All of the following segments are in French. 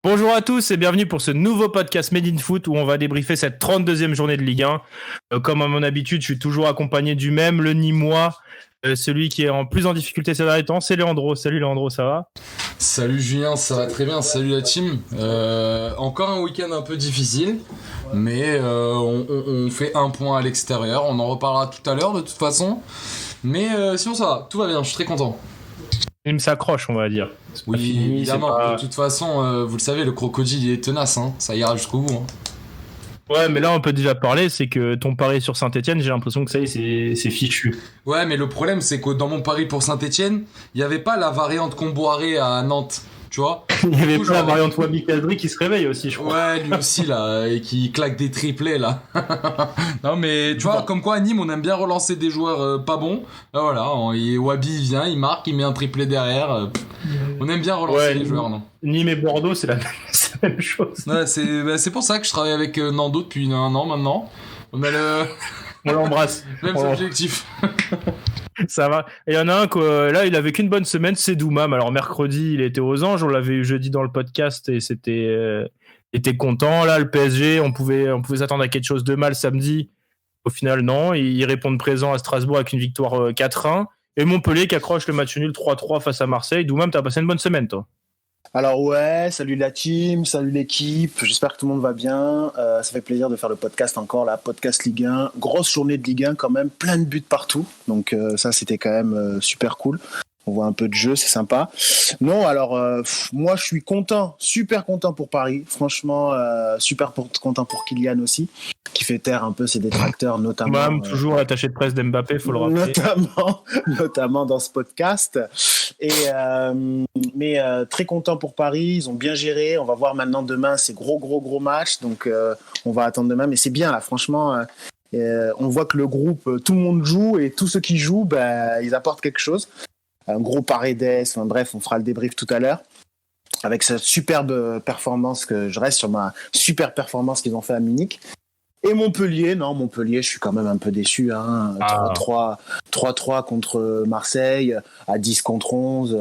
Bonjour à tous et bienvenue pour ce nouveau podcast Made in Foot où on va débriefer cette 32e journée de Ligue 1. Comme à mon habitude, je suis toujours accompagné du même, le Nîmois, celui qui est plus en difficulté ces derniers temps, c'est Leandro. Salut Leandro, ça va ? Salut Julien, ça va très bien, salut la team. Encore un week-end un peu difficile, mais on fait un point à l'extérieur, on en reparlera tout à l'heure de toute façon. Mais sinon ça va, tout va bien, je suis très content. Il s'accroche, on va dire. Oui, fini, évidemment. De toute façon, vous le savez, le crocodile il est tenace, hein. Ça ira jusqu'au bout. Hein. Ouais, mais là on peut déjà parler, c'est que ton pari sur Saint-Etienne, j'ai l'impression que ça y est, c'est fichu. Ouais, mais le problème c'est que dans mon pari pour Saint-Etienne, il n'y avait pas la variante Comboiré à Nantes. Tu vois, il y avait pas la variante Wabi Kazri qui se réveille aussi, je crois. Ouais, lui aussi là, et qui claque des triplés là. Non mais tu vois, comme quoi à Nîmes on aime bien relancer des joueurs pas bons. Voilà, et Wabi il vient, il marque, il met un triplé derrière. On aime bien relancer les joueurs, non ? Nîmes et Bordeaux, c'est la même chose. Ouais, c'est pour ça que je travaille avec Nando depuis 1 an maintenant. On l'embrasse. Même objectif. Ça va. Et il y en a un que là, il avait qu'une bonne semaine, c'est Doumam. Alors mercredi, il était aux Anges, on l'avait eu jeudi dans le podcast et était content. Là, le PSG, on pouvait s'attendre à quelque chose de mal samedi. Au final, non. Ils répondent présent à Strasbourg avec une victoire 4-1. Et Montpellier qui accroche le match nul 3-3 face à Marseille. Doumam, t'as passé une bonne semaine, toi. Alors ouais, salut la team, salut l'équipe, j'espère que tout le monde va bien, ça fait plaisir de faire le podcast encore, la podcast Ligue 1, grosse journée de Ligue 1 quand même, plein de buts partout, donc ça c'était quand même super cool. On voit un peu de jeu, c'est sympa. Non, alors moi je suis content, super content pour Paris. Franchement, content pour Kylian aussi, qui fait taire un peu ses détracteurs, notamment. Même toujours attaché de presse d'Mbappé, faut le rappeler. Notamment dans ce podcast. Mais très content pour Paris. Ils ont bien géré. On va voir maintenant demain ces gros matchs. Donc on va attendre demain. Mais c'est bien là, franchement. On voit que le groupe, tout le monde joue et tous ceux qui jouent, ils apportent quelque chose. Un gros Paredes, enfin bref, on fera le débrief tout à l'heure avec cette superbe performance, que je reste sur ma super performance qu'ils ont fait à Munich. Et Montpellier, je suis quand même un peu déçu, hein. 3-3 contre Marseille, à 10 contre 11.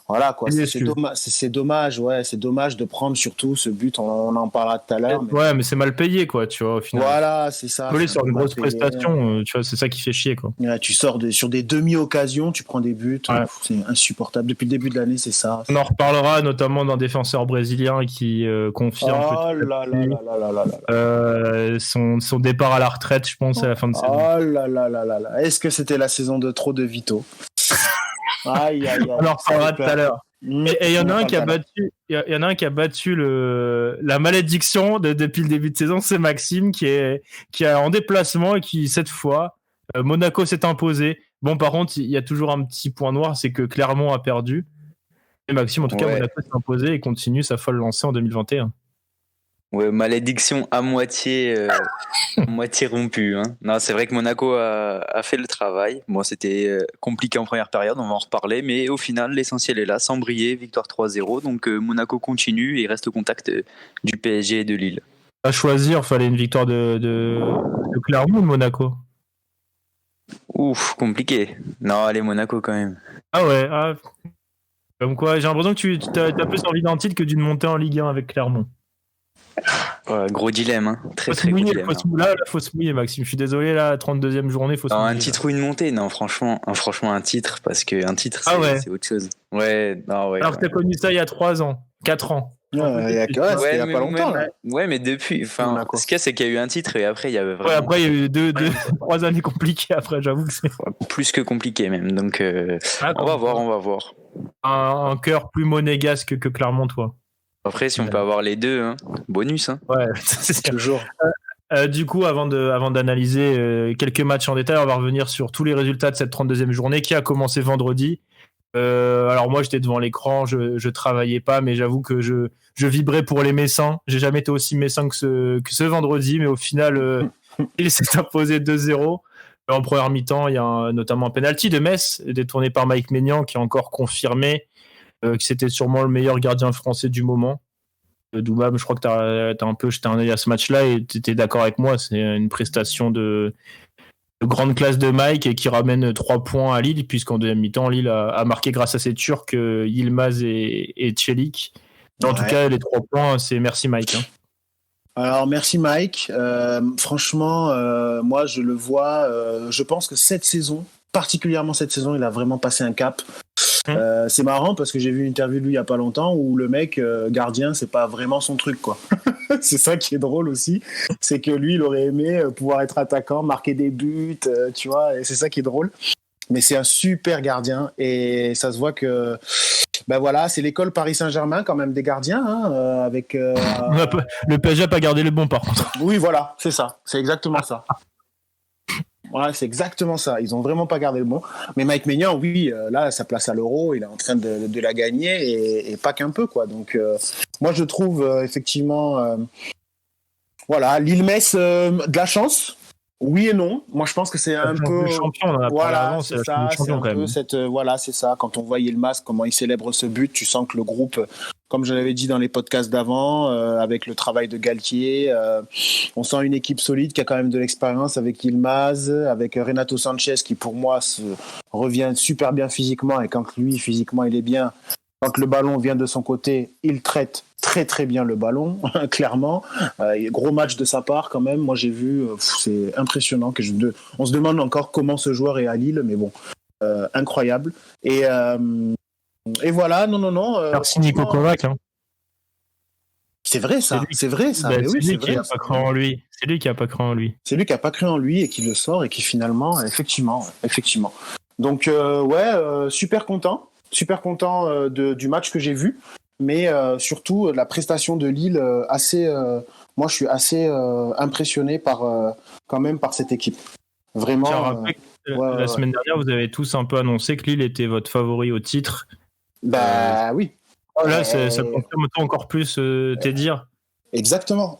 Voilà quoi, c'est dommage, ouais, c'est dommage de prendre surtout ce but, on en parlera tout à l'heure. Ouais, mais c'est mal payé quoi, tu vois, au final. Voilà, c'est ça. Voler sur une grosse prestation, tu vois, c'est ça qui fait chier quoi. Ouais, tu sors sur des demi-occasions, tu prends des buts, c'est insupportable. Depuis le début de l'année, c'est ça. On en reparlera notamment d'un défenseur brésilien qui confirme son départ à la retraite, je pense, à la fin de saison. Oh là là là là là. Est-ce que c'était la saison de trop de Vito? Aïe. On en reparlera tout à l'heure. Et il y en a un qui a battu la malédiction depuis le début de saison, c'est Maxime qui est en déplacement et qui cette fois Monaco s'est imposé. Bon, par contre, il y a toujours un petit point noir, c'est que Clermont a perdu. Et Maxime, en tout cas, Monaco s'est imposé et continue sa folle lancée en 2021. Ouais, malédiction à moitié rompue. Hein. Non, c'est vrai que Monaco a fait le travail. Bon, c'était compliqué en première période, on va en reparler, mais au final, l'essentiel est là, sans briller, victoire 3-0. Donc Monaco continue et reste au contact du PSG et de Lille. À choisir, il fallait une victoire de Clermont ou de Monaco ? Ouf, compliqué. Non, allez, Monaco quand même. Ah ouais, comme quoi, j'ai l'impression que tu as plus envie d'un titre que d'une montée en Ligue 1 avec Clermont. Ouais, gros dilemme, hein. Très gros dilemme. Faut se mouiller, Maxime. Je suis désolé, là, 32e journée, faut se mouiller. Un titre ou une montée, non, franchement, un titre, parce qu'un titre, c'est autre chose. Ouais, non, ouais. Alors que t'as connu ça il y a 3 ans, 4 ans. Il y a pas longtemps. Ouais, mais depuis, ce qu'il y a, c'est qu'il y a eu un titre et après, il y avait vraiment. Ouais, après, il y a eu 3 années compliquées après, j'avoue que c'est. Plus que compliqué, même. Donc, on va voir. Un cœur plus monégasque que Clermont, toi. Après, si on peut avoir les deux, hein. Bonus. Hein. Ouais, c'est toujours. Du coup, avant d'analyser quelques matchs en détail, on va revenir sur tous les résultats de cette 32e journée qui a commencé vendredi. Alors moi, j'étais devant l'écran, je travaillais pas, mais j'avoue que je vibrais pour les Messins. J'ai jamais été aussi messin que ce vendredi, mais au final, il s'est imposé 2-0. En première mi-temps, il y a notamment un penalty de Metz, détourné par Mike Maignan, qui a encore confirmé que c'était sûrement le meilleur gardien français du moment. Doumam, je crois que t'as un peu jeté un œil à ce match-là et t'étais d'accord avec moi, c'est une prestation de grande classe de Mike et qui ramène 3 points à Lille, puisqu'en deuxième mi-temps, Lille a marqué grâce à ses Turcs, Yilmaz et Çelik. En tout cas, les 3 points, c'est merci Mike. Hein. Alors, merci Mike. Franchement, moi, je le vois. Je pense que particulièrement cette saison, il a vraiment passé un cap. C'est marrant parce que j'ai vu une interview de lui il y a pas longtemps où le mec gardien, c'est pas vraiment son truc, quoi. C'est ça qui est drôle aussi, c'est que lui, il aurait aimé pouvoir être attaquant, marquer des buts, tu vois, et c'est ça qui est drôle. Mais c'est un super gardien et ça se voit que voilà, c'est l'école Paris Saint-Germain quand même des gardiens, hein, avec. Le PSG a pas gardé le bon par contre. Oui, voilà, c'est ça, c'est exactement ça. Ouais, c'est exactement ça. Ils ont vraiment pas gardé le bon. Mais Mike Maignan, oui, là, sa place à l'Euro, il est en train de la gagner et pas qu'un peu, quoi. Donc, moi, je trouve effectivement, voilà, Lille-Metz, de la chance. Oui et non. Moi, je pense que c'est un peu. Le champion, on en a voilà, parlé avant, c'est ça. C'est un peu cette. Voilà, c'est ça. Quand on voit Yilmaz, comment il célèbre ce but, tu sens que le groupe, comme je l'avais dit dans les podcasts d'avant, avec le travail de Galtier, on sent une équipe solide qui a quand même de l'expérience avec Yilmaz, avec Renato Sanchez qui, pour moi, revient super bien physiquement. Et quand lui, physiquement, il est bien, quand le ballon vient de son côté, il traite très très bien le ballon, clairement. Gros match de sa part quand même. Moi j'ai vu, c'est impressionnant. On se demande encore comment ce joueur est à Lille, mais bon, incroyable. Et voilà, non. Merci Nico Kovac. Hein. C'est vrai ça, c'est vrai ça. C'est lui qui n'a pas cru en lui. C'est lui qui n'a pas cru en lui. C'est lui qui n'a pas cru en lui et qui le sort et qui finalement, effectivement. Donc super content du match que j'ai vu. Mais surtout la prestation de Lille moi je suis assez impressionné quand même par cette équipe vraiment. La semaine dernière vous avez tous un peu annoncé que Lille était votre favori au titre. Oui, là ça confirme encore plus tes dires. Exactement.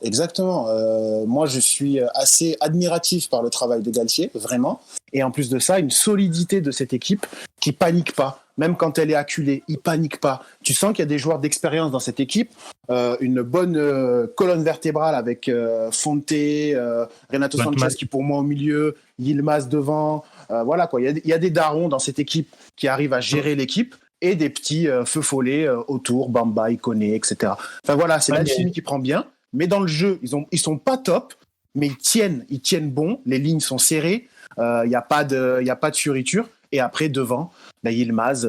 Moi je suis assez admiratif par le travail de Galtier, vraiment, et en plus de ça une solidité de cette équipe qui panique pas. Même quand elle est acculée, il panique pas. Tu sens qu'il y a des joueurs d'expérience dans cette équipe, une bonne colonne vertébrale avec Fonte, Renato Sanchez qui pour moi au milieu, Yilmaz devant. Voilà quoi. Il y a des darons dans cette équipe qui arrivent à gérer l'équipe et des petits feux follets autour, Bamba, Ikoné, etc. Enfin voilà, c'est l'alchimie qui prend bien. Mais dans le jeu, ils sont pas top, mais ils tiennent bon. Les lignes sont serrées. Il y a pas de fioriture. Et après, devant, Yilmaz,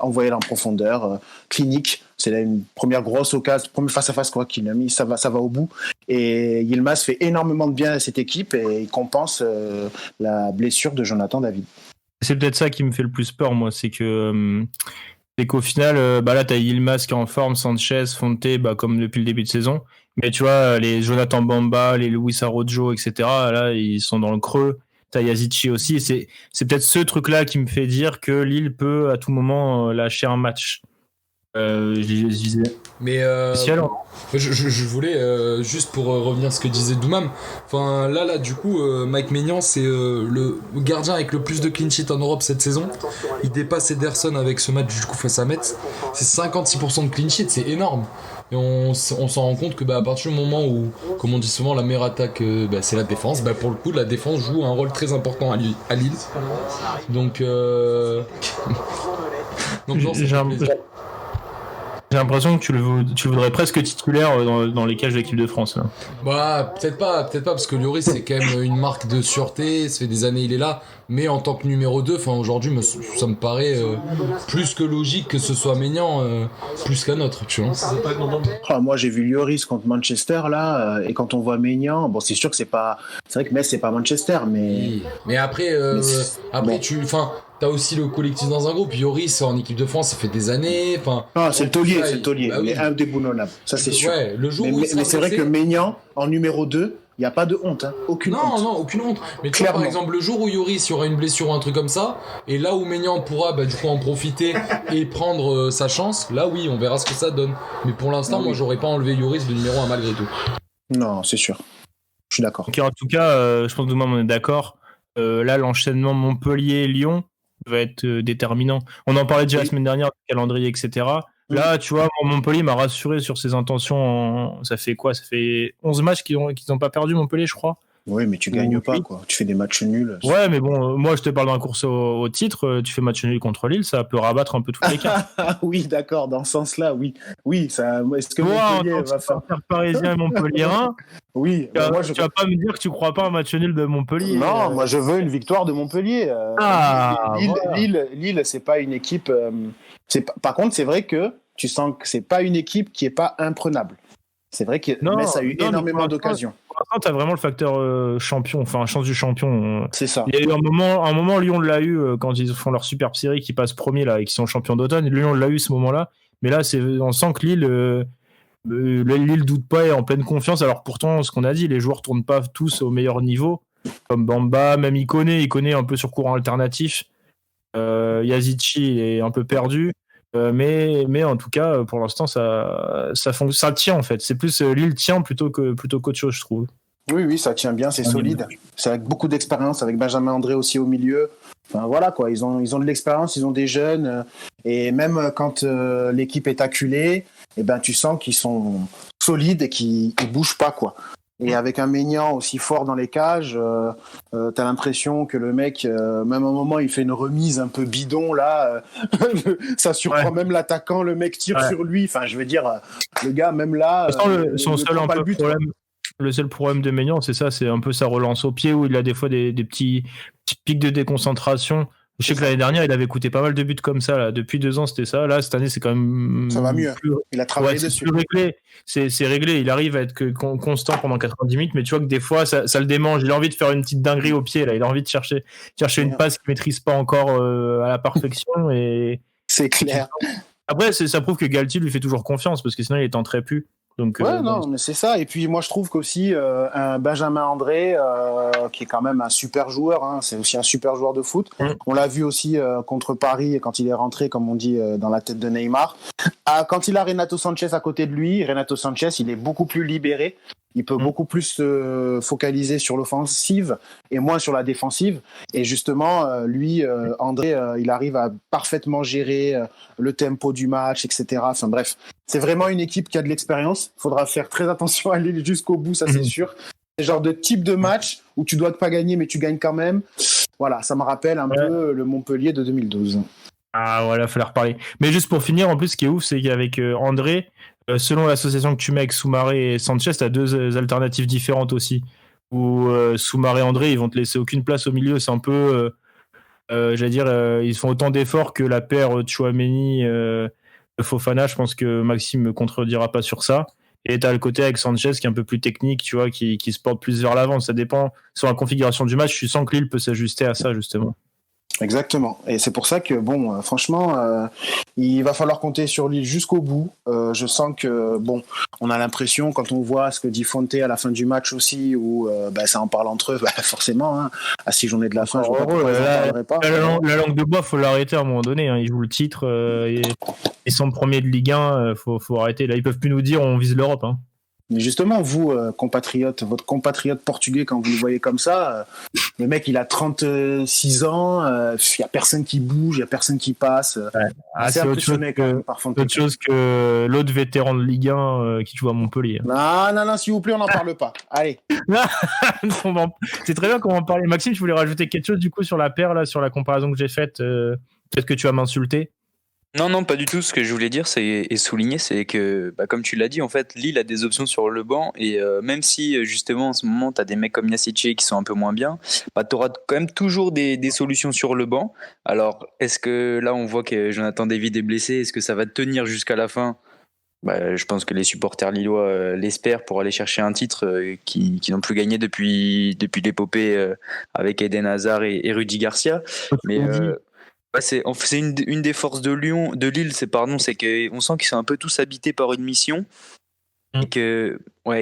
envoyé en profondeur, clinique. C'est là une première grosse occasion, premier face-à-face qu'il a mis, ça va au bout. Et Yilmaz fait énormément de bien à cette équipe et il compense la blessure de Jonathan David. C'est peut-être ça qui me fait le plus peur, moi, c'est qu'au final, là, t'as Yilmaz qui est en forme, Sanchez, Fonte, comme depuis le début de saison. Mais tu vois, les Jonathan Bamba, les Luis Araujo, etc., là, ils sont dans le creux. T'as Yazici aussi. C'est peut-être ce truc-là qui me fait dire que Lille peut à tout moment lâcher un match. Je disais. Mais je voulais juste pour revenir à ce que disait Doumam. Enfin là du coup Mike Maignan c'est le gardien avec le plus de clean sheet en Europe cette saison. Il dépasse Ederson avec ce match du coup face à Metz. C'est 56% de clean sheet, c'est énorme. Et on s'en rend compte que à partir du moment où, comme on dit souvent, la meilleure attaque c'est la défense, pour le coup la défense joue un rôle très important à Lille. Donc j'ai l'impression que tu voudrais presque titulaire dans les cages de l'équipe de France. Là. Peut-être pas, parce que Lloris c'est quand même une marque de sûreté, ça fait des années il est là, mais en tant que numéro 2, aujourd'hui ça me paraît plus que logique que ce soit Maignan plus qu'un autre, tu vois. Moi j'ai vu Lloris contre Manchester là, et quand on voit Maignan, c'est sûr que c'est vrai que Metz c'est pas Manchester, mais après t'as aussi le collectif dans un groupe. Lloris en équipe de France, ça fait des années. C'est le taulier. Il est indéboulonnable. Ça, c'est sûr. Ouais, le jour mais c'est vrai que Maignan, en numéro 2, il n'y a pas de honte. Aucune honte. Non, aucune honte. Mais tu vois, par exemple, le jour où Lloris y aura une blessure ou un truc comme ça, et là où Maignan pourra du coup en profiter et prendre sa chance, là oui, on verra ce que ça donne. Mais pour l'instant, moi, j'aurais pas enlevé Lloris de numéro 1 malgré tout. Non, c'est sûr. Je suis d'accord. Okay, en tout cas, je pense que nous on est d'accord. Là, l'enchaînement Montpellier-Lyon va être déterminant. On en parlait déjà la semaine dernière, du calendrier, etc. Là, tu vois, Montpellier m'a rassuré sur ses intentions. Ça fait quoi ? Ça fait 11 matchs qu'ils n'ont pas perdu, Montpellier, je crois. Oui, mais tu gagnes pas, Oui. quoi. Tu fais des matchs nuls. Ouais, mais bon, moi je te parle d'un course au titre, tu fais match nul contre Lille, ça peut rabattre un peu toutes les cartes. Ah oui, d'accord, dans ce sens-là, oui. Oui, ça. Est-ce que Toi, en Montpellier tant que va faire. supporter parisien et montpelliérain, Oui, tu vas pas me dire que tu crois pas à un match nul de Montpellier. Non, moi je veux une victoire de Montpellier. Lille, c'est pas une équipe. Par contre, c'est vrai que tu sens que c'est pas une équipe qui est pas imprenable. C'est vrai que Metz a eu énormément d'occasions. Pour l'instant, tu as vraiment le facteur champion, enfin chance du champion. C'est ça. Il y a eu un moment, Lyon l'a eu quand ils font leur superbe série qui passe premier là et qui sont champions d'automne. Lyon l'a eu ce moment-là, mais là, on sent que Lille doute pas et est en pleine confiance. Alors pourtant, ce qu'on a dit, les joueurs tournent pas tous au meilleur niveau, comme Bamba, même Iconé un peu sur courant alternatif. Yazici est un peu perdu. Mais en tout cas, pour l'instant, ça tient en fait. C'est plus Lille tient plutôt qu'autre chose, je trouve. Oui, ça tient bien, c'est solide. C'est avec beaucoup d'expérience, avec Benjamin André aussi au milieu. Enfin, voilà quoi, ils ont de l'expérience, ils ont des jeunes. Et même quand l'équipe est acculée, eh ben, tu sens qu'ils sont solides et qu'ils ne bougent pas, quoi. Et avec un Maignan aussi fort dans les cages, t'as l'impression que le mec, même au moment il fait une remise un peu bidon là, ça surprend même l'attaquant, le mec tire sur lui. Enfin, je veux dire, le gars même là, le seul problème de Maignan, c'est ça, c'est un peu sa relance au pied où il a des fois des petits pics de déconcentration. Je sais que l'année dernière, il avait coûté pas mal de buts comme ça. Là. Depuis 2 ans, c'était ça. Là, cette année, c'est quand même. Ça va mieux. Il a travaillé dessus. C'est réglé. Il arrive à être constant pendant 90 minutes, mais tu vois que des fois, ça le démange. Il a envie de faire une petite dinguerie au pied. Là. Il a envie de chercher une passe qu'il maîtrise pas encore à la perfection. Et... C'est clair. Après, ça prouve que Galtier lui fait toujours confiance parce que sinon, il est en très pu. Donc, mais c'est ça. Et puis moi, je trouve qu'aussi un Benjamin André, qui est quand même un super joueur, hein, c'est aussi un super joueur de foot. On l'a vu aussi contre Paris quand il est rentré, comme on dit, dans la tête de Neymar. Quand il a Renato Sanchez à côté de lui, Renato Sanchez, il est beaucoup plus libéré. Il peut beaucoup plus se focaliser sur l'offensive et moins sur la défensive. Et justement, André, il arrive à parfaitement gérer le tempo du match, etc. Enfin bref, c'est vraiment une équipe qui a de l'expérience. Il faudra faire très attention à aller jusqu'au bout, ça c'est sûr. C'est le genre de type de match où tu dois pas gagner, mais tu gagnes quand même. Voilà, ça me rappelle un peu le Montpellier de 2012. Ah voilà, il fallait reparler. Mais juste pour finir, en plus, ce qui est ouf, c'est qu'avec André, selon l'association que tu mets avec Soumaré et Sanchez, tu as 2 alternatives différentes aussi. Où Soumaré et André, ils vont te laisser aucune place au milieu. C'est un peu, j'allais dire, ils font autant d'efforts que la paire Tchouaméni Fofana. Je pense que Maxime me contredira pas sur ça. Et tu as le côté avec Sanchez qui est un peu plus technique, tu vois, qui se porte plus vers l'avant. Ça dépend sur la configuration du match. Je sens que Lille peut s'ajuster à ça, justement. Exactement. Et c'est pour ça que, bon, franchement, il va falloir compter sur Lille jusqu'au bout. Je sens que, bon, on a l'impression, quand on voit ce que dit Fonte à la fin du match aussi, où ça en parle entre eux, forcément, hein, à 6 journées de la fin, je vois pas pourquoi ils en parleraient pas. La langue de bois, faut l'arrêter à un moment donné. Hein. Ils jouent le titre, ils sont premiers de Ligue 1, faut arrêter. Là, ils peuvent plus nous dire on vise l'Europe. Hein. Mais justement, vous, votre compatriote portugais, quand vous le voyez comme ça, le mec, il a 36 ans, il n'y a personne qui bouge, il n'y a personne qui passe. C'est impressionné quand même par Fonte. Autre chose que l'autre vétéran de Ligue 1 qui joue à Montpellier. Non, s'il vous plaît, on n'en parle pas. Allez. C'est très bien qu'on en parle. Maxime, je voulais rajouter quelque chose du coup sur la paire, là, sur la comparaison que j'ai faite. Peut-être que tu vas m'insulter. Non, pas du tout. Ce que je voulais dire et souligner, c'est que, comme tu l'as dit, en fait, Lille a des options sur le banc. Et même si, justement, en ce moment, tu as des mecs comme Yacice qui sont un peu moins bien, tu auras quand même toujours des solutions sur le banc. Alors, est-ce que là, on voit que Jonathan David est blessé? Est-ce que ça va tenir jusqu'à la fin? Je pense que les supporters lillois l'espèrent pour aller chercher un titre qui n'ont plus gagné depuis l'épopée avec Eden Hazard et Rudy Garcia. Mais... c'est une des forces de Lille, c'est qu'on sent qu'ils sont un peu tous habités par une mission et que,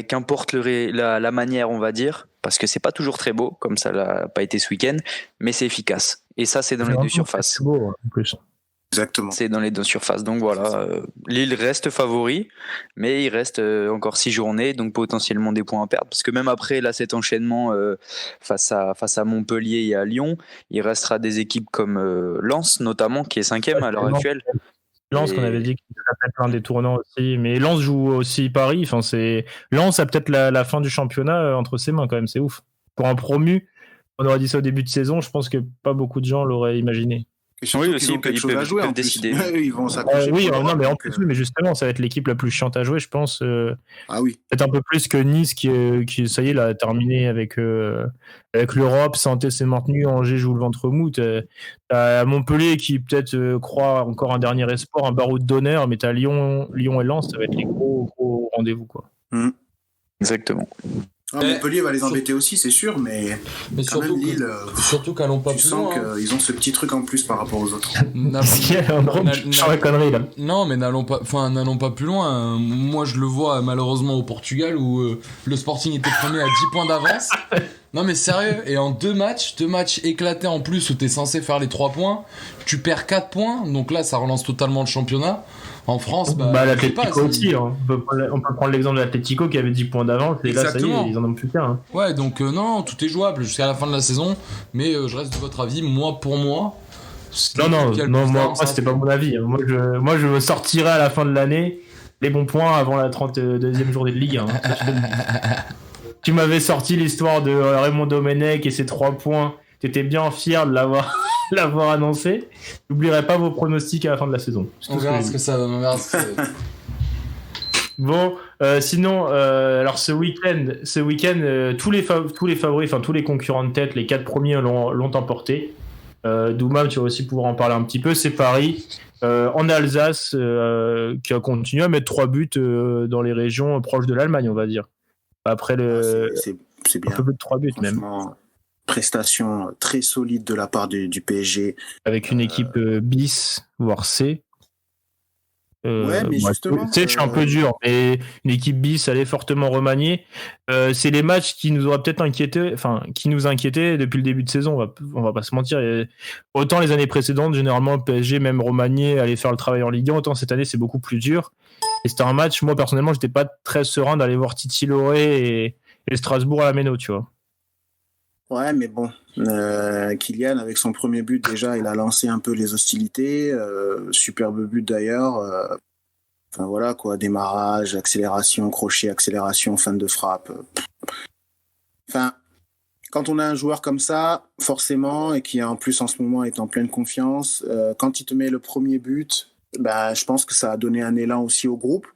qu'importe la manière, on va dire, parce que c'est pas toujours très beau, comme ça l'a pas été ce week-end, mais c'est efficace. Et ça, c'est dans les 2 surfaces. C'est beau, en plus. Exactement. C'est dans les 2 surfaces. Donc voilà, Lille reste favori, mais il reste encore 6 journées, donc potentiellement des points à perdre. Parce que même après là, cet enchaînement face à Montpellier et à Lyon, il restera des équipes comme Lens, notamment, qui est 5e à l'heure actuelle. Lens, qu'on avait dit qu'il serait plein des tournants aussi. Mais Lens joue aussi Paris. Lens a peut-être la fin du championnat entre ses mains, quand même. C'est ouf. pour un promu, on aurait dit ça au début de saison, je pense que pas beaucoup de gens l'auraient imaginé. Et surtout Oui, qu'ils aussi, ont quelque ils chose à peuvent jouer en plus. décider. Ils vont s'accrocher. Oui, pour non, l'Europe, mais en donc, plus, mais justement, ça va être l'équipe la plus chiante à jouer, je pense. Ah oui. Peut-être un peu plus que Nice, qui ça y est, là, a terminé avec l'Europe. Saint-Étienne s'est maintenu, Angers joue le ventre mou. T'as Montpellier qui peut-être croit encore un dernier espoir, un baroud d'honneur, mais t'as Lyon et Lens, ça va être les gros rendez-vous, quoi. Exactement. Ah, Montpellier va les embêter aussi, c'est sûr, mais quand surtout même Lille, surtout qu'allons pas tu plus sens loin. qu'ils ont ce petit truc en plus par rapport aux autres. Je sens la connerie, là. Non, mais n'allons pas plus loin. Moi, je le vois malheureusement au Portugal où le Sporting était premier à 10 points d'avance. Non, mais sérieux. Et en deux matchs éclatés en plus où t'es censé faire les 3 points, tu perds 4 points. Donc là, ça relance totalement le championnat. En France, l'Atlético aussi. Hein. On peut prendre l'exemple de l'Atlético qui avait 10 points d'avance et Exactement. Là, ça y est, ils en ont plus qu'un. Hein. Ouais, donc non, tout est jouable jusqu'à la fin de la saison. Mais je reste de votre avis. Pour moi. Moi, c'était pas mon avis. Moi, je sortirais à la fin de l'année les bons points avant la 32e journée de Ligue 1. Tu m'avais sorti l'histoire de Raymond Domenech et ses 3 points. T'étais bien fier de l'avoir annoncé. N'oublierai pas vos pronostics à la fin de la saison. On verra ce que ça donne. Bon, sinon, alors ce week-end, tous les favoris, enfin tous les concurrents de tête, les 4 premiers l'ont emporté. Doumam, tu vas aussi pouvoir en parler un petit peu. C'est Paris en Alsace qui a continué à mettre 3 buts dans les régions proches de l'Allemagne, on va dire. Après c'est bien. Un peu plus de 3 buts même. Prestation très solide de la part du PSG. Avec une équipe bis, voire C. Ouais, mais justement. Tu sais, je suis un peu dur, mais une équipe bis, elle est fortement remaniée. C'est les matchs qui nous auraient peut-être qui nous inquiétaient depuis le début de saison, on va pas se mentir. Et autant les années précédentes, généralement, le PSG, même remanié, allait faire le travail en Ligue 1, autant cette année, c'est beaucoup plus dur. Et c'était un match, moi, personnellement, j'étais pas très serein d'aller voir Titi Loré et Strasbourg à la Méno, tu vois. Ouais, mais bon, Kylian, avec son premier but, déjà, il a lancé un peu les hostilités. Superbe but d'ailleurs. Enfin voilà, quoi, démarrage, accélération, crochet, accélération, fin de frappe. Enfin, quand on a un joueur comme ça, forcément, et qui en plus en ce moment est en pleine confiance, quand il te met le premier but, je pense que ça a donné un élan aussi au groupe.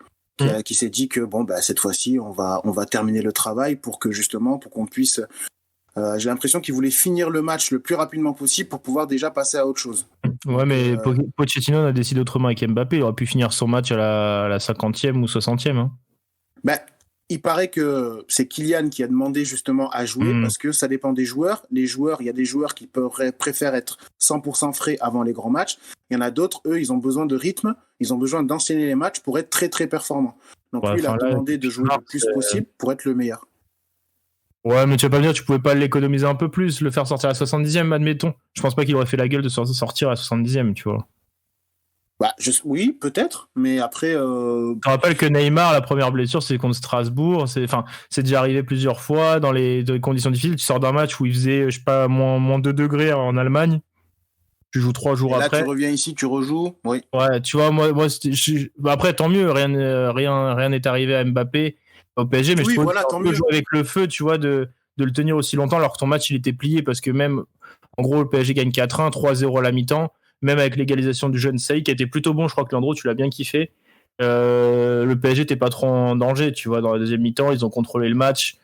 Qui s'est dit que cette fois-ci, on va terminer le travail pour qu'on puisse... j'ai l'impression qu'il voulait finir le match le plus rapidement possible pour pouvoir déjà passer à autre chose. Ouais, mais Pochettino a décidé autrement avec Mbappé. Il aurait pu finir son match à la 50e ou 60e. Hein. Il paraît que c'est Kylian qui a demandé justement à jouer parce que ça dépend des joueurs. Il y a des joueurs qui préfèrent être 100% frais avant les grands matchs. Il y en a d'autres, eux, ils ont besoin de rythme. Ils ont besoin d'enchaîner les matchs pour être très, très performants. Donc lui, il a demandé de jouer le plus possible pour être le meilleur. Ouais, mais tu vas pas me dire, tu pouvais pas l'économiser un peu plus, le faire sortir à la 70e, admettons. Je pense pas qu'il aurait fait la gueule de sortir à la 70e, tu vois. Oui, peut-être, mais après... Je te rappelle que Neymar, la première blessure, c'est contre Strasbourg. C'est déjà arrivé plusieurs fois dans les conditions difficiles. Tu sors d'un match où il faisait, je sais pas, moins 2 degrés en Allemagne. Tu joues 3 jours après. Là, tu reviens ici, tu rejoues. Oui. Ouais, tu vois, moi après, tant mieux, rien n'est arrivé à Mbappé au PSG, mais je trouve qu'on peut jouer avec le feu, tu vois, de le tenir aussi longtemps alors que ton match il était plié parce que même, en gros, le PSG gagne 4-1, 3-0 à la mi-temps, même avec l'égalisation du jeune Saï qui était plutôt bon, je crois que Leandro, tu l'as bien kiffé. Le PSG n'était pas trop en danger, tu vois, dans la deuxième mi-temps, ils ont contrôlé le match,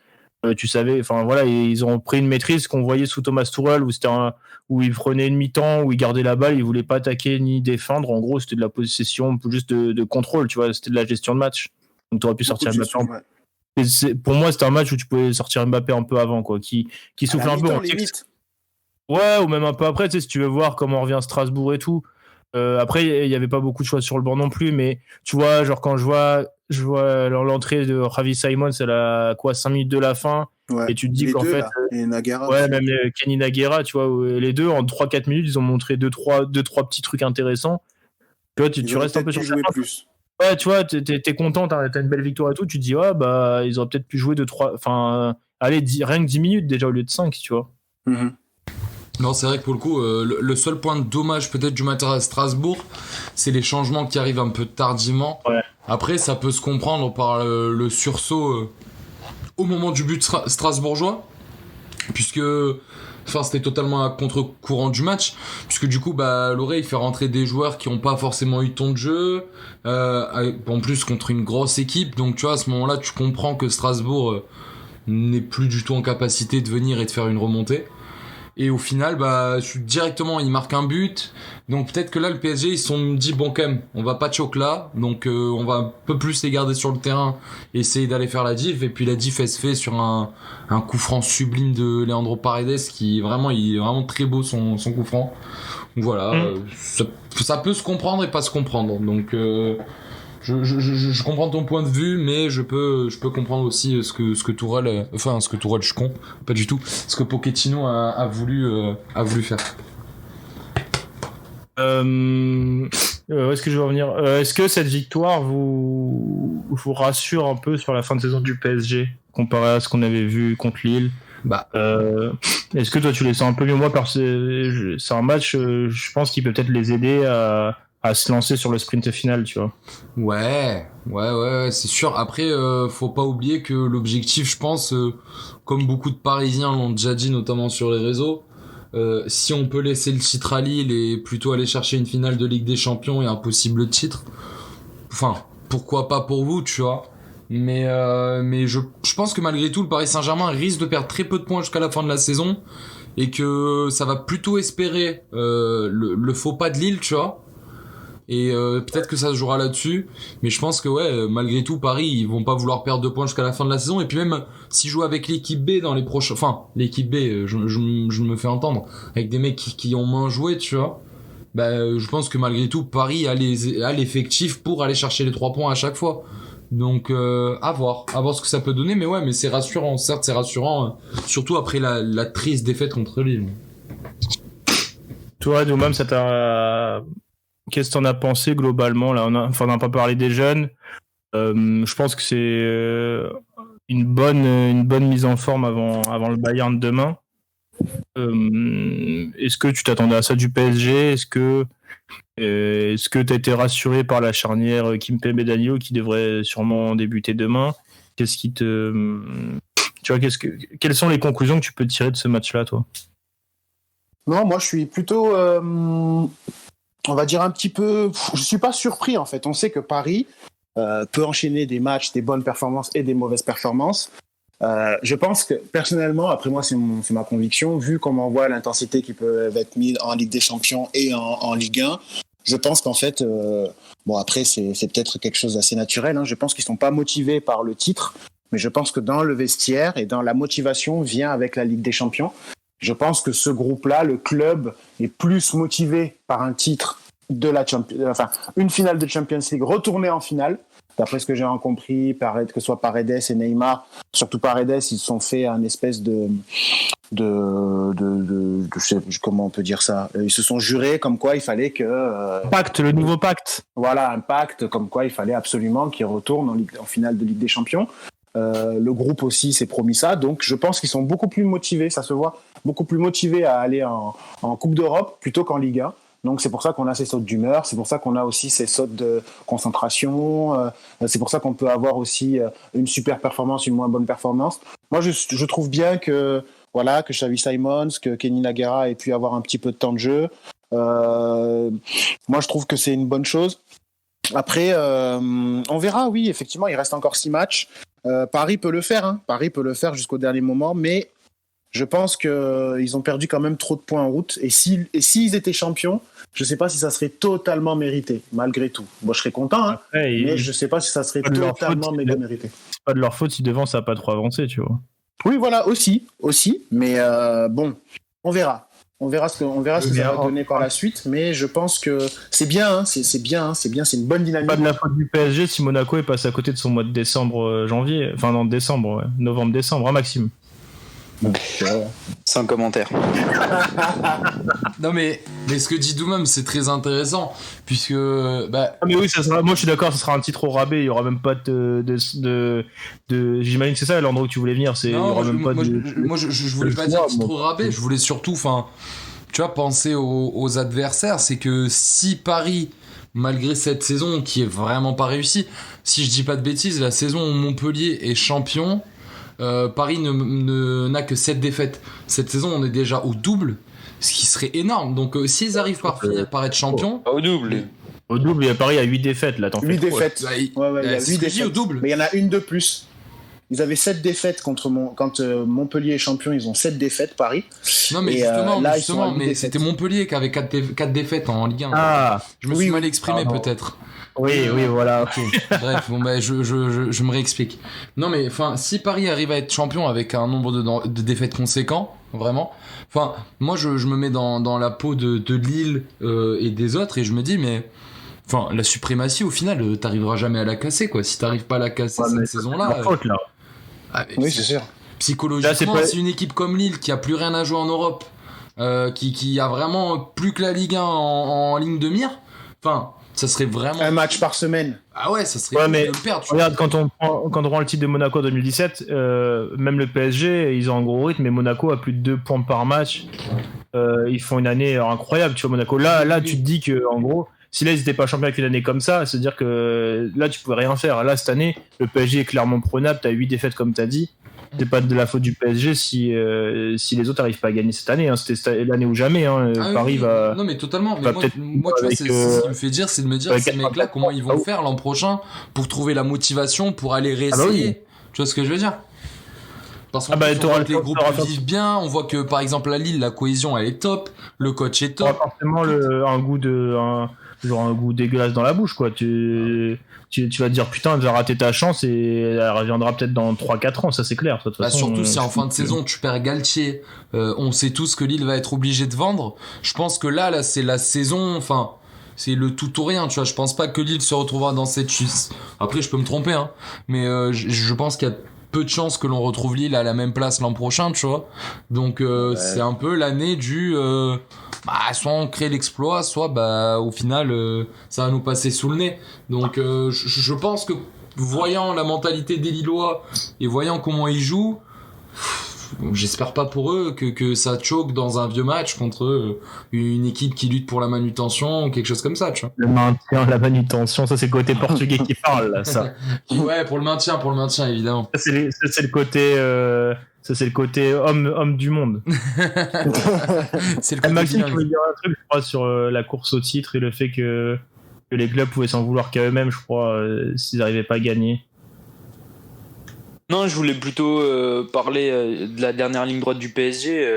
tu savais, enfin voilà, ils ont pris une maîtrise qu'on voyait sous Thomas Tuchel où ils prenaient une mi-temps, où ils gardaient la balle, ils voulaient pas attaquer ni défendre, en gros, c'était de la possession, juste de contrôle, tu vois, c'était de la gestion de match. Donc tu aurais pu sortir Mbappé. Pour moi, c'était un match où tu pouvais sortir Mbappé un peu avant, quoi, qui souffle un peu en limite. Ouais, ou même un peu après, tu sais, si tu veux voir comment revient Strasbourg et tout. Après, il n'y avait pas beaucoup de choix sur le banc non plus, mais tu vois, genre quand je vois l'entrée de Javi Simons, c'est la 5 minutes de la fin, et tu te dis qu'en fait, et Nagara, ouais, même Kenny Nagara, tu vois, les deux en 3-4 minutes, ils ont montré deux trois petits trucs intéressants. Tu vois, tu restes un peu sur le plus. Ouais, tu vois, t'es content, t'as une belle victoire et tout, tu te dis, ils auraient peut-être pu jouer rien que 10 minutes déjà au lieu de 5, tu vois. Mm-hmm. Non, c'est vrai que pour le coup, le seul point de dommage peut-être du match à Strasbourg, c'est les changements qui arrivent un peu tardivement. Ouais. Après, ça peut se comprendre par le sursaut au moment du but strasbourgeois. puisque c'était totalement à contre-courant du match, puisque du coup Loré il fait rentrer des joueurs qui ont pas forcément eu de temps de jeu, en plus contre une grosse équipe, donc tu vois à ce moment-là tu comprends que Strasbourg n'est plus du tout en capacité de venir et de faire une remontée. Et au final, directement, il marque un but. Donc peut-être que là, le PSG, ils se sont dit, bon, quand même, on va pas choc là. Donc on va un peu plus les garder sur le terrain, essayer d'aller faire la diff. Et puis la diff, elle se fait sur un coup franc sublime de Leandro Paredes, qui vraiment, il est vraiment très beau son coup franc. Donc voilà, ça peut se comprendre et pas se comprendre. Donc je comprends ton point de vue, mais je peux comprendre aussi ce que Tourelle, je suis con, pas du tout, ce que Pochettino a voulu faire. Où est-ce que je veux revenir? Est-ce que cette victoire vous rassure un peu sur la fin de saison du PSG comparé à ce qu'on avait vu contre Lille? Est-ce que toi tu les sens un peu mieux? Moi, c'est un match, je pense qu'il peut peut-être les aider à se lancer sur le sprint final, tu vois. Ouais, c'est sûr. Après, faut pas oublier que l'objectif, je pense, comme beaucoup de Parisiens l'ont déjà dit, notamment sur les réseaux, si on peut laisser le titre à Lille et plutôt aller chercher une finale de Ligue des Champions et un possible titre, enfin, pourquoi pas pour vous, tu vois. Mais je pense que malgré tout, le Paris Saint-Germain risque de perdre très peu de points jusqu'à la fin de la saison et que ça va plutôt espérer le faux pas de Lille, tu vois. Et peut-être que ça se jouera là-dessus, mais je pense que malgré tout Paris ils vont pas vouloir perdre 2 points jusqu'à la fin de la saison, et puis même s'ils jouent avec l'équipe B dans les prochains, l'équipe B, je me fais entendre, avec des mecs qui ont moins joué, tu vois, je pense que malgré tout Paris a l'effectif pour aller chercher les 3 points à chaque fois. Donc à voir ce que ça peut donner, mais c'est rassurant, certes c'est rassurant, surtout après la triste défaite contre Lille. Toi, Doumam, ça t'a... Qu'est-ce que t'en as pensé globalement là? On n'a pas parlé des jeunes. Je pense que c'est une bonne mise en forme avant le Bayern de demain. Est-ce que tu t'attendais à ça du PSG? Est-ce que t'as été rassuré par la charnière Kimpembe-Danilo qui devrait sûrement débuter demain? Qu'est-ce qui te... Tu vois, quelles sont les conclusions que tu peux tirer de ce match-là, toi? Non, moi je suis plutôt... on va dire un petit peu... Je suis pas surpris en fait. On sait que Paris peut enchaîner des matchs, des bonnes performances et des mauvaises performances. Je pense que personnellement, après moi c'est ma conviction, vu comment on voit l'intensité qui peut être mise en Ligue des Champions et en Ligue 1, je pense qu'en fait, après c'est peut-être quelque chose d'assez naturel, hein, je pense qu'ils sont pas motivés par le titre, mais je pense que dans le vestiaire et dans la motivation vient avec la Ligue des Champions. Je pense que ce groupe-là, le club, est plus motivé par un titre de une finale de Champions League, retourner en finale. D'après ce que j'ai compris, que ce soit Paredes et Neymar, surtout Paredes, ils se sont fait un espèce de je sais comment on peut dire ça. Ils se sont jurés comme quoi il fallait que pacte, le nouveau pacte. Voilà, un pacte comme quoi il fallait absolument qu'ils retournent en finale de Ligue des Champions. Le groupe aussi s'est promis ça, donc je pense qu'ils sont beaucoup plus motivés, ça se voit, beaucoup plus motivés à aller en Coupe d'Europe plutôt qu'en Ligue 1. Donc c'est pour ça qu'on a ces sautes d'humeur, c'est pour ça qu'on a aussi ces sautes de concentration, c'est pour ça qu'on peut avoir aussi une super performance, une moins bonne performance. Moi je trouve bien que Xavi Simons, que Kenny Naguera ait pu avoir un petit peu de temps de jeu. Moi je trouve que c'est une bonne chose. Après, on verra, oui, effectivement, il reste encore 6 matchs. Paris peut le faire, hein. Paris peut le faire jusqu'au dernier moment, mais je pense qu'ils ont perdu quand même trop de points en route. Et s'ils étaient champions, je ne sais pas si ça serait totalement mérité, malgré tout. Moi, je serais content, hein, mais je ne sais pas si ça serait totalement mérité. C'est pas de leur faute si devant ça n'a pas trop avancé, tu vois. Oui, voilà, aussi. Mais on verra. On verra ce que ça va donner par la suite, mais je pense que c'est bien, hein, c'est bien, c'est une bonne dynamique. Pas de la faute du PSG si Monaco est passé à côté de son mois de décembre, janvier, enfin non, décembre, ouais. Novembre-décembre, hein, Maxime. Sans commentaire. Non mais ce que dit Doumam c'est très intéressant puisque mais oui, ça sera, moi je suis d'accord, ça sera un titre au rabais, il y aura même pas de j'imagine que c'est ça l'endroit où tu voulais venir, moi je voulais pas dire titre au rabais, je voulais surtout tu vois penser aux adversaires, c'est que si Paris, malgré cette saison qui est vraiment pas réussie, si je dis pas de bêtises, la saison où Montpellier est champion, Paris n'a que 7 défaites. Cette saison, on est déjà au double, ce qui serait énorme. Donc, s'ils arrivent par être champions. Au double. Au double, Paris a 8 défaites, là, t'en fais 8 trop. défaites. Ouais, Il y a 8 défaites. Au double. Mais il y en a une de plus. Ils avaient 7 défaites quand Montpellier est champion, ils ont 7 défaites, Paris. Non, mais Et, justement, là, ils sont à huit mais défaites. c'était Montpellier qui avait 4 défaites en Ligue 1. Ah, Je me suis oui, mal exprimé, pardon. peut-être. oui, voilà, ok. Bref, bon, bah, je me réexplique. Non, mais enfin, si Paris arrive à être champion avec un nombre de défaites conséquent, vraiment, enfin, moi, je me mets dans la peau de Lille et des autres et je me dis, mais. Enfin, la suprématie, au final, t'arriveras jamais à la casser, quoi. Si t'arrives pas à la casser Ouais, mais cette saison-là. c'est leur faute, là. Oui, c'est sûr. Psychologiquement, Là, c'est c'est une équipe comme Lille qui a plus rien à jouer en Europe, qui a vraiment plus que la Ligue 1 en ligne de mire. Enfin, ça serait vraiment. Un match par semaine. Ah ouais, ça serait Ouais, fou mais de le perdre. Tu vois. Regarde, quand on prend le titre de Monaco en 2017, même le PSG, ils ont un gros rythme, mais Monaco a plus de 2 points par match. Ils font une année incroyable, tu vois, Monaco. Là, tu te dis que, en gros, si là, ils n'étaient pas champions avec une année comme ça, c'est-à-dire que là, tu pouvais rien faire. Là, cette année, le PSG est clairement prenable, t'as 8 défaites, comme t'as dit. C'est pas de la faute du PSG si les autres n'arrivent pas à gagner cette année. Hein. C'était l'année ou jamais. Hein. Ah oui, Paris oui. va. Non, mais totalement. Mais va moi, peut-être tu vois, c'est ce qui me fait dire, c'est de me dire, avec ces mecs-là, comment ils vont faire l'an prochain pour trouver la motivation pour aller réessayer. oui. Tu vois ce que je veux dire? Parce qu'on Ah bah, on voit que les t'auras groupes vivent bien, on voit que par exemple à Lille, la cohésion elle est top, le coach est T'auras top. forcément un goût dégueulasse dans la bouche, quoi. Tu vas te dire, putain, tu as raté ta chance et elle reviendra peut-être dans 3-4 ans, ça c'est clair. De toute Bah, façon, surtout si en fin de saison tu perds Galtier, on sait tous que Lille va être obligé de vendre. Je pense que là c'est la saison, enfin c'est le tout ou rien, tu vois. Je pense pas que Lille se retrouvera dans cette chute. Après je peux me tromper, hein, mais je pense qu'il y a peu de chances que l'on retrouve Lille à la même place l'an prochain, tu vois. Donc c'est un peu l'année du soit on crée l'exploit, soit bah au final ça va nous passer sous le nez. Donc je pense que voyant la mentalité des Lillois et voyant comment ils jouent, j'espère pas pour eux que ça choque dans un vieux match contre une équipe qui lutte pour la manutention ou quelque chose comme ça, tu vois. le maintien, la manutention, ça c'est le côté portugais qui parle, là, ça. Ouais, pour le maintien évidemment. Ça, c'est le côté homme du monde. C'est le côté Maxime, tu bilingue. voulais dire un truc, je crois, sur la course au titre et le fait que les clubs pouvaient s'en vouloir qu'à eux-mêmes, je crois, s'ils n'arrivaient pas à gagner. Non, je voulais plutôt parler de la dernière ligne droite du PSG.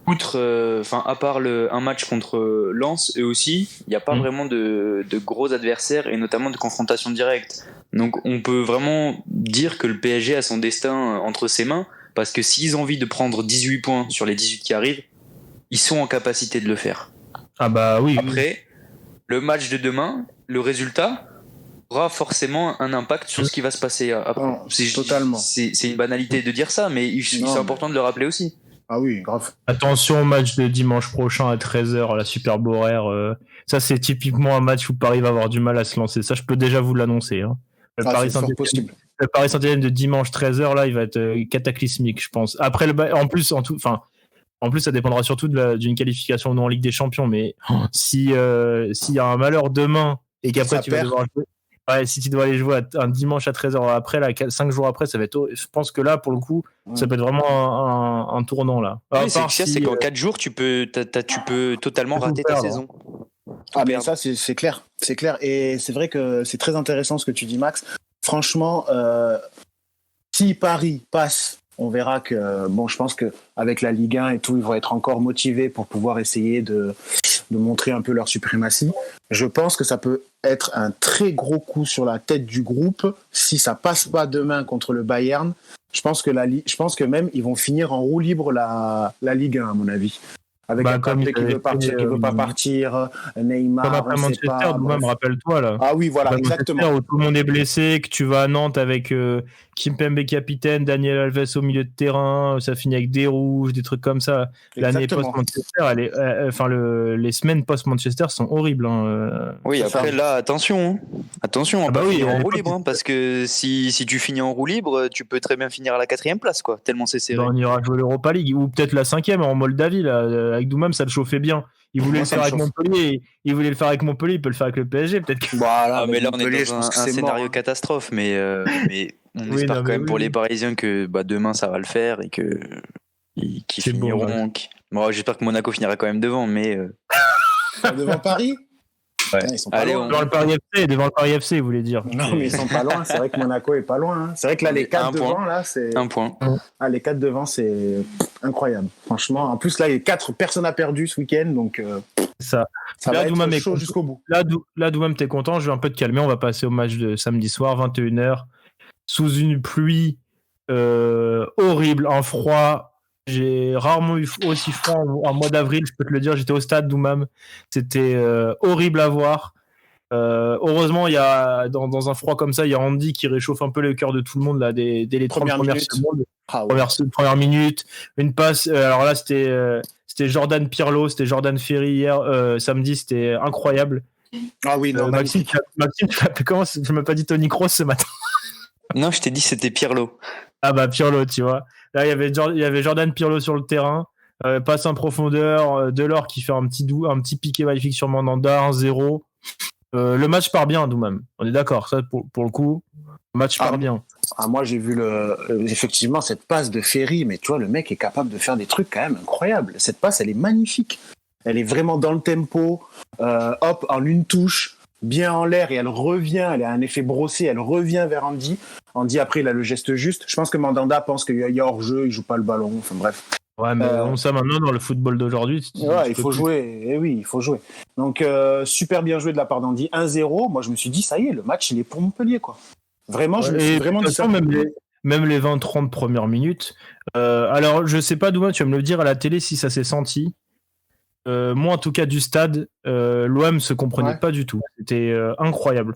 À part un match contre Lens, eux aussi, il n'y a pas vraiment de gros adversaires et notamment de confrontation directe. Donc on peut vraiment dire que le PSG a son destin entre ses mains parce que s'ils ont envie de prendre 18 points sur les 18 qui arrivent, ils sont en capacité de le faire. Ah bah oui. Après, le match de demain, le résultat aura forcément un impact sur ce qui va se passer après. Non, totalement. C'est une banalité de dire ça, mais c'est important de le rappeler aussi. Ah oui, grave. Attention au match de dimanche prochain à 13h, la superbe horaire. Ça, c'est typiquement un match où Paris va avoir du mal à se lancer. Ça, je peux déjà vous l'annoncer. Hein. Le Paris c'est fort possible. Le Paris Saint-Étienne de dimanche 13h, là, il va être cataclysmique, je pense. Après, en plus, ça dépendra surtout d'une qualification ou non en Ligue des Champions. Mais s'il y a un malheur demain et qu'après Ça tu vas perd. devoir jouer. Ouais, si tu dois aller jouer un dimanche à 13h après, là, 5 jours après, ça va être. Je pense que là, pour le coup, ça peut être vraiment un tournant, là. Oui, c'est qu'en 4 jours, tu peux totalement rater ta saison. Ah, mais ça, c'est clair. C'est clair. Et c'est vrai que c'est très intéressant ce que tu dis, Max. Franchement, si Paris passe, on verra que, je pense qu'avec la Ligue 1 et tout, ils vont être encore motivés pour pouvoir essayer de montrer un peu leur suprématie. Je pense que ça peut être un très gros coup sur la tête du groupe si ça passe pas demain contre le Bayern. Je pense que même ils vont finir en roue libre la Ligue 1 à mon avis. Avec Mbappé qui veut partir, qui veut pas partir, Neymar, comme après Manchester, même rappelle-toi là. Ah oui, voilà, exactement. Où tout le monde est blessé, que tu vas à Nantes avec Kimpembe capitaine, Daniel Alves au milieu de terrain, ça finit avec des rouges, des trucs comme ça. L'année post-Manchester, les semaines post-Manchester sont horribles. Hein. Oui, après là, attention, on peut finir en roue libre, hein, parce que si tu finis en roue libre, tu peux très bien finir à la 4e place, quoi, tellement c'est serré. On ira jouer l'Europa League, ou peut-être la 5e en Moldavie, là, avec Doumam, ça le chauffait bien. Il voulait le faire avec Montpellier, il peut le faire avec le PSG, peut-être que... Voilà, mais là on est dans un scénario catastrophe, mais On Oui, espère non, quand mais même pour oui. les Parisiens que qu'ils ça va le faire et que qu'ils C'est beau, finiront. Bon, j'espère que Monaco finira quand même devant, mais Devant Paris. ouais. Ils sont pas Allez, loin. Devant le Paris FC, vous voulez dire. Non, mais ils sont pas loin. C'est vrai que Monaco est pas loin. Hein. C'est vrai que là, les 4 Un point. devant, là, c'est. un point. Les 4 devant, c'est incroyable. Franchement, en plus, là, les 4, personne n'a perdu ce week-end, donc Ça. ça Là, va Doumam être est chaud content. jusqu'au bout. Là, Doumam, t'es content. Je vais un peu te calmer. On va passer au match de samedi soir, 21h, sous une pluie horrible, un froid. J'ai rarement eu aussi froid en mois d'avril, je peux te le dire. J'étais au stade, Doumam. C'était horrible à voir. Heureusement, il y a dans un froid comme ça, il y a Andy qui réchauffe un peu le cœur de tout le monde là, dès les 30 Première premières minute. secondes. Ah ouais. Première minute, une passe. Alors là, c'était Jordan Pirlo, c'était Jordan Ferry hier, samedi, c'était incroyable. Ah oui, non, Maxime, tu m'as comment je m'as pas dit Tony Kroos ce matin. Non, je t'ai dit c'était Pirlo. Ah bah Pirlo, tu vois. Là, il y avait Jordan Pirlo sur le terrain, passe en profondeur, Delors qui fait un petit piqué magnifique sur Mandanda, 1-0. Le match part bien, Doumam. On est d'accord, ça pour le coup, le match part bien. Moi, j'ai vu effectivement cette passe de Ferry, mais tu vois, le mec est capable de faire des trucs quand même incroyables. Cette passe, elle est magnifique. Elle est vraiment dans le tempo, hop, en une touche, bien en l'air, et elle revient, elle a un effet brossé, elle revient vers Andy. Andy, après, il a le geste juste. Je pense que Mandanda pense qu'il y a hors-jeu, il joue pas le ballon, enfin bref. Ouais, mais on sait maintenant dans le football d'aujourd'hui. Ouais, il faut jouer. Eh oui, il faut jouer. Donc, super bien joué de la part d'Andy. 1-0. Moi, je me suis dit, ça y est, le match, il est pour Montpellier, quoi. Vraiment, je me suis vraiment dit ça. Même les 20-30 premières minutes. Alors, je sais pas, Douma, tu vas me le dire à la télé si ça s'est senti. Moi, en tout cas, du stade, l'OM se comprenait pas du tout. C'était incroyable.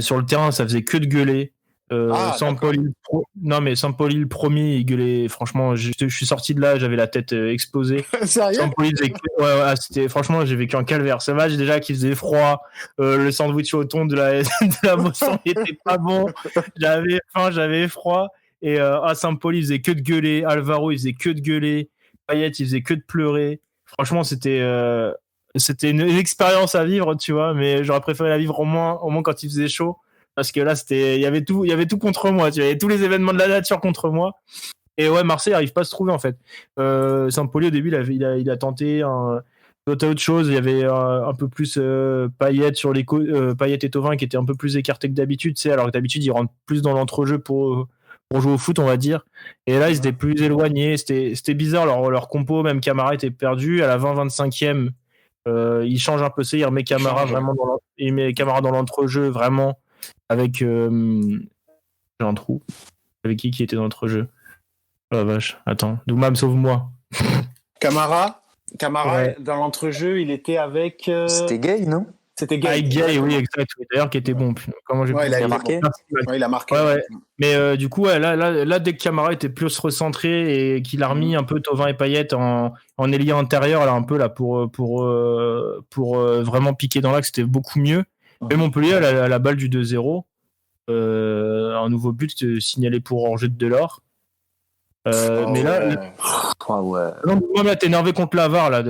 Sur le terrain, ça faisait que de gueuler. Sampoli le premier, il gueulait. Franchement, je suis sorti de là, j'avais la tête explosée. Sérieux? Sampoli c'était franchement, j'ai vécu un calvaire. Ce match déjà qui faisait froid, le sandwich au thon de la Mosson était pas bon. J'avais faim, j'avais froid. Et Sampoli, il faisait que de gueuler. Alvaro, il faisait que de gueuler. Payet, il faisait que de pleurer. Franchement, c'était une expérience à vivre, tu vois. Mais j'aurais préféré la vivre au moins quand il faisait chaud. Parce que là, il y avait tout contre moi. Tu avais tous les événements de la nature contre moi. Et ouais, Marseille n'arrive pas à se trouver en fait. Sampoli au début, il a tenté autre chose. Il y avait un peu plus Payet sur les Payet et Thauvin qui étaient un peu plus écartés que d'habitude. Alors que d'habitude, ils rentrent plus dans l'entrejeu pour jouer au foot, on va dire. Et là, ils étaient plus éloignés. C'était bizarre leur compo. Même Camara était perdu à la 20-25e. Il change un peu ça. Il remet Camara dans l'entrejeu vraiment. Avec j'ai un trou. Avec qui était dans l'entrejeu? Oh la vache, attends, Doumam, sauve-moi. Camara, ouais. Dans l'entrejeu, il était avec. C'était Gay, non? C'était Gay. Gay, oui, exact. D'ailleurs, qui était bon. Comment j'ai il a marqué. Ouais, il a marqué. Ouais. Mais du coup, là, dès que Camara était plus recentré et qu'il a remis un peu Thauvin et Payet en ailier intérieur, là, un peu là pour vraiment piquer dans l'axe, c'était beaucoup mieux. Et Montpellier, à la balle du 2-0, un nouveau but signalé pour hors-jeu de Delors. Mais là, non, moi, là, t'es énervé contre la VAR, là.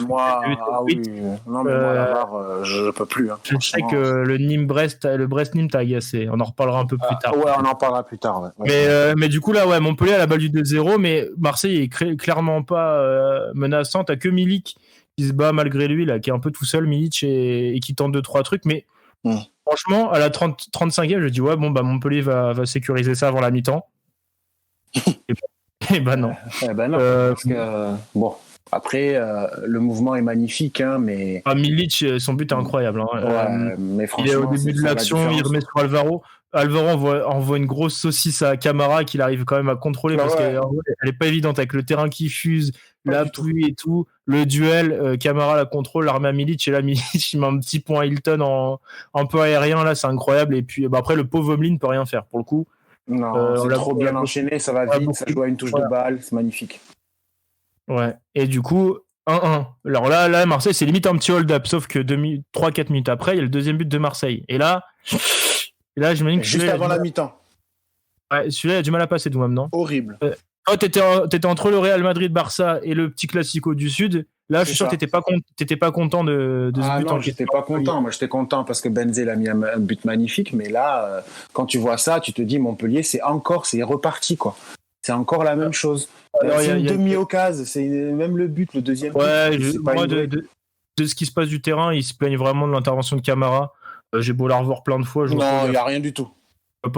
Moi, oui. Non, mais moi, la VAR, je peux plus. Hein, je sais que le Brest-Nîmes t'a agacé. On en reparlera un peu plus tard. Ouais, on en parlera plus tard. Ouais. Mais du coup, là, ouais, Montpellier à la balle du 2-0, mais Marseille est clairement pas menaçant. T'as que Milik qui se bat malgré lui, là, qui est un peu tout seul, Milic, et qui tente 2-3 trucs. Mais franchement, à la 35e, je dis, ouais, bon, bah, Montpellier va sécuriser ça avant la mi-temps. Et bah non. Parce que, bon, après, le mouvement est magnifique, hein, mais. Milic, son but est incroyable. Hein. Mais franchement, il est au début de l'action, il remet sur Alvaro. Alvaro envoie une grosse saucisse à Camara qu'il arrive quand même à contrôler parce qu'elle n'est pas évidente avec le terrain qui fuse, la pluie et tout. Le duel, Camara la contrôle, la remet à Milic et là Milic il met un petit point à Hilton un peu aérien, là c'est incroyable. Et puis après le pauvre Vomeline ne peut rien faire pour le coup. Non, c'est trop bien enchaîné, ça va vite, ça joue à une touche de balle, c'est magnifique. Ouais, et du coup 1-1. Alors là Marseille c'est limite un petit hold-up, sauf que 3-4 minutes après il y a le deuxième but de Marseille. Et là j'imagine que juste avant la mi-temps. Ouais, celui-là, il a du mal à passer, Doumam, non? Horrible. Toi, t'étais entre le Real Madrid-Barça et le petit Classico du Sud. Là, je suis sûr que t'étais pas content de ce but. Non, j'étais pas content. Moi, j'étais content parce que Benzé a mis un but magnifique. Mais là, quand tu vois ça, tu te dis Montpellier, c'est reparti, quoi. C'est encore la même chose. Alors, c'est une demi-occasion. C'est même le but, le deuxième but. Moi, de ce qui se passe du terrain, ils se plaignent vraiment de l'intervention de Camara. J'ai beau la revoir plein de fois. Non, il n'y a rien du tout.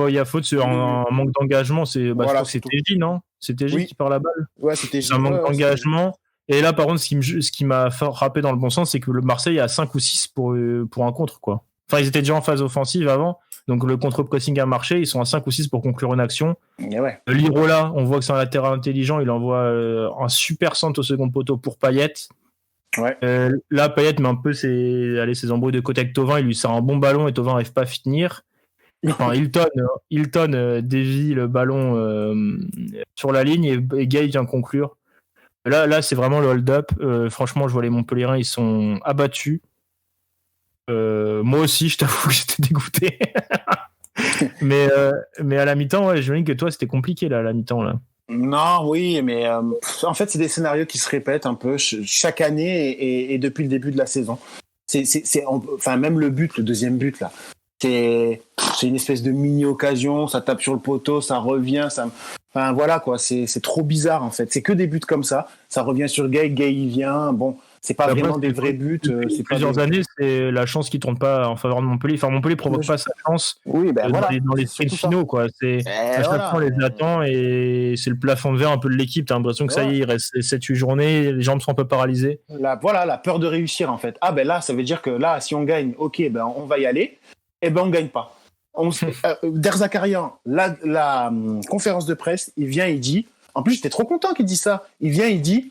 Il y a faute sur un manque d'engagement. Je crois que c'était J, non? C'était J qui perd la balle. Ouais, c'était J. C'est un manque d'engagement. Et là, par contre, ce qui m'a frappé dans le bon sens, c'est que le Marseille a 5 ou 6 pour un contre, quoi. Enfin, ils étaient déjà en phase offensive avant, donc le contre-pressing a marché. Ils sont à 5 ou 6 pour conclure une action. Ouais. Lirola, on voit que c'est un latéral intelligent. Il envoie un super centre au second poteau pour Payet. Ouais. Là, Payet met un peu ses embrouilles de côté avec Thauvin. Il lui sert un bon ballon et Thauvin n'arrive pas à finir. Enfin, Hilton dévie le ballon sur la ligne et Gay vient conclure. Là, c'est vraiment le hold-up. Franchement, je vois les Montpelliérains, ils sont abattus. Moi aussi, je t'avoue que j'étais dégoûté. mais à la mi-temps, ouais, j'imagine que toi, c'était compliqué là, à la mi-temps. Là. Non, oui, mais en fait, c'est des scénarios qui se répètent un peu chaque année et depuis le début de la saison. Enfin, même le deuxième but, là. C'est une espèce de mini-occasion, ça tape sur le poteau, ça revient, enfin voilà quoi, c'est trop bizarre en fait. C'est que des buts comme ça revient sur Gay il vient, bon, c'est pas vraiment des vrais buts. Depuis plusieurs années, c'est la chance qui tourne pas en faveur de Montpellier. Enfin, Montpellier provoque pas sa chance dans les sprints finaux quoi. À chaque fois on les attend et c'est le plafond de verre un peu de l'équipe. T'as l'impression que ça y est, il reste 7-8 journées, les jambes sont un peu paralysées. La peur de réussir en fait. Ah ben là, ça veut dire que là, si on gagne, ok, ben on va y aller. Eh ben on gagne pas. Der Zakarian, la conférence de presse, il vient, il dit. En plus, j'étais trop content qu'il dise ça. Il vient, il dit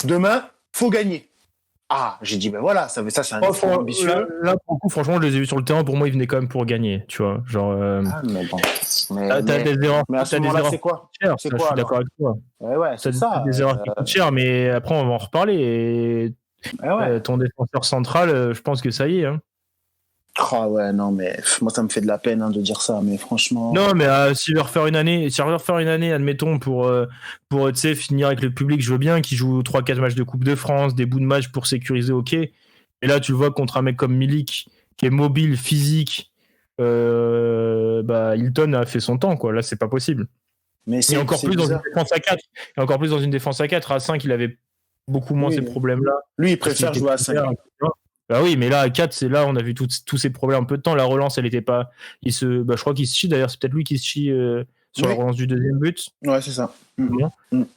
demain, faut gagner. Ah, j'ai dit ben voilà, ça c'est un discours ambitieux. Là, pour le coup, franchement, je les ai vus sur le terrain. Pour moi, ils venaient quand même pour gagner, tu vois. Genre. Mais bon. T'as des erreurs. Mais à ce moment-là, c'est quoi? C'est quoi? Je suis d'accord avec toi. Ouais, c'est ça. Des erreurs qui coûtent cher, mais après, on va en reparler. Et ton défenseur central, je pense que ça y est. Hein. Oh ouais, non, mais moi ça me fait de la peine de dire ça, mais franchement. Non, mais s'il veut refaire une année, admettons, pour tu sais, finir avec le public, je veux bien qu'il joue 3-4 matchs de Coupe de France, des bouts de match pour sécuriser, ok. Et là, tu le vois contre un mec comme Milik, qui est mobile, physique, Hilton a fait son temps, quoi. Là, c'est pas possible. Mais c'est encore plus dans une défense à 4. Et encore plus dans une défense à 4. À 5, il avait beaucoup moins ces problèmes-là. Lui, il préfère jouer à 5. Bah oui, mais là, à 4, c'est là, on a vu tous ces problèmes un peu de temps. La relance, elle était pas. Je crois qu'il se chie, d'ailleurs, c'est peut-être lui qui se chie sur la relance du deuxième but. Ouais, c'est ça. Donc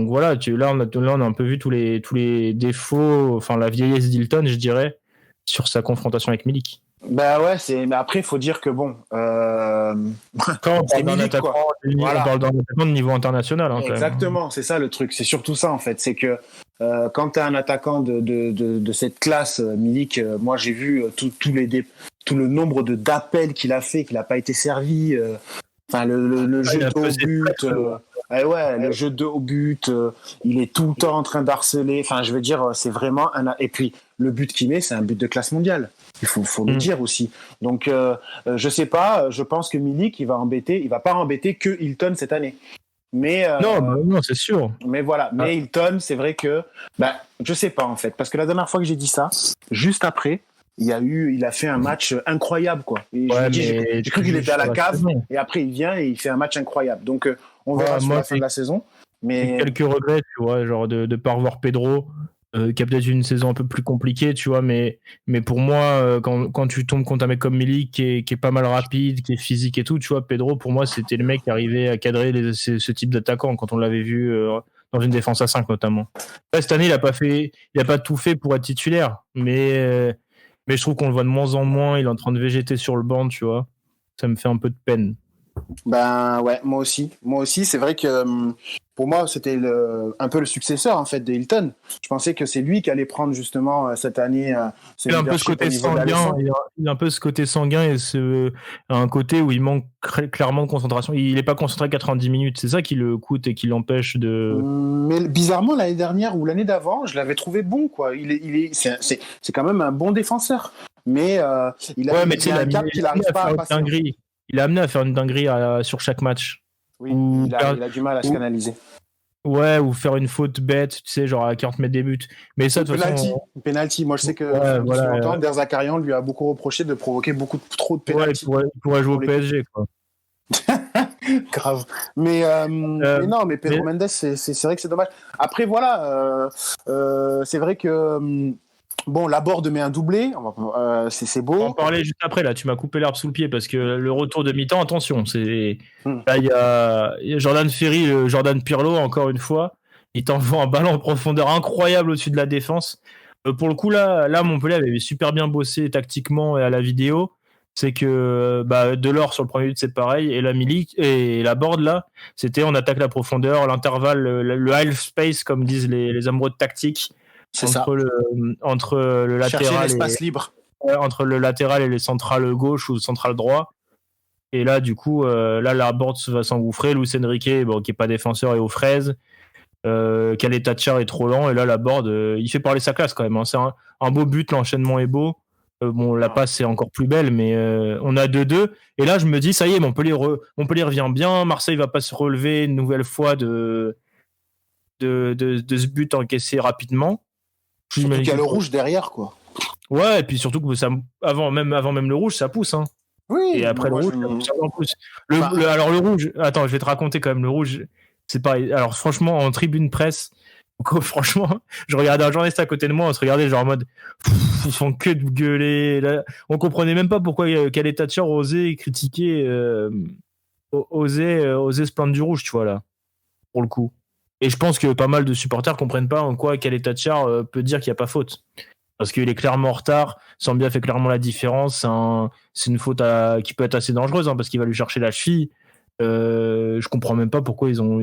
voilà, là, on a un peu vu tous les défauts, enfin, la vieillesse d'Hilton, je dirais, sur sa confrontation avec Milik. Bah ouais, mais après, il faut dire que bon. Quand on parle d'un attaquant, on parle d'un attaquant de niveau international. Hein, exactement, c'est ça le truc. C'est surtout ça, en fait. C'est que quand tu es un attaquant de cette classe, Milik, moi j'ai vu tout le nombre d'appels qu'il a fait, qu'il n'a pas été servi. Enfin, le jeu de haut but. Le jeu de haut but, il est tout le temps en train d'harceler. Enfin, je veux dire, c'est vraiment Et puis, le but qu'il met, c'est un but de classe mondiale. Il faut le dire aussi. Donc, je sais pas. Je pense que Milik, il va pas embêter que Hilton cette année. Mais non, c'est sûr. Mais voilà. Mais Hilton, c'est vrai que, je sais pas en fait, parce que la dernière fois que j'ai dit ça, juste après, il a fait un match incroyable quoi. Et j'ai cru qu'il était à la cave. Et après, il vient et il fait un match incroyable. Donc, on verra sur la fin de la saison. Mais quelques regrets, tu vois, genre de pas revoir Pedro. Qui a peut-être une saison un peu plus compliquée, tu vois, mais pour moi, quand tu tombes contre un mec comme Milik qui est pas mal rapide, qui est physique et tout, tu vois, Pedro, pour moi, c'était le mec qui arrivait à cadrer ce type d'attaquant quand on l'avait vu dans une défense à 5 notamment. Là, cette année, il a pas tout fait pour être titulaire, mais je trouve qu'on le voit de moins en moins, il est en train de végéter sur le banc, tu vois. Ça me fait un peu de peine. Ben ouais, moi aussi, c'est vrai que pour moi c'était un peu le successeur en fait de Hilton. Je pensais que c'est lui qui allait prendre justement cette année il a un peu ce côté sanguin, il a un peu ce côté sanguin et un côté où il manque clairement de concentration. Il est pas concentré 90 minutes, c'est ça qui le coûte et qui l'empêche de. Mais bizarrement l'année dernière ou l'année d'avant, je l'avais trouvé bon quoi. C'est quand même un bon défenseur, mais il a un cap qu'il n'arrive pas à passer. Il a amené à faire une dinguerie sur chaque match. Oui, il a du mal à se canaliser. Ouais, ou faire une faute bête, tu sais, genre à 40 mètres des buts. Mais ça, de toute façon. Penalty. Moi, je sais que voilà, Der Zakarian lui a beaucoup reproché de provoquer trop de penalty. Ouais, il pourrait jouer au PSG, quoi. Grave. Mais non, mais Pedro Mendes, c'est vrai que c'est dommage. Après, voilà, c'est vrai que bon, Laborde met un doublé, c'est beau. On va en parler juste après, là, tu m'as coupé l'herbe sous le pied parce que le retour de mi-temps, attention, là, il y a Jordan Ferry, Jordan Pirlo, encore une fois, il t'envoie un ballon en profondeur incroyable au-dessus de la défense. Pour le coup, là, Montpellier avait super bien bossé tactiquement et à la vidéo. C'est que Delors sur le premier but c'est pareil et la Milik et la board là c'était on attaque la profondeur, l'intervalle, le half space comme disent les amoureux de tactique entre le latéral libre entre le latéral et les centrales gauche ou centrale droit. Et là du coup la board va s'engouffrer. Luis Enrique qui est pas défenseur et aux fraises. Caleta-Car est trop lent et là la board il fait parler sa classe quand même. Hein. C'est un beau but, l'enchaînement est beau. La passe est encore plus belle, mais on a 2-2. Et là, je me dis, ça y est, Montpellier revient bien. Marseille va pas se relever une nouvelle fois de ce but encaissé rapidement. Surtout qu'il y a le rouge derrière, quoi. Ouais, et puis surtout que avant même le rouge, ça pousse. Hein. Oui. Et après le rouge, ça pousse. Alors le rouge, attends, je vais te raconter quand même le rouge. C'est pareil. Alors franchement, en tribune presse, franchement, je regardais un journaliste à côté de moi, on se regardait genre en mode ils font que de gueuler. Là, on comprenait même pas pourquoi Caleta-Car osait critiquer, osait se plaindre du rouge, tu vois là, pour le coup. Et je pense que pas mal de supporters comprennent pas en quoi Caleta-Car peut dire qu'il n'y a pas faute. Parce qu'il est clairement en retard, Sambia fait clairement la différence, c'est une faute qui peut être assez dangereuse parce qu'il va lui chercher la cheville. Je comprends même pas pourquoi ils sont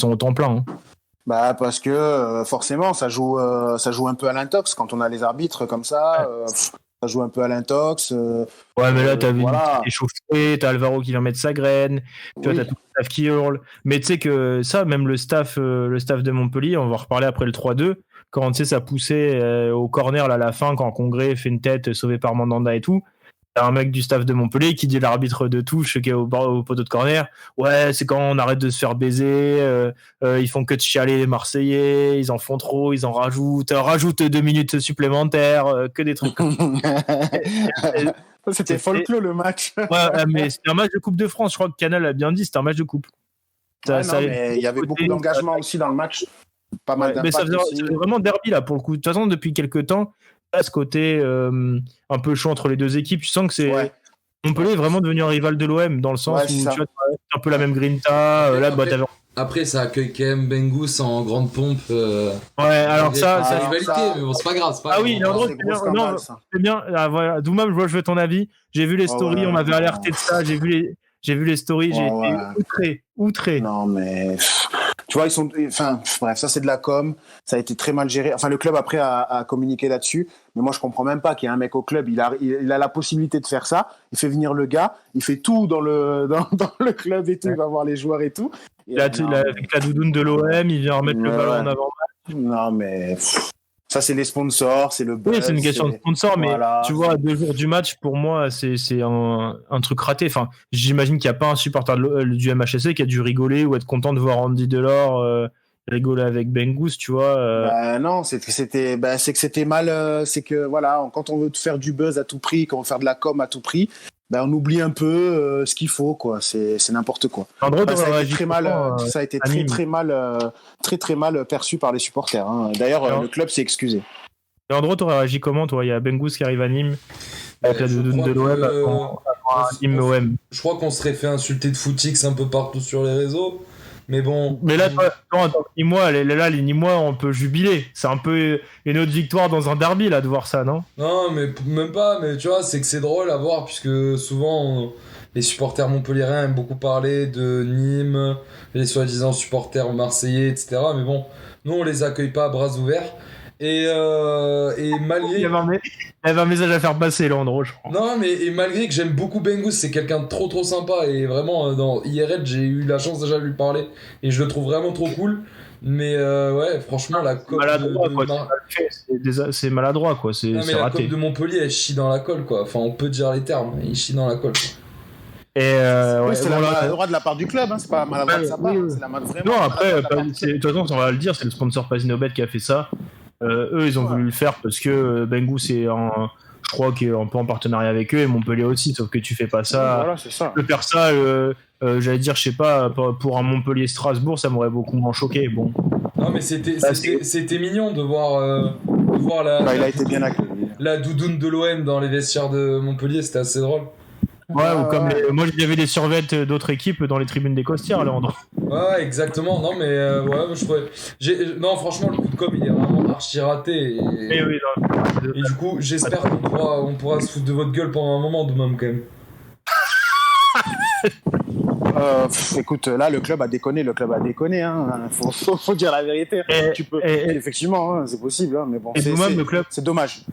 autant pleins. Hein. Parce que forcément ça joue un peu à l'intox quand on a les arbitres comme ça. Ça joue un peu à l'intox. Ouais, mais là t'as vu échauffé, t'as Alvaro qui vient mettre sa graine, tu vois, t'as tout le staff qui hurle. Mais tu sais que ça, même le staff de Montpellier, on va en reparler après le 3-2, quand tu sais ça poussait au corner là, à la fin quand Congré fait une tête sauvée par Mandanda et tout. T'as un mec du staff de Montpellier qui dit l'arbitre de touche qui est au poteau de corner. Ouais, c'est quand on arrête de se faire baiser. Ils font que de chialer les Marseillais. Ils en font trop. Ils en rajoutent. Rajoute 2 minutes supplémentaires. Que des trucs. C'était folklore le match. Ouais, mais c'était un match de Coupe de France. Je crois que Canal a bien dit. C'était un match de coupe. Mais il y avait beaucoup d'engagement aussi dans le match. Pas mal d'impact. Mais ça faisait vraiment derby là pour le coup. De toute façon, depuis quelques temps. Ce côté un peu chaud entre les deux équipes, tu sens que c'est Montpellier est vraiment devenu un rival de l'OM dans le sens où tu as un peu la même grinta. Après, ça accueille quand même Bengus en grande pompe. Ouais, alors ça rivalité, mais bon, c'est pas grave. Oui, c'est bien. Voilà. Doumam, je veux ton avis. J'ai vu les stories, on m'avait alerté de ça. J'ai vu les stories, j'ai été outré. Non, mais tu vois, bref, ça c'est de la com, ça a été très mal géré. Enfin, le club après a communiqué là-dessus, mais moi je comprends même pas qu'il y a un mec au club, il a la possibilité de faire ça, il fait venir le gars, il fait tout dans le club et tout, il va voir les joueurs et tout. Avec la doudoune de l'OM, il vient remettre le ballon en avant. Non, mais ça c'est les sponsors, c'est le buzz. Oui, c'est une question de sponsor, mais tu vois, à 2 jours du match, pour moi, c'est un truc raté. Enfin, j'imagine qu'il n'y a pas un supporter du MHSC qui a dû rigoler ou être content de voir Andy Delors rigoler avec Bengus, tu vois. Non, c'est que c'était mal. C'est que voilà, quand on veut faire du buzz à tout prix, quand on veut faire de la com à tout prix, on oublie un peu ce qu'il faut, quoi. C'est n'importe quoi. Ça a été très mal perçu par les supporters. Hein. D'ailleurs, le club s'est excusé. Et Andro, t'aurais réagi comment, toi? Il y a Bengus qui arrive à Nîmes avec la doudoune de l'OM à Nîmes OM. Je crois qu'on serait fait insulter de footix un peu partout sur les réseaux. Mais bon. Mais là, les Nîmois, on peut jubiler. C'est un peu une autre victoire dans un derby, là, de voir ça, non? Non, mais même pas. Mais tu vois, c'est que c'est drôle à voir, puisque souvent, les supporters montpelliérains aiment beaucoup parler de Nîmes, les soi-disant supporters marseillais, etc. Mais bon, nous, on les accueille pas à bras ouverts. Et malgré... Il y avait un message à faire passer, là, Andro, je crois. Non, mais malgré que j'aime beaucoup Bengus, c'est quelqu'un de trop sympa. Et vraiment, dans IRL, j'ai eu la chance déjà de lui parler. Et je le trouve vraiment trop cool. Mais ouais, franchement, la com c'est maladroit, quoi. C'est non, mais raté. La com de Montpellier, elle chie dans la colle, quoi. Enfin, on peut dire les termes. Il chie dans la colle. Et Oui, c'est bon, la là, maladroit de la part du club, hein. C'est pas maladroit de sa part, oui, hein. oui. C'est la vraiment Non, maladroit après, de la part du de toute façon, on va le dire, c'est le sponsor Pasinobet qui a fait ça. Eux, ils ont voulu le faire parce que Bengu, je crois qu'il est un peu en partenariat avec eux et Montpellier aussi, sauf que tu fais pas ça. Voilà, c'est ça. De faire ça, j'allais dire, je sais pas, pour un Montpellier-Strasbourg, ça m'aurait beaucoup moins choqué. Bon. Non, mais c'était mignon de voir Il a été bien accueilli. la doudoune de l'OM dans les vestiaires de Montpellier, c'était assez drôle. Ouais, ou comme moi, il y avait des survêtes d'autres équipes dans les tribunes des Costières, Léandre. Ouais, exactement. Non, mais non, franchement, le coup de com, il est vraiment archi raté. Eh oui, non. Et du coup, j'espère qu'on pourra se foutre de votre gueule pendant un moment de même, quand même. Écoute, là, le club a déconné, hein. Faut dire la vérité. Effectivement, hein, c'est possible, hein, mais bon, c'est dommage.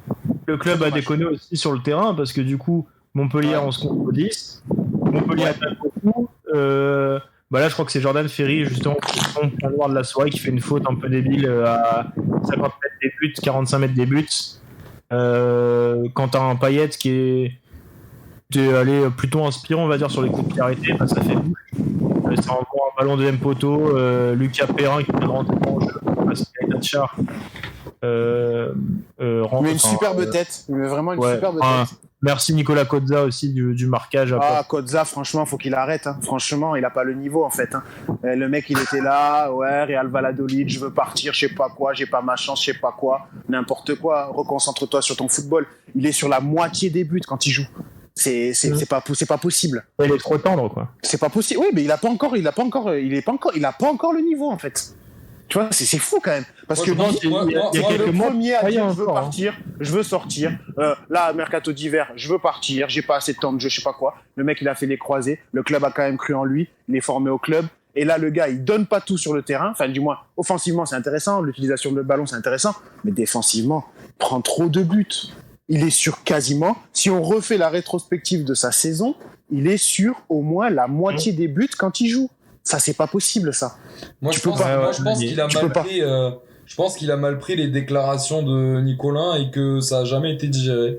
Le club a déconné aussi sur le terrain parce que du coup, Montpellier 11 contre 10. Montpellier attaque beaucoup. Là, je crois que c'est Jordan Ferry, justement, qui tombe en noir de la soirée, qui fait une faute un peu débile à 50 mètres des buts, 45 mètres des buts. Quand t'as un Payet qui est allé plutôt inspirant, on va dire, sur les coups de pied arrêtés, ça fait bouche. Ça envoie un ballon de deuxième poteau. Lucas Perrin qui peut rentrer dans le jeu parce qu'il a Tachar. Il met une superbe tête. Il met vraiment une superbe tête. Merci Nicolas Kozza aussi du marquage. Kozza, franchement, faut qu'il arrête. Hein. Franchement, il a pas le niveau en fait. Hein. Le mec, il était là, Real Valladolid, je veux partir, je sais pas quoi, j'ai pas ma chance, je sais pas quoi, n'importe quoi. Reconcentre-toi sur ton football. Il est sur la moitié des buts quand il joue. C'est pas possible. Il est trop tendre, quoi. C'est pas possible. Oui, mais il a pas encore le niveau en fait. Tu vois, c'est fou quand même. Parce que le premier à dire je veux partir, je veux sortir. Là, mercato d'hiver, je veux partir, j'ai pas assez de temps de jeu, je sais pas quoi. Le mec, il a fait les croisés. Le club a quand même cru en lui. Il est formé au club. Et là, le gars, il donne pas tout sur le terrain. Enfin, du moins, offensivement, c'est intéressant. L'utilisation de ballon, c'est intéressant. Mais défensivement, il prend trop de buts. Il est sur quasiment, si on refait la rétrospective de sa saison, il est sur au moins la moitié des buts quand il joue. Ça, c'est pas possible, ça. Je pense qu'il a mal pris les déclarations de Nicolin et que ça a jamais été digéré.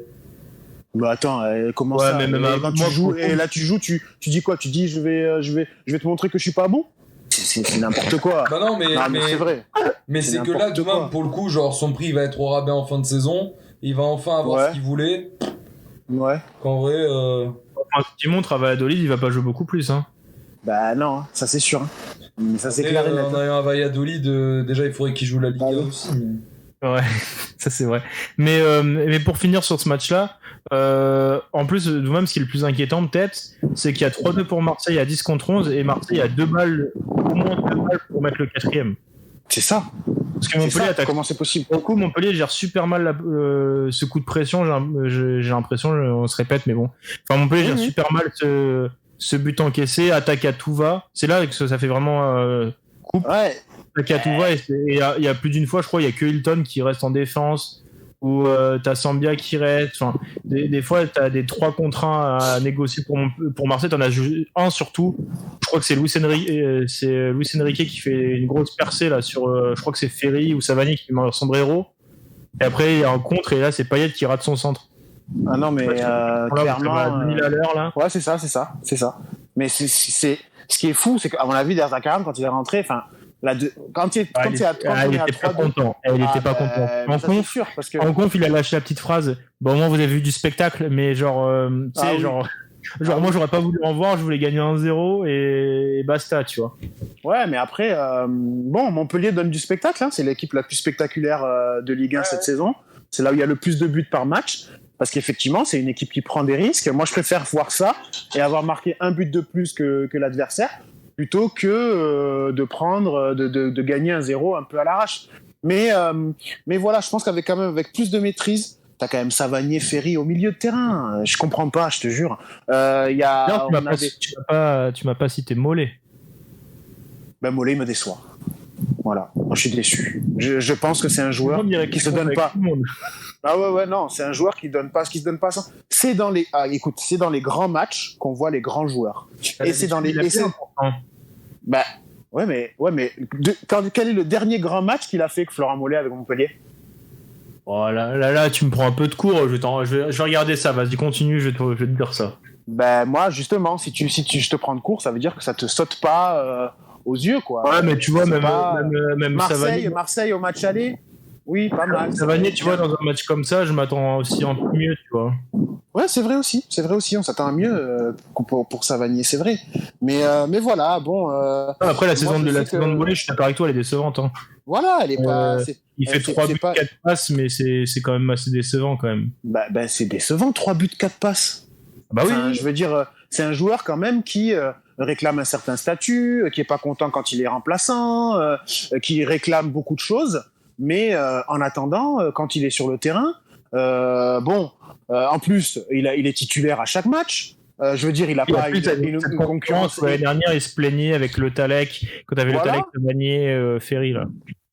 Bah attends, comment ça quand tu joues, et là tu joues, tu dis quoi? Tu dis je vais te montrer que je suis pas bon? C'est n'importe quoi. Bah non, mais c'est vrai. Mais c'est que là, demain, pour le coup, genre son prix va être au rabais en fin de saison. Il va enfin avoir ce qu'il voulait. Ouais. Qu'en vrai. Ce qu'il montre à Valladolid, il va pas jouer beaucoup plus. Hein. Bah non, hein, ça c'est sûr. Hein. Ça c'est clair. On a eu un Valladolid, déjà il faudrait qu'il joue la Liga aussi. Mais... Ouais, ça c'est vrai. Mais pour finir sur ce match-là, en plus, même ce qui est le plus inquiétant peut-être, c'est qu'il y a 3-2 pour Marseille à 10 contre 11 et Marseille a au moins 2 balles pour mettre le 4ème. C'est ça. Parce que Montpellier attaque. Comment c'est possible? Pour le coup, Montpellier gère super mal ce coup de pression. J'ai l'impression, on se répète, mais bon. Enfin, Montpellier gère super mal ce but encaissé, attaque à tout va. C'est là que ça fait vraiment coupe. Ouais. Attaque à tout va. Et il y a plus d'une fois, je crois, il y a que Hilton qui reste en défense. Ou t'as Sambia qui reste. Enfin, des fois, t'as des 3 contre 1 à négocier pour Marseille. T'en as un surtout. Je crois que c'est Luis Enrique qui fait une grosse percée là sur. Je crois que c'est Ferry ou Savani qui met un sombrero. Et après, il y a un contre et là, c'est Payet qui rate son centre. Ah non, mais clairement. À 2000 à l'heure là. Ouais, c'est ça. Mais c'est ce qui est fou, c'est qu'à mon avis, Derzakan, quand il est rentré, enfin. Quand il est à 3, il était pas content. Il était pas content. En conf, il a lâché la petite phrase. Bon, moi, vous avez vu du spectacle, mais genre, moi, j'aurais pas voulu en voir. Je voulais gagner 1-0 et basta, tu vois. Ouais, mais après, Montpellier donne du spectacle. Hein. C'est l'équipe la plus spectaculaire de Ligue 1 cette saison. C'est là où il y a le plus de buts par match. Parce qu'effectivement, c'est une équipe qui prend des risques. Moi, je préfère voir ça et avoir marqué un but de plus que l'adversaire, plutôt que de gagner 1-0 un peu à l'arrache. Mais voilà, je pense qu'avec plus de maîtrise, t'as quand même Savanier, Ferry au milieu de terrain. Je comprends pas, je te jure. Tu m'as pas cité Mollet. Ben Mollet me déçoit. Voilà, moi je suis déçu. Je pense que c'est un joueur qui se donne pas. Ah ouais, non, c'est un joueur qui se donne pas ça. C'est dans les grands matchs qu'on voit les grands joueurs. Et c'est dans les. Quel est le dernier grand match qu'il a fait que Florent Mollet avec Montpellier? Oh là, tu me prends un peu de cours. Je vais regarder ça. Vas-y, continue. Je vais te dire ça. Ben moi justement, si je te prends de court, ça veut dire que ça te saute pas aux yeux quoi. Ouais, mais tu vois, C'est même, pas, même Savanier, Marseille au match aller, oui, pas mal. Savanier, tu vois, dans un match comme ça, je m'attends aussi un peu mieux, tu vois. Ouais, c'est vrai aussi, on s'attend à mieux pour Savanier, c'est vrai. Mais voilà, bon. Après, la saison je de sais volée, je suis d'accord avec toi, elle est décevante. Hein. Voilà, elle est pas. Il fait 3 buts, 4 passes, mais c'est quand même assez décevant quand même. Bah, c'est décevant, 3 buts, 4 passes. Bah Enfin, oui. je veux dire, c'est un joueur quand même qui réclame un certain statut, qui est pas content quand il est remplaçant, qui réclame beaucoup de choses. Mais en attendant, quand il est sur le terrain, en plus, il est titulaire à chaque match. Je veux dire, il a pas une concurrence. L'année dernière, il se plaignait avec Le Tallec, quand t'avais Le Tallec, Savanier, Ferry, là.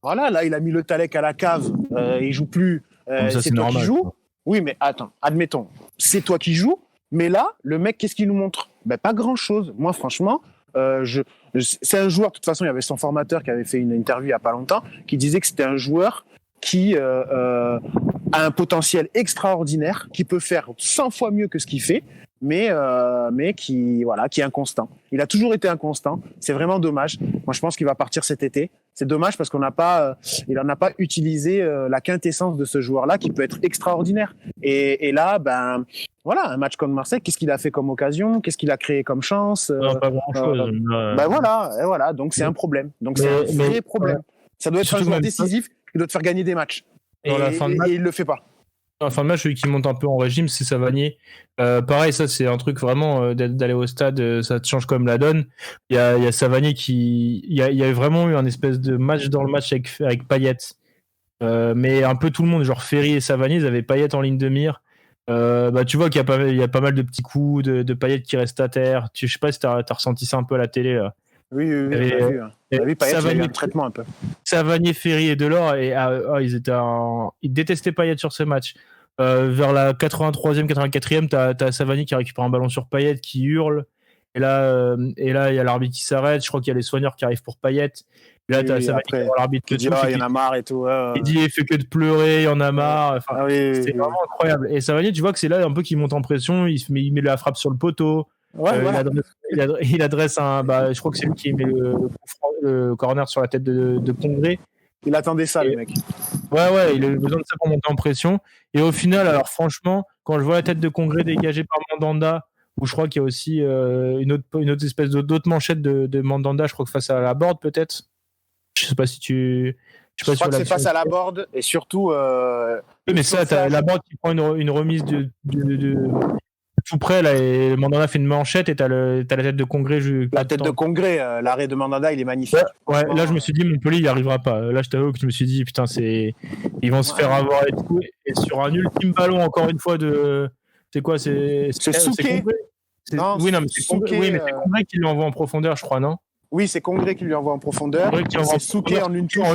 Voilà, là, il a mis Le Tallec à la cave, il joue plus. C'est toi qui joues. Oui, mais attends, admettons, c'est toi qui joues. Mais là, le mec, qu'est-ce qu'il nous montre? Ben, pas grand-chose. Moi, franchement, c'est un joueur, de toute façon, il y avait son formateur qui avait fait une interview il n'y a pas longtemps, qui disait que c'était un joueur qui a un potentiel extraordinaire, qui peut faire 100 fois mieux que ce qu'il fait, mais qui est inconstant. Il a toujours été inconstant. C'est vraiment dommage. Moi, je pense qu'il va partir cet été. C'est dommage parce il n'en a pas utilisé la quintessence de ce joueur-là qui peut être extraordinaire. Et là, voilà, un match contre Marseille, qu'est-ce qu'il a fait comme occasion? Qu'est-ce qu'il a créé comme chance? Non, pas grand-chose. Voilà. Donc, c'est un problème. Donc, c'est un vrai problème. Ça doit être un joueur décisif qui doit te faire gagner des matchs. Et il le fait pas. En fin de match, celui qui monte un peu en régime, c'est Savanier. Pareil, ça, c'est un truc vraiment d'aller au stade, ça te change quand même la donne. Il y a Savanier il y a vraiment eu un espèce de match dans le match avec Payet. Mais un peu tout le monde, genre Ferry et Savanier, ils avaient Payet en ligne de mire. Tu vois qu'il y a pas mal de petits coups de Payet qui restent à terre. Je sais pas si t'as ressenti ça un peu à la télé, là. Oui, on a vu Payet, il a eu un traitement un peu. Savanier, Ferry et Delors, ils détestaient Payet sur ce match. Vers la 83e, 84e, t'as Savanier qui récupère un ballon sur Payet, qui hurle. Et là, il y a l'arbitre qui s'arrête. Je crois qu'il y a les soigneurs qui arrivent pour Payet. Et là, t'as Savanier qui voit l'arbitre qui dit il y en a marre et tout. Il dit il fait que de pleurer, il y en a marre. Enfin, c'est vraiment incroyable. Et Savanier, tu vois que c'est là un peu qu'il monte en pression. Il met la frappe sur le poteau. Ouais, voilà. Il adresse je crois que c'est lui qui met le corner sur la tête de Congré. Il attendait ça, le mec. Ouais, il a eu besoin de ça pour monter en pression. Et au final, alors franchement, quand je vois la tête de Congré dégagée par Mandanda, où je crois qu'il y a aussi une autre espèce d'autre manchette de Mandanda, je crois que face à la board peut-être. Je sais pas si tu. Je crois que c'est face à la board et surtout. Oui, mais ça, t'as la board qui prend une remise de tout près là, et Mandanda fait une manchette et t'as la tête de Congré. La tête de Congré, l'arrêt de Mandanda, il est magnifique. Ouais, là je me suis dit Montpellier il n'y arrivera pas. Là je t'avoue que je me suis dit putain ils vont se faire avoir et tout. Et sur un ultime ballon encore une fois c'est quoi c'est Souquet. Oui non mais c'est Congré. Oui mais c'est Congré qui lui envoie en profondeur je crois non. Oui c'est Congré qui lui envoie en profondeur. C'est Souquet en une touche.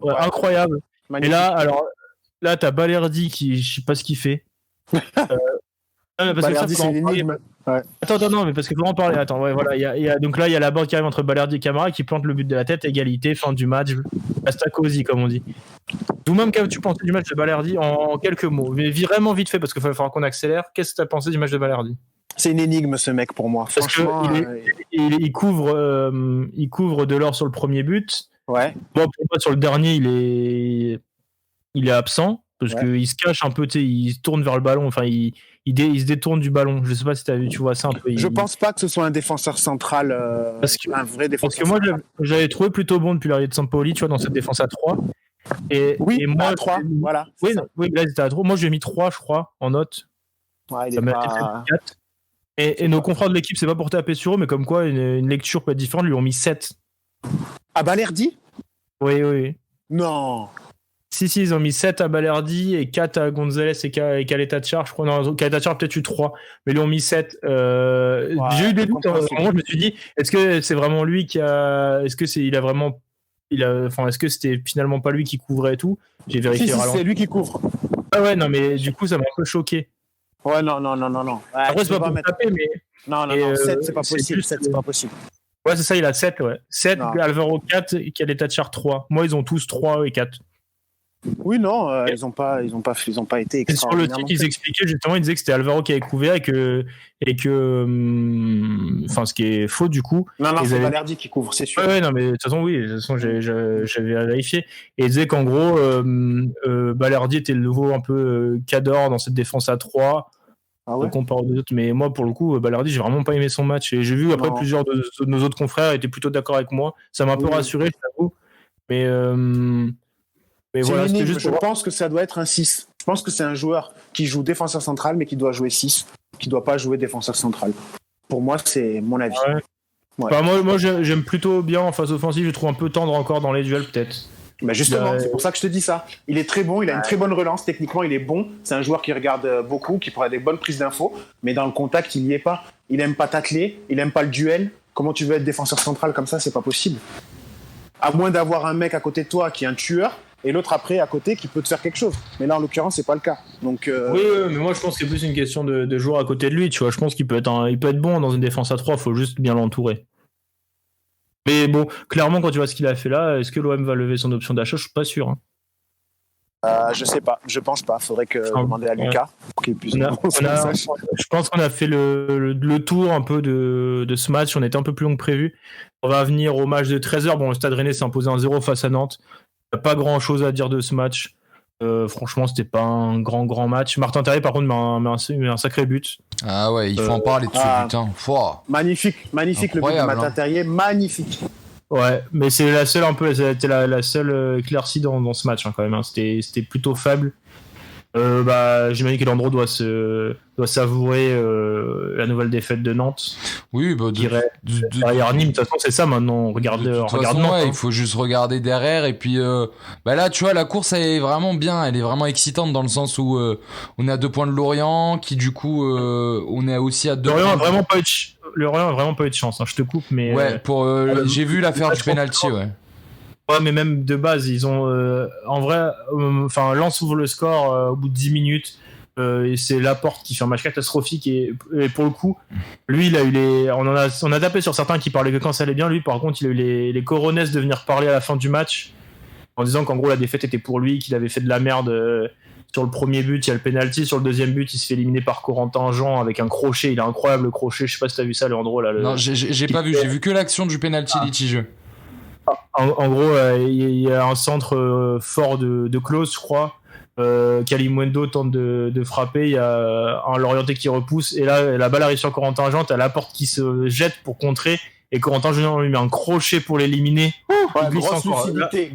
Ouais, incroyable. Magnifique. Et là t'as Balerdi qui je sais pas ce qu'il fait. Balerdi, c'est l'énigme. Ouais. Attends, non, mais parce qu'il faut en parler. Attends, ouais, voilà. Donc là, il y a la board qui arrive entre Balerdi et Camara qui plante le but de la tête, égalité, fin du match. Basta cosy, comme on dit. D'où même qu'as-tu pensé du match de Balerdi en quelques mots, mais vraiment vite fait, parce qu'il va falloir qu'on accélère. Qu'est-ce que tu as pensé du match de Balerdi? C'est une énigme, ce mec, pour moi. Parce qu'il couvre Delors sur le premier but. Ouais. Bon, pour moi, sur le dernier, il est absent. Parce qu'il se cache un peu, il se tourne vers le ballon, enfin il se détourne du ballon. Je sais pas si tu vois ça un peu. Je pense pas que ce soit un défenseur central, un vrai défenseur. Parce que moi, j'avais trouvé plutôt bon depuis l'arrivée de Sampaoli, tu vois, dans cette défense à 3. Et moi, à 3, voilà. Oui, là, c'était à 3. Moi, j'ai mis 3, je crois, en note. Ouais, il est pas... 4. Et nos confrères de l'équipe, c'est pas pour taper sur eux, mais comme quoi, une lecture peut être différente, lui ont mis 7. À Balerdi? Oui. Non. Si, ils ont mis 7 à Balerdi et 4 à Gonzalez et Caleta-Char. Je crois, non, Caleta-Char peut-être eu 3, mais ils ont mis 7. J'ai eu des doutes. Moi, je me suis dit, est-ce que c'est vraiment lui qui a. Est-ce que est-ce que c'était finalement pas lui qui couvrait et tout? J'ai vérifié. Si, c'est lui qui couvre. Ah ouais, non, mais du coup, ça m'a un peu choqué. Ouais, non. Après, c'est pas pour taper, mais. Non, 7, c'est pas possible. 7, c'est pas possible. Ouais, c'est ça, il a 7, ouais. 7, Alvaro 4, Caleta-Char 3. Moi, ils ont tous 3 et 4. Oui, non, ils ont pas été Et sur le extraordinaires. titre, ils expliquaient justement, ils disaient que c'était Alvaro qui avait couvert et que enfin, ce qui est faux du coup. Non, Ils c'est avaient- Balerdi qui couvre, c'est sûr. Ouais, non, mais de toute façon, oui, de toute façon, j'avais vérifié. Et ils disaient qu'en gros, Balerdi était le nouveau un peu cador dans cette défense à 3, Ah ouais. comparé aux autres. Mais moi, pour le coup, Balerdi, j'ai vraiment pas aimé son match. Et j'ai vu après Non. plusieurs de nos autres confrères étaient plutôt d'accord avec moi. Ça m'a un peu Oui. rassuré, je t'avoue. Mais C'est voilà, une c'était énigme, juste je pour- pense que ça doit être un 6. Je pense que c'est un joueur qui joue défenseur central, mais qui doit jouer 6, qui doit pas jouer défenseur central. Pour moi, c'est mon avis. Ouais. Ouais. Enfin, moi j'aime plutôt bien en phase offensive. Je trouve un peu tendre encore dans les duels, peut-être. Mais justement, Il a- c'est pour ça que je te dis ça. Il est très bon, il a une très bonne relance, techniquement il est bon. C'est un joueur qui regarde beaucoup, qui prend des bonnes prises d'infos, mais dans le contact, il n'y est pas. Il aime pas tacler, il aime pas le duel. Comment tu veux être défenseur central comme ça, c'est pas possible. À moins d'avoir un mec à côté de toi qui est un tueur, et l'autre après à côté qui peut te faire quelque chose. Mais là, en l'occurrence, c'est pas le cas. Donc, Oui, mais moi je pense que c'est plus une question de joueur à côté de lui. Tu vois, je pense qu'il peut être bon dans une défense à 3. Faut juste bien l'entourer. Mais bon, clairement, quand tu vois ce qu'il a fait là, est-ce que l'OM va lever son option d'achat? Je suis pas sûr. Hein. je sais pas, je pense pas. Faudrait demander à Lucas, qui est plus Je pense qu'on a fait le tour un peu de ce match. On était un peu plus long que prévu. On va venir au match de 13h. Bon, le Stade Rennais s'est imposé 1-0 face à Nantes. Il n'y a pas grand-chose à dire de ce match. Franchement, c'était pas un grand match. Martin Terrier, par contre, met un sacré but. Ah ouais, il faut en parler dessus, putain. Fouah. Magnifique le but de Incroyable, Martin hein. Terrier, magnifique. Ouais, mais c'est la seule un peu, c'était la seule éclaircie dans ce match hein, quand même. Hein. C'était plutôt faible. J'imagine que Landreau doit savourer la nouvelle défaite de Nantes. Oui, bah, derrière Nîmes, de toute façon, c'est ça maintenant. Regarde façon, Nantes. ouais, Hein. il faut juste regarder derrière. Et puis là, tu vois, la course elle est vraiment bien. Elle est vraiment excitante dans le sens où on est à 2 points de Lorient, qui du coup, on est aussi à 2 Lorient points. a vraiment pas eu de chance. Hein. Je te coupe, mais ouais, j'ai vu l'affaire du penalty, ouais. Ouais, mais même de base, ils ont en vrai, Lens ouvre le score au bout de 10 minutes. Et c'est Laporte qui fait un match catastrophique et pour le coup, lui, il a eu on a tapé sur certains qui parlaient que quand ça allait bien. Lui, par contre, il a eu les coronesses de venir parler à la fin du match en disant qu'en gros la défaite était pour lui, qu'il avait fait de la merde. Sur le premier but, il y a le penalty. Sur le deuxième but, il se fait éliminer par Corentin Jean avec un crochet. Il a un incroyable crochet. Je sais pas si t'as vu ça, Leandro. Là, Non, j'ai pas vu. J'ai vu que l'action du penalty litigieux. En gros, il y a un centre fort de Klose, je crois. Kalimundo tente de frapper. Il y a un Lorientais qui repousse. Et là, la balle arrive sur Corentin Jean. T'as Laporte qui se jette pour contrer. Et Corentin Jean lui met un crochet pour l'éliminer. Ouais, grosse lucidité.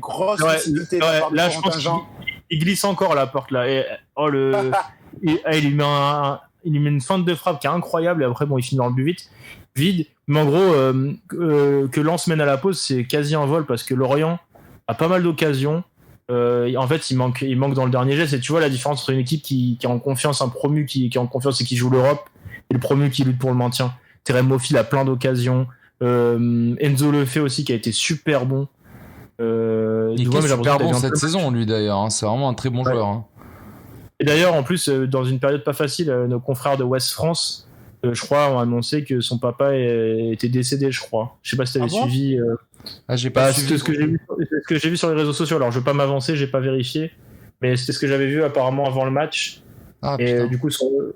Là, je pense qu'il glisse encore Laporte là. Et, il lui met une feinte de frappe qui est incroyable. Et après, bon, il finit dans le but vide. Mais en gros, que Lens mène à la pause, c'est quasi un vol parce que Lorient a pas mal d'occasions. En fait, il manque dans le dernier geste. Et tu vois la différence entre une équipe qui est en confiance, un promu qui est en confiance et qui joue l'Europe, et le promu qui lutte pour le maintien. Terem Mofil a plein d'occasions. Enzo Lefebvre aussi qui a été super bon. Il est super bon cette saison, lui d'ailleurs. Hein. C'est vraiment un très bon joueur. Hein. Et d'ailleurs, en plus, dans une période pas facile, nos confrères de Ouest France, je crois, ont annoncé que son papa était décédé, je crois. Je sais pas si t'avais suivi. J'ai pas suivi. C'est ce que j'ai vu sur les réseaux sociaux. Alors, je vais pas m'avancer, j'ai pas vérifié, mais c'était ce que j'avais vu apparemment avant le match. Ah, et putain. du coup,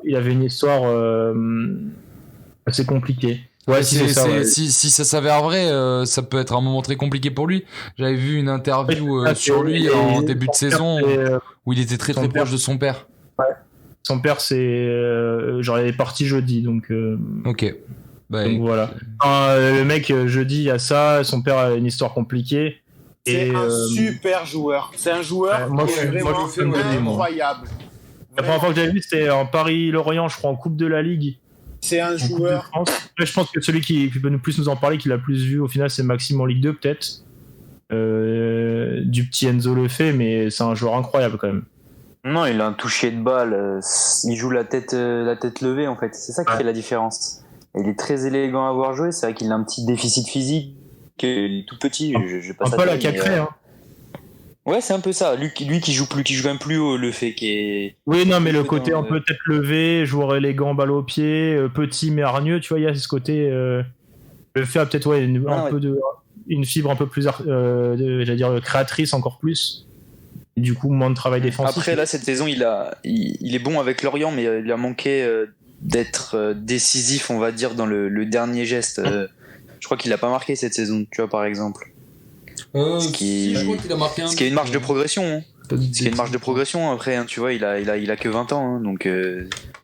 il avait une histoire assez compliquée. Ouais, si ça s'avère vrai, ça peut être un moment très compliqué pour lui. J'avais vu une interview sur lui en début de saison où il était très proche de son père. Ouais. Son père, il est parti jeudi, donc. Ok. Donc voilà. Le mec, jeudi, il y a ça. Son père a une histoire compliquée. C'est un super joueur. C'est un joueur qui est vraiment incroyable. La première fois que j'avais vu, c'était en Paris-Lorient, je crois, en Coupe de la Ligue. C'est un joueur. Je pense que celui qui peut plus nous en parler, qui l'a plus vu au final, c'est Maxime en Ligue 2, peut-être. Du petit Enzo Lefebvre, mais c'est un joueur incroyable quand même. Non, il a un toucher de balle. Il joue la tête levée, en fait. C'est ça qui fait la différence. Il est très élégant à voir jouer. C'est vrai qu'il a un petit déficit physique. Il est tout petit. Un peu la Cacré, hein. Ouais, c'est un peu ça. Lui qui joue même plus haut, le fait qui est. Oui, non, mais le côté un peu tête levée, joueur élégant, balle au pied, petit mais hargneux, tu vois, il y a ce côté. Le fait a peut-être une fibre un peu plus, j'allais dire créatrice encore plus. Et du coup, moins de travail défensif. Après, là, cette saison, il est bon avec Lorient, mais il a manqué d'être décisif, on va dire, dans le dernier geste. Je crois qu'il a pas marqué cette saison, tu vois, par exemple. Je crois qu'il a marqué un. Ce qui est une marge de progression. Hein. Ce qui est une marge de progression après, hein, tu vois, il a que 20 ans, hein, donc.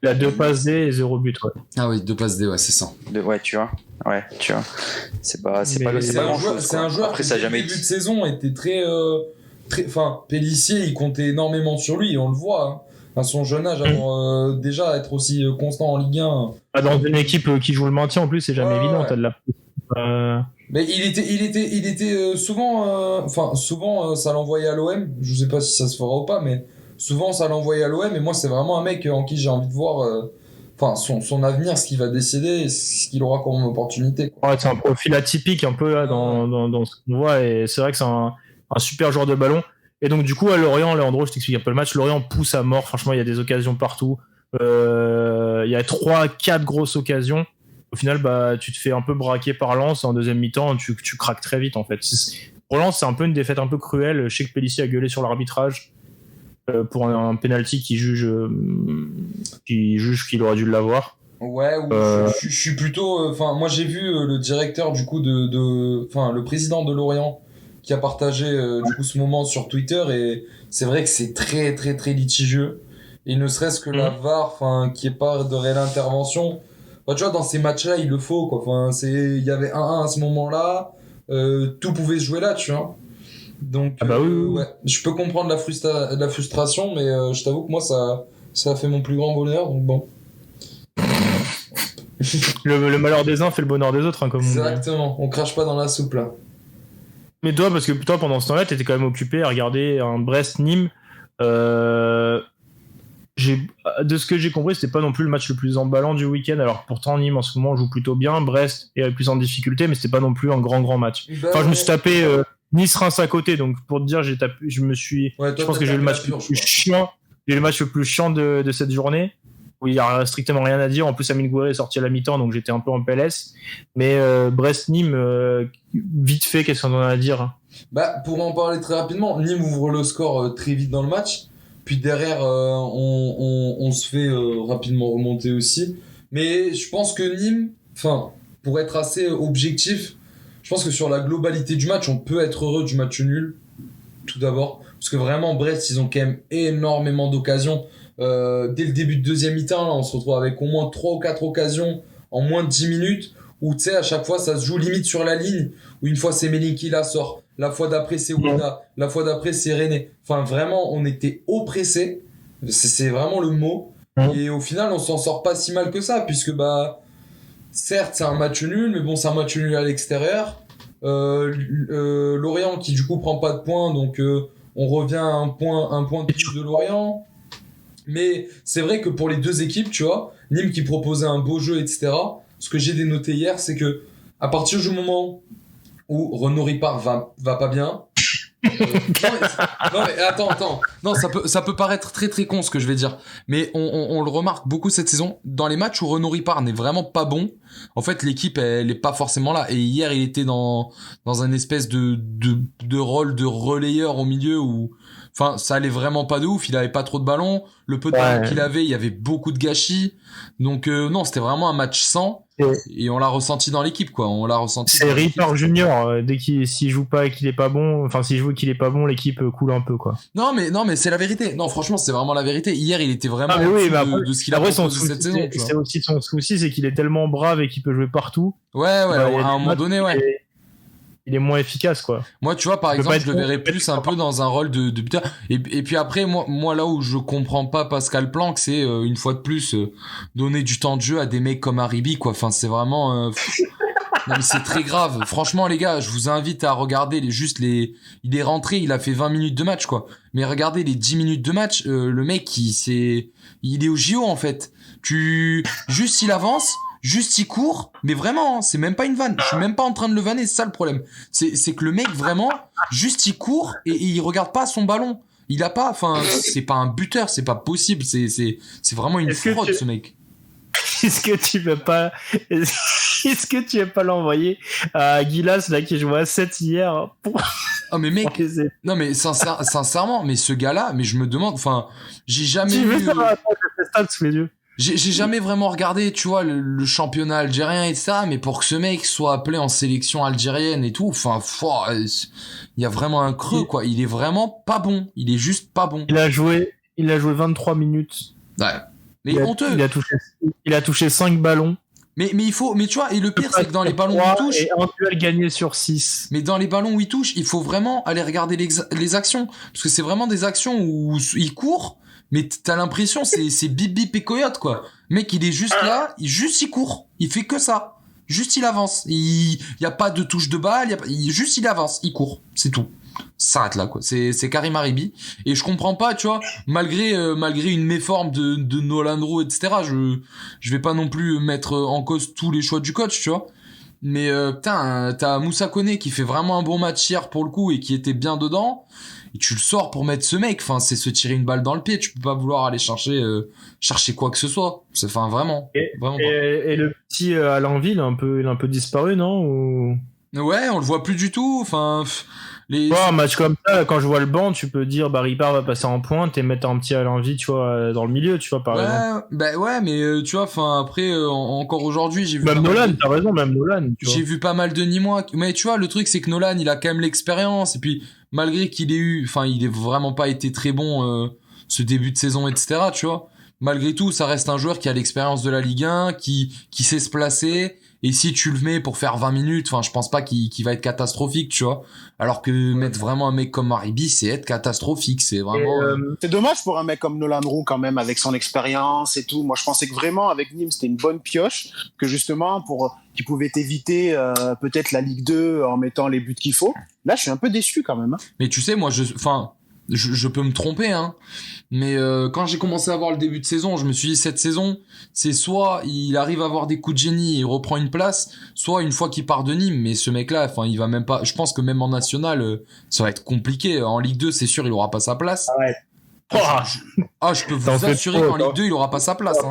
Il a 2 passes D et 0 but, ouais. Ah oui, 2 passes D, ouais, c'est ça. Ouais, tu vois. C'est pas grand chose. C'est un joueur après, qui, ça a dès jamais le début de saison, était très. Enfin, Pélissier, il comptait énormément sur lui, on le voit. Hein. À son jeune âge, avant déjà être aussi constant en Ligue 1. Dans une équipe qui joue le maintien, en plus, c'est jamais évident. Ouais. T'as de la. Mais il était souvent. Souvent, ça l'envoyait à l'OM. Je sais pas si ça se fera ou pas, mais souvent, ça l'envoyait à l'OM. Et moi, c'est vraiment un mec en qui j'ai envie de voir. Son avenir, ce qu'il va décider, ce qu'il aura comme opportunité. Quoi. Ouais, c'est un profil atypique un peu là dans ce qu'on voit. Et c'est vrai que c'est un super joueur de ballon. Et donc, du coup, à Lorient, Léandro, je t'explique un peu le match. Lorient pousse à mort. Franchement, il y a des occasions partout. Il y a 3-4 grosses occasions. Au final, tu te fais un peu braquer par Lens. En deuxième mi-temps, tu craques très vite, en fait. Pour Lens, c'est un peu une défaite un peu cruelle. Je sais que Pélissier a gueulé sur l'arbitrage pour un penalty qui juge qu'il aurait dû l'avoir. Ouais, je suis plutôt. Moi, j'ai vu le directeur, du coup, le président de Lorient qui a partagé du coup ce moment sur Twitter, et c'est vrai que c'est très très très litigieux, et ne serait-ce que la VAR, qui est pas de réelle intervention, tu vois, dans ces matchs-là il le faut, quoi. Il y avait 1-1 à ce moment-là, tout pouvait se jouer là, tu vois, donc oui. ouais, je peux comprendre la frustration, mais je t'avoue que moi ça a fait mon plus grand bonheur, donc bon. le malheur des uns fait le bonheur des autres, hein, comme exactement, on crache pas dans la soupe là. Mais toi, parce que toi, pendant ce temps-là, t'étais quand même occupé à regarder un Brest-Nîmes. De ce que j'ai compris, c'était pas non plus le match le plus emballant du week-end. Alors pourtant, Nîmes en ce moment joue plutôt bien. Brest est plus en difficulté, mais c'était pas non plus un grand match. Je me suis tapé Nice-Reims à côté. Donc pour te dire, je pense que j'ai eu le match le plus chiant. J'ai eu le match le plus chiant de cette journée, où il n'y a strictement rien à dire. En plus, Amine Gouiri est sorti à la mi-temps, donc j'étais un peu en PLS. Mais Brest-Nîmes, vite fait, qu'est-ce qu'on en a à dire? Pour en parler très rapidement, Nîmes ouvre le score très vite dans le match. Puis derrière, on se fait rapidement remonter aussi. Mais je pense que Nîmes, pour être assez objectif, je pense que sur la globalité du match, on peut être heureux du match nul, tout d'abord. Parce que vraiment, Brest, ils ont quand même énormément d'occasions. Dès le début de deuxième mi-temps, là, on se retrouve avec au moins 3 ou 4 occasions en moins de 10 minutes, où tu sais, à chaque fois ça se joue limite sur la ligne, où une fois c'est Méline qui la sort, la fois d'après c'est Ouida, la fois d'après c'est René. Vraiment, on était oppressés, c'est vraiment le mot, et au final on s'en sort pas si mal que ça, puisque certes c'est un match nul, mais bon, c'est un match nul à l'extérieur. Lorient qui du coup prend pas de points, donc on revient à un point de plus de Lorient. Mais c'est vrai que pour les deux équipes, tu vois, Nîmes qui proposait un beau jeu, etc. Ce que j'ai dénoté hier, c'est que à partir du moment où Renaud Ripart va pas bien. Non mais attends. Non, ça peut paraître très très con ce que je vais dire, mais on le remarque beaucoup cette saison. Dans les matchs où Renaud Ripart n'est vraiment pas bon, en fait l'équipe elle est pas forcément là. Et hier il était dans un espèce de rôle de relayeur au milieu où ça allait vraiment pas de ouf. Il avait pas trop de ballons. Le peu de ballons qu'il avait, il y avait beaucoup de gâchis. Donc non, c'était vraiment un match sans. Et on l'a ressenti dans l'équipe, quoi. On l'a ressenti. C'est Ripart Junior. Dès s'il joue pas et qu'il est pas bon, s'il joue et qu'il est pas bon, l'équipe coule un peu, quoi. Non, mais c'est la vérité. Non, franchement, c'est vraiment la vérité. Hier, il était vraiment de ce qu'il a proposé cette saison. C'est aussi son souci, c'est qu'il est tellement brave et qu'il peut jouer partout. Ouais, à un moment donné, ouais. Il est moins efficace, quoi. Moi, tu vois, par exemple, je le verrais plus un peu dans un rôle de buteur. Et puis après, moi, là où je comprends pas Pascal Planck, c'est une fois de plus donner du temps de jeu à des mecs comme Haribi, quoi. C'est vraiment. Non, mais c'est très grave. Franchement, les gars, je vous invite à regarder il est rentré, il a fait 20 minutes de match, quoi. Mais regardez les 10 minutes de match, le mec, il est au JO, en fait. Juste il avance. Juste il court, mais vraiment, c'est même pas une vanne. Je suis même pas en train de le vanner, c'est ça le problème. C'est que le mec vraiment, juste il court et il regarde pas son ballon. Il a pas, c'est pas un buteur, c'est pas possible. C'est vraiment une fraude, ce mec. est-ce que tu veux pas l'envoyer à Gilas là qui jouait à 7 hier Ah mais mec, non mais sincèrement, mais ce gars-là, mais je me demande, enfin, j'ai jamais j'ai jamais vraiment regardé, tu vois, le championnat algérien et ça, mais pour que ce mec soit appelé en sélection algérienne et tout, enfin, il y a vraiment un creux, quoi. Il est vraiment pas bon. Il est juste pas bon. Il a joué 23 minutes. Ouais. Mais honteux. Il a touché 5 ballons. Mais tu vois, et le pire, c'est que dans les ballons où il touche. Et un duel gagné sur 6. Mais dans les ballons où il touche, il faut vraiment aller regarder les actions. Parce que c'est vraiment des actions où il court, mais t'as l'impression c'est bip bip et coyote, quoi. Mec, il est juste là, il court. Il fait que ça. Juste il avance. Il y a pas de touche de balle, juste il avance, il court. C'est tout. Ça s'arrête là, quoi. C'est Karim Haribi. Et je comprends pas, tu vois, malgré une méforme de Nolan Roux, etc. Je vais pas non plus mettre en cause tous les choix du coach, tu vois. Mais putain, t'as Moussa Koné qui fait vraiment un bon match hier pour le coup et qui était bien dedans. Et tu le sors pour mettre ce mec. Enfin, c'est se tirer une balle dans le pied. Tu peux pas vouloir aller chercher quoi que ce soit. C'est vraiment. Vraiment pas. Et le petit Alainville, il a un peu disparu, non ou... Ouais, on le voit plus du tout. Enfin. Un match comme ça, quand je vois le banc, tu peux dire Ripard va passer en pointe et mettre un petit Alainville, tu vois, dans le milieu, tu vois, par exemple. Bah ouais, mais tu vois, enfin après, encore aujourd'hui, j'ai vu. Même Nolan, t'as raison, même Nolan. J'ai vu pas mal de Nîmois, mais tu vois, le truc c'est que Nolan, il a quand même l'expérience et puis malgré qu'il ait eu, enfin, il est vraiment pas été très bon ce début de saison, etc. Tu vois, malgré tout, ça reste un joueur qui a l'expérience de la Ligue 1, qui sait se placer. Et si tu le mets pour faire 20 minutes, enfin, je pense pas qu'il va être catastrophique, tu vois. Alors que mettre vraiment un mec comme Haribi, c'est être catastrophique, c'est vraiment. C'est dommage pour un mec comme Nolan Roux quand même, avec son expérience et tout. Moi, je pensais que vraiment avec Nîmes, c'était une bonne pioche, que justement qu'il pouvait éviter peut-être la Ligue 2 en mettant les buts qu'il faut. Là, je suis un peu déçu quand même. Hein. Mais tu sais, moi, je peux me tromper, hein. Mais quand j'ai commencé à voir le début de saison, je me suis dit cette saison, c'est soit il arrive à avoir des coups de génie et il reprend une place, soit une fois qu'il part de Nîmes. Mais ce mec-là, enfin, il va même pas. Je pense que même en national, ça va être compliqué. En Ligue 2, c'est sûr, il aura pas sa place. Ouais. Je peux vous assurer qu'en Ligue 2, il aura pas sa place. Hein.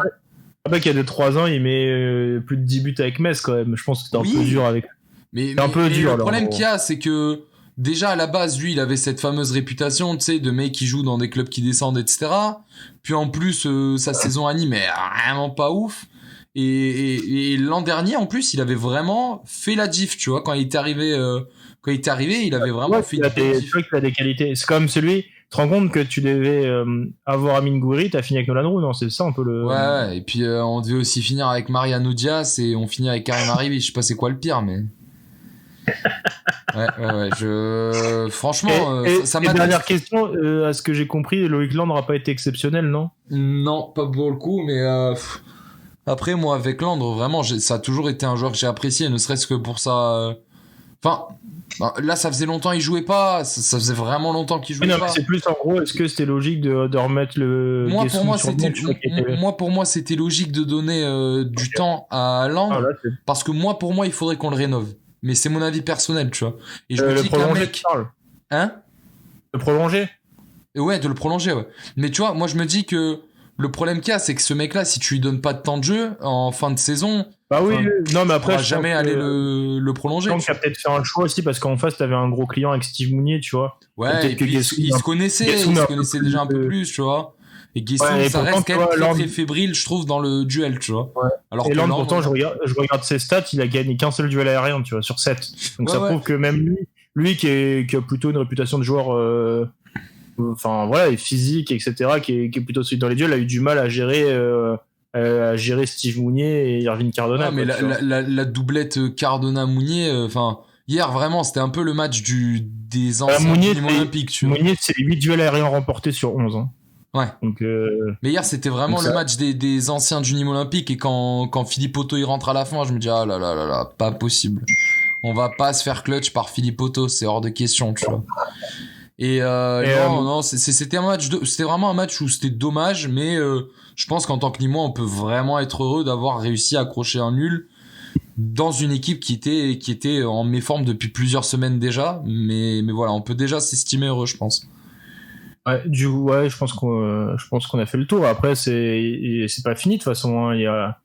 Après qu'il y a 2-3 ans, il met plus de 10 buts avec Metz quand même. Je pense que c'était un peu dur avec. Mais le problème qu'il y a, c'est que déjà à la base, lui, il avait cette fameuse réputation, tu sais, de mec qui joue dans des clubs qui descendent, etc. Puis en plus, sa saison à Nîmes est vraiment pas ouf. Et l'an dernier, en plus, il avait vraiment fait la diff, tu vois, quand il était arrivé, il avait vraiment fait la diff. Tu vois qu'il a des qualités. C'est comme celui. Tu te rends compte que tu devais avoir Amine Gouiri, t'as fini avec Nolan Roux, non? C'est ça un peu le. Ouais, et puis on devait aussi finir avec Mariano Diaz et on finit avec Karim Haribi. Je sais pas c'est quoi le pire, mais. Ouais. Franchement, ça m'a. Dernière question, à ce que j'ai compris, Loïc Land n'aura pas été exceptionnel, non? Non, pas pour le coup, mais après moi avec Landre, vraiment, ça a toujours été un joueur que j'ai apprécié, ne serait-ce que pour ça. Enfin, là, ça faisait longtemps qu'il jouait pas. Ça faisait vraiment longtemps qu'il jouait pas. C'est plus en gros, est-ce que c'était logique de remettre le. Pour moi, c'était logique de donner du temps à Landre, parce que pour moi, il faudrait qu'on le rénove. Mais c'est mon avis personnel, tu vois. Et je me dis qu'un mec. Hein? Le prolonger? Ouais, de le prolonger, ouais. Mais tu vois, moi, je me dis que le problème qu'il y a, c'est que ce mec-là, si tu lui donnes pas de temps de jeu en fin de saison. Bah oui, non, mais après. Tu jamais aller le prolonger. Donc, il a peut-être fait un choix aussi, parce qu'en face, t'avais un gros client avec Steve Mounier, tu vois. Ouais, et puis il se connaissait déjà un peu plus, tu vois. Et Guessou, ça reste quand même très fébrile, je trouve, dans le duel, tu vois. Ouais. Alors et pourtant, je regarde ses stats, il a gagné qu'un seul duel aérien, tu vois, sur 7. Donc ça prouve que même lui qui a plutôt une réputation de joueur, enfin voilà, et physique, etc., qui est plutôt solide dans les duels, a eu du mal à gérer Steve Mounier et Irvine Cardona. Mais la doublette Cardona-Mounier, enfin. Hier, vraiment, c'était un peu le match des anciens Nîmes olympiques, tu vois. Mounier, c'est 8 duels aériens remportés sur 11, hein. Ouais. Donc, mais hier, c'était vraiment le match des anciens du Nîmes olympique, et quand Philippe Otto il rentre à la fin, je me dis, ah là, pas possible. On va pas se faire clutch par Philippe Otto, c'est hors de question, tu vois. Et non, c'était vraiment un match où c'était dommage, mais je pense qu'en tant que Nîmois, on peut vraiment être heureux d'avoir réussi à accrocher un nul dans une équipe qui était en méforme depuis plusieurs semaines déjà, mais voilà, on peut déjà s'estimer heureux, je pense. Ouais, je pense qu'on a fait le tour. Après, c'est pas fini de toute façon. Hein. Il y a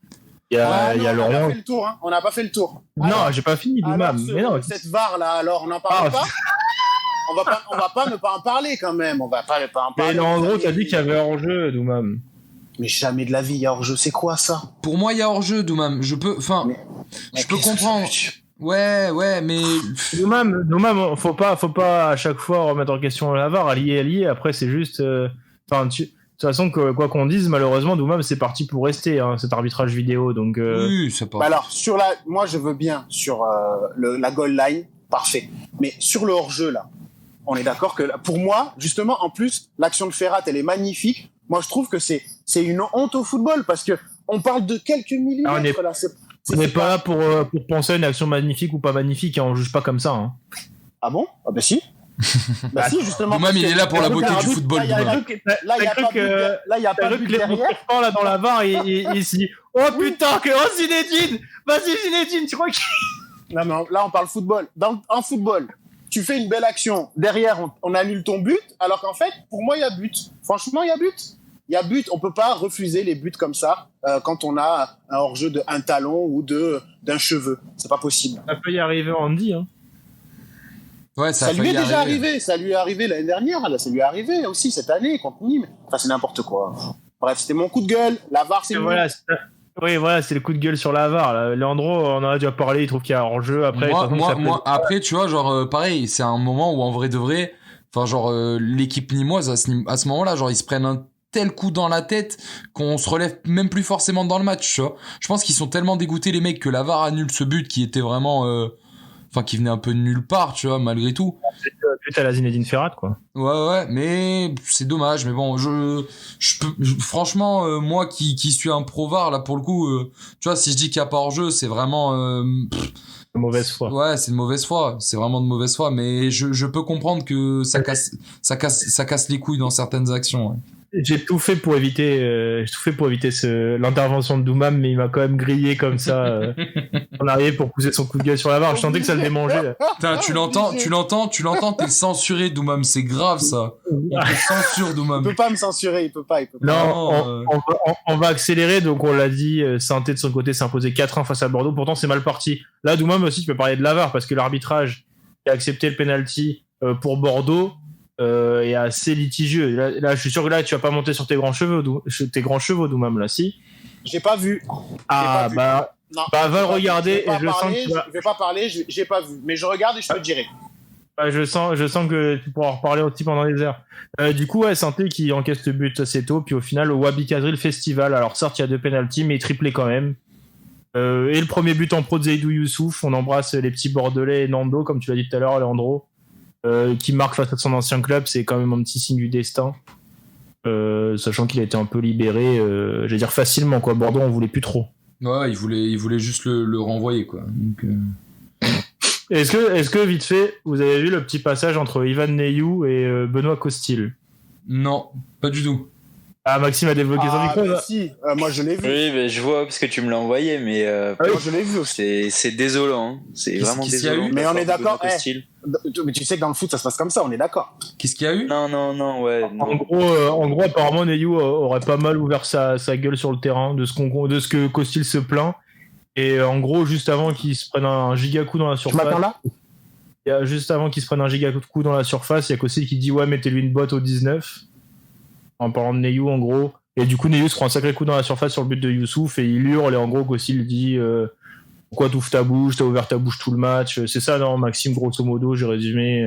Il y a on n'a Laurent. pas fait le tour, hein. On n'a pas fait le tour. Non, j'ai pas fini, Doumam. Mais non. Cette VAR là, alors on n'en parle pas. On va pas ne pas en parler quand même. On va pas ne pas en parler. Mais en gros, t'as dit qu'il y avait hors-jeu, Doumam. Mais jamais de la vie, il y a hors-jeu. C'est quoi ça? Pour moi, il y a hors-jeu, Doumam. Je peux comprendre. Ouais, mais. Doumam, faut pas à chaque fois remettre en question la VAR. Allié. Après, c'est juste. De toute façon, quoi qu'on dise, malheureusement, Doumam, c'est parti pour rester, hein, cet arbitrage vidéo. Donc. Oui, c'est pas. Bah alors, moi, je veux bien sur la goal line, parfait. Mais sur le hors-jeu là, on est d'accord que pour moi, justement, en plus, l'action de Ferrat, elle est magnifique. Moi, je trouve que c'est une honte au football parce que on parle de quelques millimètres là. On n'est pas là pour penser à une action magnifique ou pas magnifique, hein, on juge pas comme ça. Hein. Ah bon? Ah bah si. Bah si, justement. Doumam, il est là pour la beauté du football. Là, il y a pas de but derrière. Là dans la VAR et il se dit oh putain, Zinedine, vas-y Zinedine, tu crois qu'il... Non mais là on parle football. En football, tu fais une belle action, derrière on annule ton but, alors qu'en fait, pour moi il y a but. Franchement, il y a but. Il y a but, on peut pas refuser les buts comme ça quand on a un hors-jeu de un talon ou d'un cheveu. C'est pas possible. Ça peut y arriver, Andy. Hein. Ouais, ça lui est déjà arrivé. Ça lui est arrivé l'année dernière. Là, ça lui est arrivé aussi cette année contre Nîmes. Enfin, c'est n'importe quoi. Bref, c'était mon coup de gueule. La VAR, c'est voilà, c'est le coup de gueule sur la VAR. Là. Leandro, on en a déjà parlé. Il trouve qu'il y a hors-jeu. Après, moi, après, tu vois, genre, pareil, c'est un moment où en vrai de vrai, enfin, genre, l'équipe nîmoise à ce moment-là, genre, ils se prennent un tel coup dans la tête qu'on se relève même plus forcément dans le match, tu vois. Je pense qu'ils sont tellement dégoûtés, les mecs, que la VAR annule ce but qui était vraiment qui venait un peu de nulle part, tu vois, malgré tout. But à la Zinedine Ferrat, quoi. Ouais, mais c'est dommage. Mais bon, franchement, moi qui suis un pro VAR, là, pour le coup, tu vois, si je dis qu'il n'y a pas hors-jeu, c'est vraiment... de mauvaise foi. Ouais, c'est de mauvaise foi. C'est vraiment de mauvaise foi. Mais je peux comprendre que ça casse les couilles dans certaines actions. Ouais. J'ai tout fait pour éviter l'intervention de Doumam, mais il m'a quand même grillé comme ça en arrière pour pousser son coup de gueule sur la VAR. Je sentais que ça le démangeait. Là. Putain, tu l'entends, t'es censuré, Doumam, c'est grave ça. On te censure, Doumam. Il peut pas me censurer, il peut pas. Non, on va accélérer, donc on l'a dit, Saint-Étienne de son côté s'est imposé 4-1 face à Bordeaux, pourtant c'est mal parti. Là, Doumam aussi, tu peux parler de la VAR, parce que l'arbitrage qui a accepté le penalty pour Bordeaux, est assez litigieux. Là, je suis sûr que là, tu vas pas monter sur tes grands chevaux, Doumam, là, si. J'ai pas vu. Va le regarder et je sens que je vais pas parler, j'ai pas vu, mais je regarde et je te dirai. Je sens que tu pourras en reparler aussi pendant des heures. Du coup, ouais, Saint-Étienne qui encaisse le but assez tôt, puis au final, au Wabi Kadri, le festival. Alors certes, il y a 2 pénaltys, mais triplé quand même. Et le premier but en pro de Zaidou Youssouf. On embrasse les petits Bordelais et Nando, comme tu l'as dit tout à l'heure, Leandro. Qui marque face à son ancien club, c'est quand même un petit signe du destin, sachant qu'il a été un peu libéré, je vais dire facilement, quoi. Bordeaux, on voulait plus trop. Ouais, il voulait juste le renvoyer, quoi. Donc, Est-ce que vite fait, vous avez vu le petit passage entre Ivan Neyou et Benoît Costil? Non, pas du tout. Ah, Maxime a débloqué son micro, là. Si, moi je l'ai vu. Oui, mais je vois parce que tu me l'as envoyé, mais moi je l'ai vu aussi. c'est désolant. Hein. C'est vraiment désolant. Mais on est d'accord. Mais tu sais que dans le foot ça se passe comme ça, on est d'accord. Qu'est-ce qu'il y a eu? Non, ouais. En gros, apparemment, Neyou aurait pas mal ouvert sa gueule sur le terrain de ce que Costil se plaint. Et en gros, juste avant qu'il se prenne un giga coup dans la surface. Tu m'attends là? Juste avant qu'il se prenne un giga coup dans la surface, il y a Costil qui dit ouais, mettez-lui une botte au 19. En parlant de Neyou, en gros. Et du coup, Neyou se prend un sacré coup dans la surface sur le but de Youssouf et il hurle. Et en gros, Costil dit pourquoi t'ouvres ta bouche? T'as ouvert ta bouche tout le match. C'est ça, non, Maxime, grosso modo, j'ai résumé.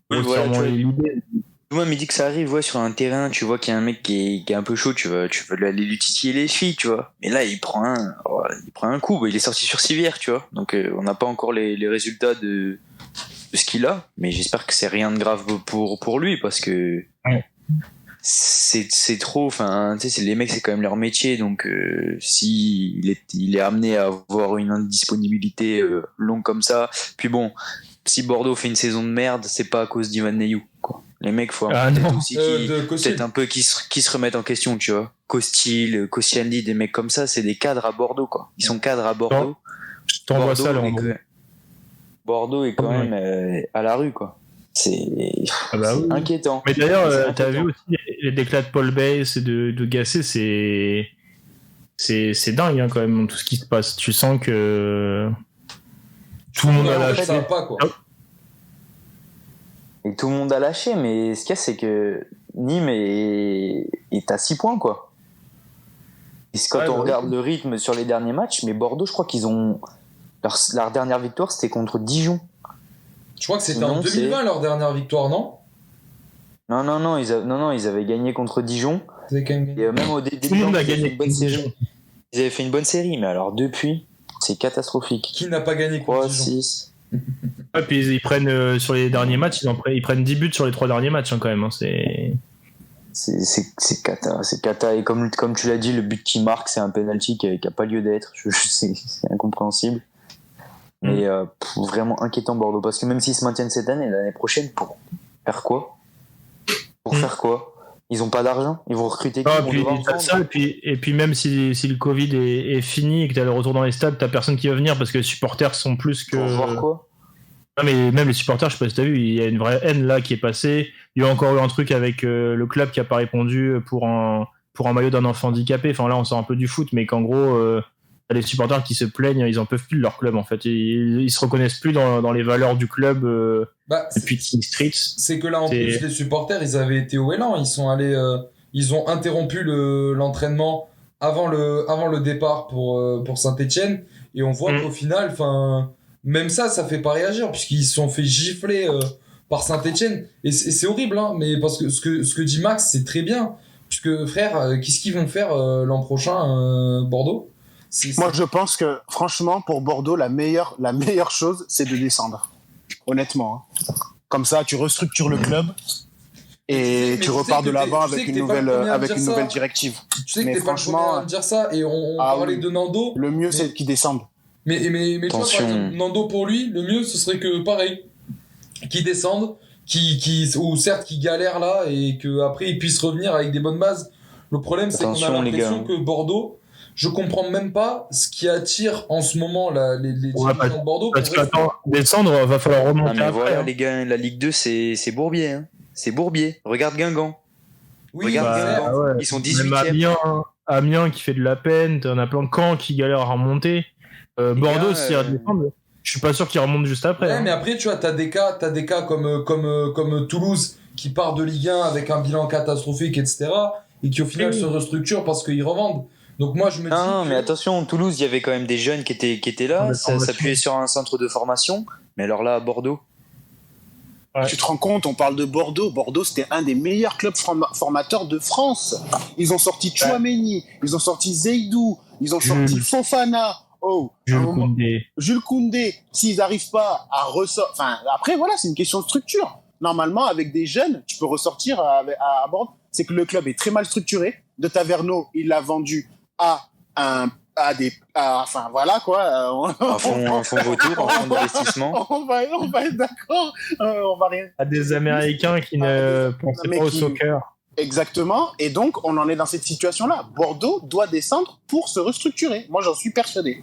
Voilà, moi, il dit que ça arrive, ouais, sur un terrain, tu vois qu'il y a un mec qui est un peu chaud, tu veux aller lui titiller les filles, tu vois. Mais là, il prend un coup, bah, il est sorti sur civière, tu vois. Donc, on n'a pas encore les résultats de ce qu'il a, mais j'espère que c'est rien de grave pour lui, parce que c'est trop, enfin, tu sais, les mecs, c'est quand même leur métier, donc si il est amené à avoir une indisponibilité longue comme ça, puis bon, si Bordeaux fait une saison de merde, c'est pas à cause d'Ivan Neyou, quoi. Les mecs, faut aussi peut-être un peu qui se remettent en question, tu vois. Costil, Koscielny, des mecs comme ça, c'est des cadres à Bordeaux, quoi. Ils sont cadres à Bordeaux. Je t'envoie ça, là. Bordeaux est quand même à la rue, quoi. C'est inquiétant. Mais d'ailleurs, t'as vu aussi les déclats de Paul Bays et de Gasset, c'est c'est dingue hein, quand même tout ce qui se passe. Tu sens que tout le monde a lâché. Ça va pas, quoi. Et tout le monde a lâché, mais ce qu'il y a, c'est que Nîmes est à 6 points, quoi. Et quand on regarde le rythme sur les derniers matchs, mais Bordeaux, je crois qu'ils ont. Leur dernière victoire, c'était contre Dijon. Je crois que c'était en 2020 leur dernière victoire, non ? Non, ils avaient gagné contre Dijon. Et même au début, tout le monde a gagné contre Dijon. Ils avaient fait une bonne série, mais alors depuis, c'est catastrophique. Qui n'a pas gagné contre Dijon ? 6. Ouais, puis ils prennent sur les derniers matchs, ils prennent 10 buts sur les 3 derniers matchs hein, quand même. Hein, c'est cata. Et comme tu l'as dit, le but qui marque, c'est un penalty qui a pas lieu d'être. C'est incompréhensible. Mais vraiment inquiétant Bordeaux, parce que même s'ils se maintiennent cette année, l'année prochaine, pour faire quoi ? Faire quoi ? Ils ont pas d'argent, ils vont recruter et puis même si le Covid est fini et que t'as le retour dans les stades, t'as personne qui va venir parce que les supporters sont plus que. Pour voir quoi ? Non mais même les supporters, je sais pas si t'as vu, il y a une vraie haine là qui est passée. Il y a encore eu un truc avec le club qui a pas répondu pour un maillot d'un enfant handicapé. Enfin là on sort un peu du foot, mais qu'en gros t'as les supporters qui se plaignent, ils en peuvent plus de leur club en fait. Ils se reconnaissent plus dans les valeurs du club depuis King Street. C'est que là en plus les supporters ils avaient été au élan, ils sont allés, ils ont interrompu l'entraînement avant le départ pour Saint-Etienne et on voit qu'au final, même ça fait pas réagir puisqu'ils se sont fait gifler par Saint-Etienne et c'est horrible hein, mais parce que ce que dit Max c'est très bien puisque frère qu'est-ce qu'ils vont faire l'an prochain Bordeaux ? Moi, je pense que, franchement, pour Bordeaux, la meilleure chose, c'est de descendre. Honnêtement. Hein. Comme ça, tu restructures le club et tu repars de l'avant avec une nouvelle directive. Tu sais que t'es pas le premier à dire ça et on parlait de Nando. Le mieux, c'est qu'ils descendent. Mais tu vois, par exemple, Nando, pour lui, le mieux, ce serait que, pareil, qu'ils descendent, ou certes, qu'ils galèrent là et qu'après, ils puissent revenir avec des bonnes bases. Le problème, c'est qu'on a l'impression que Bordeaux, je comprends même pas ce qui attire en ce moment les dirigeants de Bordeaux. Parce qu'attends, descendre, va falloir remonter. Mais voilà, les gars, la Ligue 2, c'est Bourbier. Hein. C'est Bourbier. Regarde Guingamp. Oui, Guingamp. Ouais. Ils sont 18e. Amiens qui fait de la peine. T'en as plein de camps qui galèrent à remonter. Bordeaux, s'ils redescendent, je suis pas sûr qu'ils remontent juste après. Ouais, hein. mais après, tu vois, t'as des cas comme Toulouse qui part de Ligue 1 avec un bilan catastrophique, etc. et qui au final se restructurent parce qu'ils revendent. Donc moi je me dis. Non, mais attention, Toulouse, il y avait quand même des jeunes qui étaient là, ça s'appuyait sur un centre de formation. Mais alors là, à Bordeaux. Ouais. Tu te rends compte, on parle de Bordeaux. Bordeaux, c'était un des meilleurs clubs formateurs de France. Ils ont sorti Chouameni, ils ont sorti Zeidou, ils ont sorti Fofana. Jules Koundé. S'ils n'arrivent pas à ressortir. Enfin, après, voilà, c'est une question de structure. Normalement, avec des jeunes, tu peux ressortir à Bordeaux. C'est que le club est très mal structuré. De Taverneau, il l'a vendu enfin voilà quoi. Un fonds vautour, un fonds d'investissement. On va être d'accord. On va rien. À des Américains qui ne pensaient pas au soccer. Exactement. Et donc on en est dans cette situation-là. Bordeaux doit descendre pour se restructurer. Moi j'en suis persuadé.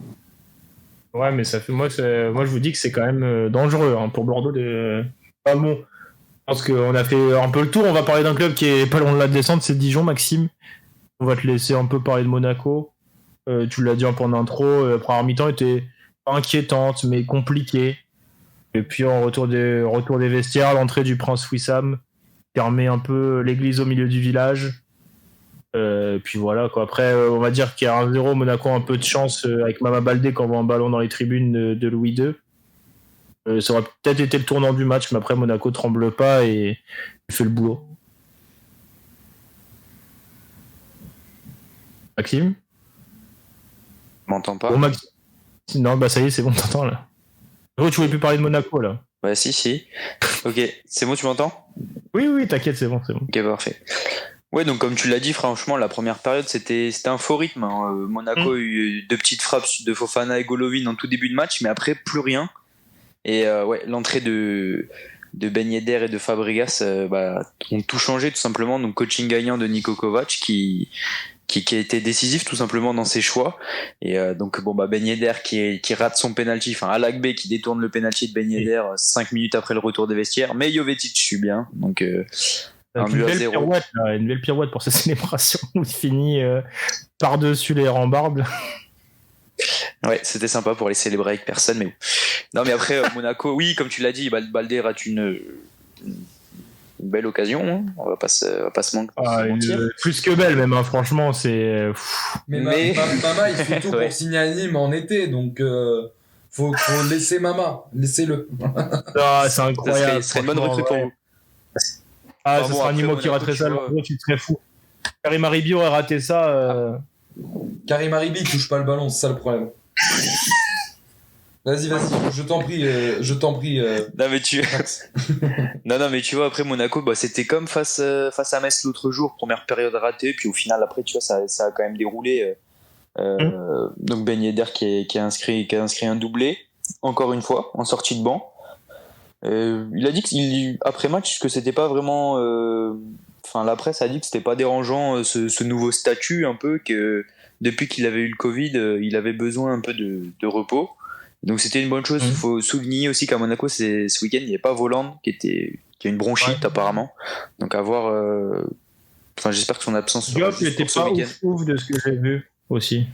Ouais, mais ça fait moi je vous dis que c'est quand même dangereux hein, pour Bordeaux de. Pas bon. Je pense qu'on a fait un peu le tour. On va parler d'un club qui est pas loin de la descente, c'est Dijon, Maxime. On va te laisser un peu parler de Monaco. Tu l'as dit en point d'intro, la première mi-temps était inquiétante, mais compliquée. Et puis en retour des vestiaires, l'entrée du prince Wissam permet un peu l'église au milieu du village. Puis voilà, quoi. Après, on va dire qu'il y a 1-0, Monaco a un peu de chance avec Mama Baldé qui envoie un ballon dans les tribunes de Louis II. Ça aurait peut-être été le tournant du match, mais après Monaco tremble pas et fait le boulot. Maxime ? M'entends pas ? Bon, non, bah ça y est, c'est bon, t'entends là. Tu voulais plus parler de Monaco là. Bah si. Ok, c'est bon, tu m'entends ? Oui, t'inquiète, c'est bon. Ok, parfait. Ouais, donc comme tu l'as dit, franchement, la première période, c'était un faux rythme. Hein. Monaco a eu 2 petites frappes de Fofana et Golovin en tout début de match, mais après, plus rien. Et l'entrée de Ben Yedder et de Fabregas ont tout changé tout simplement. Donc coaching gagnant de Niko Kovac qui a été décisif tout simplement dans ses choix. Et donc Ben Yedder qui rate son penalty, enfin Alakbé qui détourne le penalty de Ben Yedder 5 minutes après le retour des vestiaires, mais Jovetic suit bien. Donc Avec Un but à 0. une belle pirouette pour sa célébration où il finit par-dessus les rambardes. Ouais, c'était sympa pour les célébrer avec personne, mais bon. Non, mais après, Monaco, oui, comme tu l'as dit, Balde rate une belle occasion, hein. On va pas se mentir. Plus que belle, même, hein. Franchement, c'est. Mais Mama, il fait tout pour signer à Nîmes en été, donc faut laisser Mama, laissez-le. C'est incroyable. Ce serait une bonne recrue pour vous. Ah, ce serait un Nîmois qui raterait ça, le gros, tu serais fou. Karim Aribi aurait raté ça. Karim Aribi touche pas le ballon, c'est ça le problème. Vas-y, je t'en prie. Non mais tu vois, après Monaco, c'était comme face à Metz l'autre jour, première période ratée, puis au final après tu vois ça a quand même déroulé. Donc Ben Yedder qui a inscrit un doublé encore une fois en sortie de banc. Il a dit après match que c'était pas vraiment. La presse a dit que c'était pas dérangeant ce nouveau statut un peu, que depuis qu'il avait eu le Covid, il avait besoin un peu de repos. Donc c'était une bonne chose. Il faut souligner aussi qu'à Monaco, ce week-end, il n'y avait pas Voland qui a une bronchite apparemment. Donc à voir. J'espère que son absence sera Diop, il était ce pas week-end. ouf de ce que j'ai vu aussi.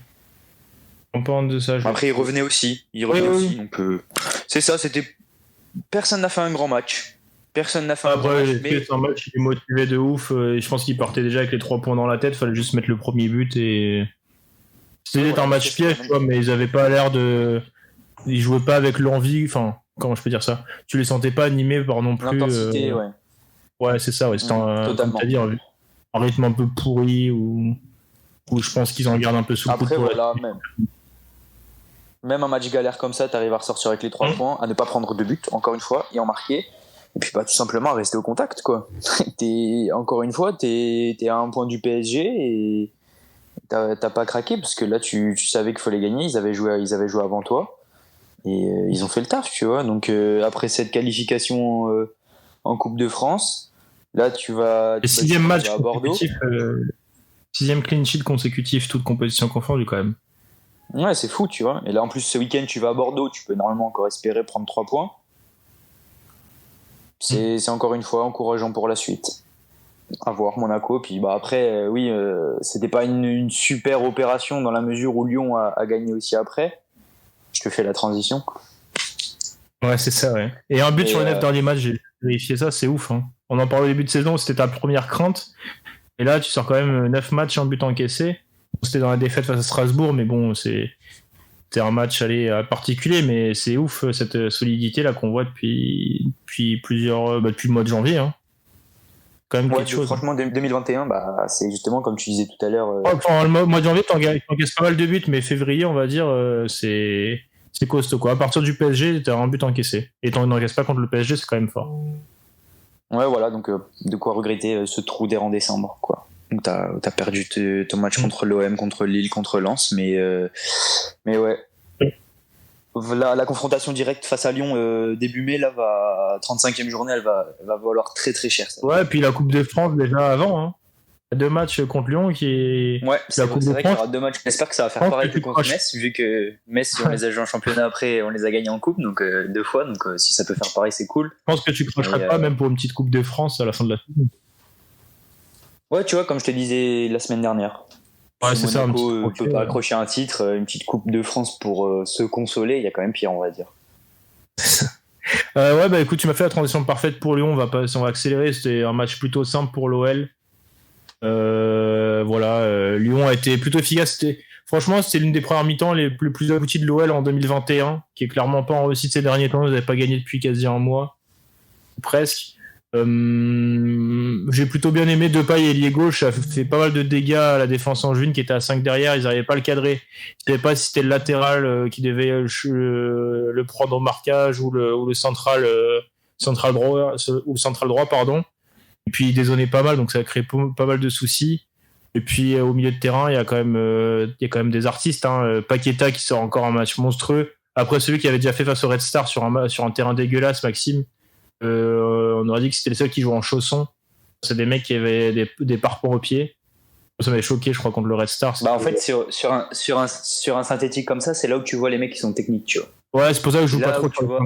On parle de ça. Après, il revenait aussi. Donc c'est ça. Personne n'a fait un grand match. Personne n'a fait un grand match. C'est un match, il est motivé de ouf. Je pense qu'il partait déjà avec les 3 points dans la tête. Fallait juste mettre le premier but et. C'était un match piège, tu vois, mais ils avaient pas l'air de. Ils jouaient pas avec l'envie. Enfin, comment je peux dire ça? Tu les sentais pas animés par non plus. L'intensité, ouais. Ouais, c'est ça. Ouais. C'était totalement. Comme t'as dit, un rythme un peu pourri ou je pense qu'ils en gardent un peu sous le coude. Après, voilà, même un match galère comme ça, t'arrives à ressortir avec les 3 points, à ne pas prendre de but, encore une fois, et en marquer. Et puis, tout simplement, à rester au contact, quoi. Encore une fois, t'es à un point du PSG et t'as pas craqué, parce que là, tu savais qu'il fallait gagner, ils avaient joué avant toi, et ils ont fait le taf, tu vois. Donc, après cette qualification en Coupe de France, là, tu vas. Le 6e match à Bordeaux. 6e clean sheet consécutif, toute compétition confondue, quand même. Ouais, c'est fou, tu vois. Et là, en plus, ce week-end, tu vas à Bordeaux, tu peux normalement encore espérer prendre 3 points. C'est encore une fois encourageant pour la suite. À voir Monaco. Puis après, c'était pas une super opération dans la mesure où Lyon a gagné aussi après. Je te fais la transition. Ouais, c'est ça, ouais. Et un but sur les 9 derniers matchs, j'ai vérifié ça, c'est ouf. Hein. On en parlait au début de saison, c'était ta première crainte. Et là, tu sors quand même 9 matchs en but encaissé. C'était dans la défaite face à Strasbourg, mais bon, c'est un match particulier, mais c'est ouf cette solidité là qu'on voit depuis le mois de janvier. Hein. Quand même quelque chose. Franchement, 2021, c'est justement comme tu disais tout à l'heure. Le mois de janvier, t'encaisses pas mal de buts, mais février, on va dire, c'est costaud quoi. À partir du PSG, t'as un but encaissé. Et t'en encaisses pas contre le PSG, c'est quand même fort. Ouais, voilà, donc de quoi regretter ce trou d'air en décembre, quoi. Donc t'as perdu ton match contre l'OM, contre Lille, contre Lens, mais ouais. La confrontation directe face à Lyon début mai, là, 35e journée, elle va valoir très très cher. Ça. Ouais, puis la Coupe de France déjà avant, hein. 2 matchs contre Lyon qui est. Ouais, c'est vrai qu'il y aura 2 matchs. J'espère que ça va faire pareil que contre Metz, vu que Metz, on les a joués en championnat après, on les a gagnés en coupe, donc 2 fois. Donc si ça peut faire pareil, c'est cool. Je pense que tu cracherais pas même pour une petite Coupe de France à la fin de la saison. Ouais, tu vois, comme je te disais la semaine dernière. Ouais, c'est ça. Monaco peut pas accrocher un titre, une petite Coupe de France pour se consoler, il y a quand même pire, on va dire. Ouais, écoute, tu m'as fait la transition parfaite pour Lyon. On va accélérer. C'était un match plutôt simple pour l'OL. Lyon a été plutôt efficace. Franchement, c'était l'une des premières mi-temps les plus abouties de l'OL en 2021, qui est clairement pas en réussite ces derniers temps. Ils n'avaient pas gagné depuis quasi un mois, presque. J'ai plutôt bien aimé Depay et ailier gauche. Ça fait pas mal de dégâts à la défense angevine qui était à 5 derrière. Ils n'arrivaient pas à le cadrer. Ils ne savaient pas si c'était le latéral qui devait le prendre au marquage ou le central droit, pardon. Et puis il dézonnait pas mal, donc ça a créé pas mal de soucis. Et puis au milieu de terrain, il y a quand même des artistes. Hein. Paqueta qui sort encore un match monstrueux. Après celui qui avait déjà fait face au Red Star sur un terrain dégueulasse, Maxime. On aurait dit que c'était les seuls qui jouaient en chaussons. C'est des mecs qui avaient des parpaings aux pieds. Ça m'avait choqué, je crois, contre le Red Star. En fait, sur un synthétique comme ça, c'est là où tu vois les mecs qui sont techniques, tu vois. Ouais, c'est pour ça que je joue pas trop tu vois.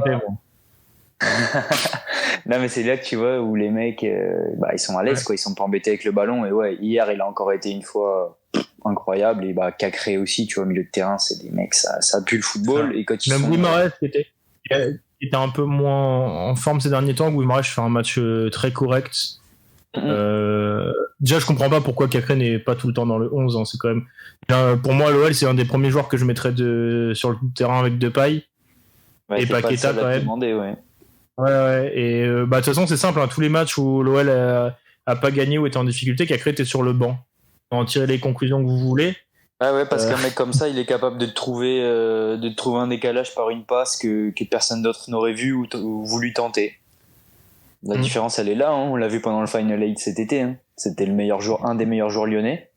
Non, mais c'est là que tu vois où les mecs, ils sont à l'aise, quoi. Ils sont pas embêtés avec le ballon. Et ouais, hier, il a encore été une fois incroyable. Et Cacré aussi, tu vois, au milieu de terrain, c'est des mecs, ça pue le football. Et quand ils Même sont. Guimaraes qui était un peu moins en forme ces derniers temps. Guimaraes fait un match très correct. Déjà, je comprends pas pourquoi Cacré n'est pas tout le temps dans le 11. Hein. C'est quand même. Pour moi, l'OL, c'est un des premiers joueurs que je mettrais sur le terrain avec Depay. Ouais, et Paqueta, quand même. Demander, ouais. Ouais. Et de toute façon, c'est simple. Hein. Tous les matchs où l'OL a pas gagné ou était en difficulté, Cacré était sur le banc. En tirer les conclusions que vous voulez. Ah ouais, parce qu'un mec comme ça, il est capable de te trouver un décalage par une passe que personne d'autre n'aurait vu ou voulu tenter. La différence, elle est là. Hein. On l'a vu pendant le Final 8 cet été. Hein. C'était un des meilleurs joueurs lyonnais.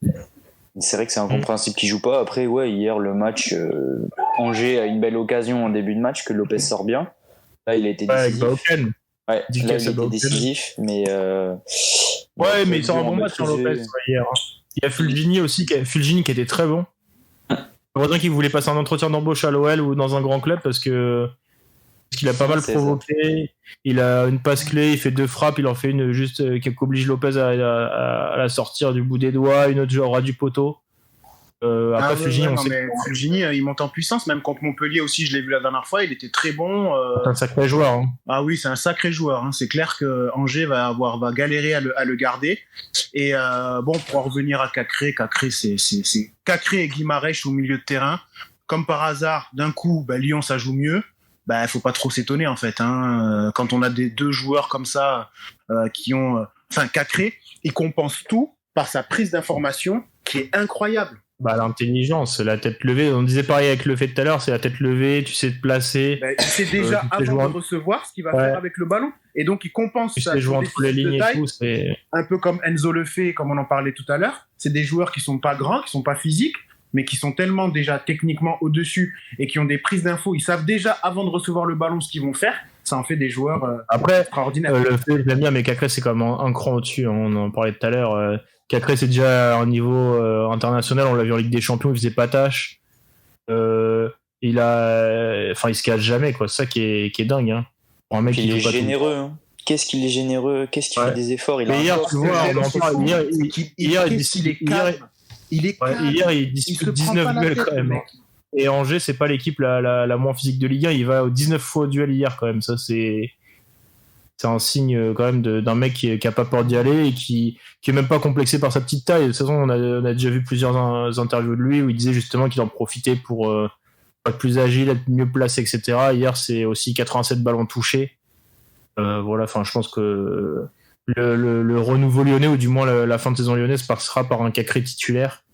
C'est vrai que c'est incompréhensible qu'il joue pas. Après, ouais, hier, le match, Angers a une belle occasion en début de match que Lopez sort bien. Là, il a été décisif. Ouais, là, il a été décisif, mais. Ouais, mais il sort un bon match sur Lopez hier. Il y a Fulgini aussi, Fulgini qui était très bon. Heureusement qu'il voulait passer un entretien d'embauche à l'OL ou dans un grand club parce qu'il a pas mal provoqué. Il a une passe clé, il fait 2 frappes, il en fait une juste qui oblige Lopez à la sortir du bout des doigts, une autre aura du poteau. Après Fulgini, Fulgini, il monte en puissance, même contre Montpellier aussi, je l'ai vu la dernière fois, il était très bon. C'est un sacré joueur. Hein. Ah oui, c'est un sacré joueur. Hein. C'est clair que Angers va galérer à le garder. Et pour en revenir à Cacré, c'est Cacré et Guimaraes au milieu de terrain. Comme par hasard, d'un coup, Lyon ça joue mieux. Faut pas trop s'étonner en fait. Hein. Quand on a deux joueurs comme ça qui ont, Cacré, il compense tout par sa prise d'information qui est incroyable. L'intelligence, la tête levée. On disait pareil avec le fait tout à l'heure, c'est la tête levée, tu sais te placer. Il sait déjà avant de recevoir ce qu'il va faire avec le ballon. Et donc il compense ça. Jouer entre les lignes et tout, un peu comme Enzo le fait, comme on en parlait tout à l'heure. C'est des joueurs qui sont pas grands, qui sont pas physiques, mais qui sont tellement déjà techniquement au-dessus et qui ont des prises d'infos. Ils savent déjà avant de recevoir le ballon ce qu'ils vont faire. Ça en fait des joueurs extraordinaires. Le fait, j'aime bien, mais Cacré c'est quand même un cran au-dessus. Hein. On en parlait tout à l'heure. Cacré c'est déjà un niveau international. On l'a vu en Ligue des Champions, il faisait pas tâche. Il se cache jamais, quoi. C'est ça qui est dingue. Hein. Pour un mec il est généreux. Hein. Qu'est-ce qu'il est généreux. Qu'est-ce qu'il fait des efforts. Hier, tu vois, on en parle. Hier, il dispute 19 duels quand même. Et Angers, c'est pas l'équipe la moins physique de Ligue 1. Il va aux 19 fois au duel hier quand même. Ça, c'est un signe quand même d'un mec qui a pas peur d'y aller et qui est même pas complexé par sa petite taille. De toute façon, on a déjà vu plusieurs interviews de lui où il disait justement qu'il en profitait pour être plus agile, être mieux placé, etc. Hier, c'est aussi 87 ballons touchés. Je pense que le renouveau lyonnais, ou du moins la fin de saison lyonnaise, passera par un Cacré titulaire.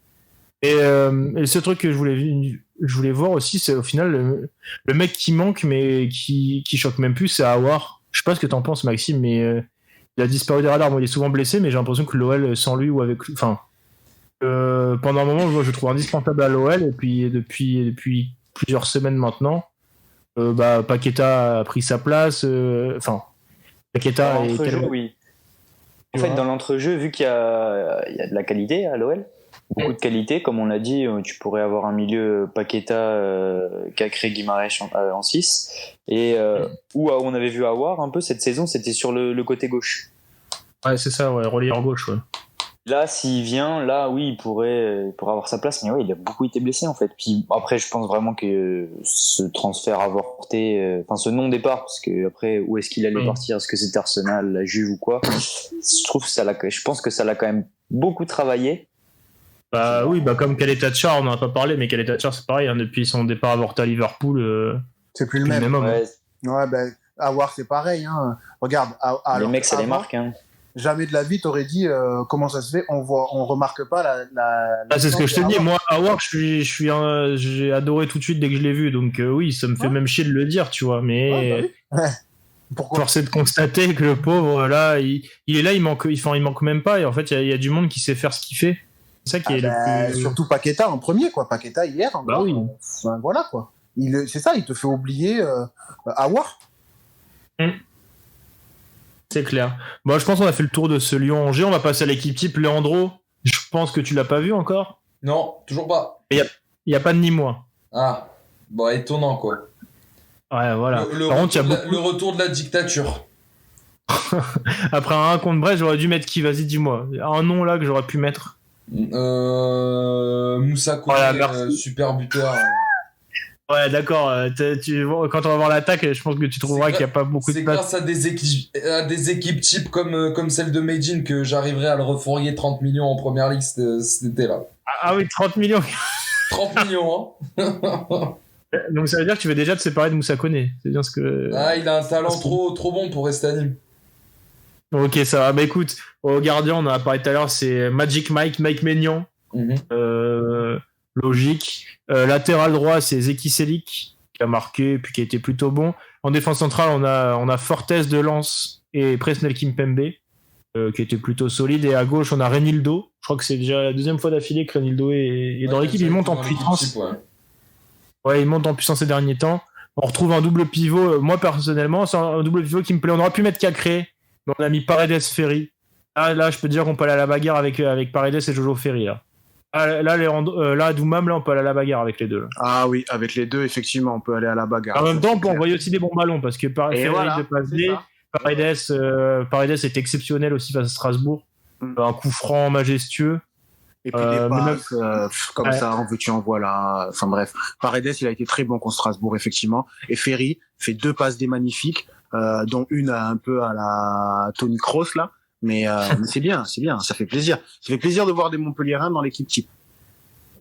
Et ce truc que je voulais voir aussi, c'est au final le mec qui manque mais qui choque même plus, c'est Aouar. Je sais pas ce que t'en penses, Maxime, mais il a disparu des radars. Bon, il est souvent blessé, mais j'ai l'impression que l'OL sans lui ou avec lui, pendant un moment, je trouve indispensable à l'OL, et puis depuis plusieurs semaines maintenant, Paqueta a pris sa place. Paqueta est oui. En fait, dans l'entrejeu, vu qu'il y a de la qualité à l'OL, beaucoup de qualité, comme on l'a dit, tu pourrais avoir un milieu Paqueta, Cacré, Guimaraes en 6, et où on avait vu Aouar un peu cette saison, c'était sur le côté gauche. Ouais, c'est ça, ouais, relayeur gauche, ouais. Là, s'il vient, oui, il pourrait avoir sa place, mais ouais, il a beaucoup été blessé en fait. Puis après, je pense vraiment que ce transfert avorté, ce non-départ, parce que après, où est-ce qu'il allait partir? Est-ce que c'était Arsenal, la Juve ou quoi? Je pense que ça l'a quand même beaucoup travaillé. Oui, comme Caleta-Car, on n'en a pas parlé, mais Caleta-Car, c'est pareil, hein, depuis son départ avorté à Liverpool, c'est plus le même homme. Aouar, c'est pareil. Hein. Regarde, les mecs, ça les marque. Hein. Jamais de la vie, t'aurais dit comment ça se fait, on remarque pas la c'est ce que je te dis. Moi, Aouar, j'ai adoré tout de suite dès que je l'ai vu, donc oui, ça me fait même chier de le dire, tu vois, mais pourquoi force est de constater que le pauvre, là, il est là, il manque même pas, et en fait, il y a du monde qui sait faire ce qu'il fait. C'est ça qui est le plus... Surtout Paqueta en premier, quoi. Paqueta hier, oui. Voilà, quoi. C'est ça, il te fait oublier Aouar. C'est clair. Bon, je pense qu'on a fait le tour de ce Lyon-Angers. On va passer à l'équipe type. Leandro, je pense que tu l'as pas vu encore. Non, toujours pas. Il y a pas de ni moi. Ah, bon, étonnant quoi. Ouais, voilà. Le retour de la dictature. Après un 1 contre Brest, j'aurais dû mettre qui? Vas-y, dis-moi. Un nom là que j'aurais pu mettre. Moussa Koné, Voilà, super buteur. Ouais, d'accord. Quand on va voir l'attaque, je pense que tu trouveras qu'il n'y a pas beaucoup de C'est place. grâce à des équipes types comme celle de Meijin que j'arriverai à le refourguer 30 millions en première ligue cet été-là. Ah oui, 30 millions. 30 millions, hein. Donc ça veut dire que tu veux déjà te séparer de Moussa Koné. C'est bien ce que. Ah, il a un talent trop bon pour rester à Nîmes. Ok, ça va. Bah écoute, au gardien, on en a parlé tout à l'heure, c'est Magic Mike Maignan. Logique. Latéral droit, c'est Zeki Selik qui a marqué puis qui a été plutôt bon. En défense centrale, on a Fortes de Lens et Presnel Kimpembe qui était plutôt solide. Et à gauche, on a Renildo. Je crois que c'est déjà la deuxième fois d'affilée que Renildo est dans l'équipe. Il monte en puissance. Ouais, il monte en puissance ces derniers temps. On retrouve un double pivot. Moi, personnellement, c'est un double pivot qui me plaît. On aurait pu mettre Cacré, mais on a mis Paredes Ferry. Là, je peux te dire qu'on peut aller à la bagarre avec Paredes et Jojo Ferry. Là, Doumam, là, on peut aller à la bagarre avec les deux. Là. Ah oui, avec les deux, effectivement, on peut aller à la bagarre. En même temps, on peut envoyer aussi des bons ballons parce que Paredes est exceptionnel aussi face à Strasbourg. Un coup franc majestueux. Et puis des passes comme ça, en veux-tu en voilà. Enfin bref, Paredes, il a été très bon contre Strasbourg, effectivement. Et Ferry fait 2 passes des magnifiques, dont une un peu à la Toni Kroos là. Mais c'est bien, ça fait plaisir. Ça fait plaisir de voir des Montpelliérains dans l'équipe type.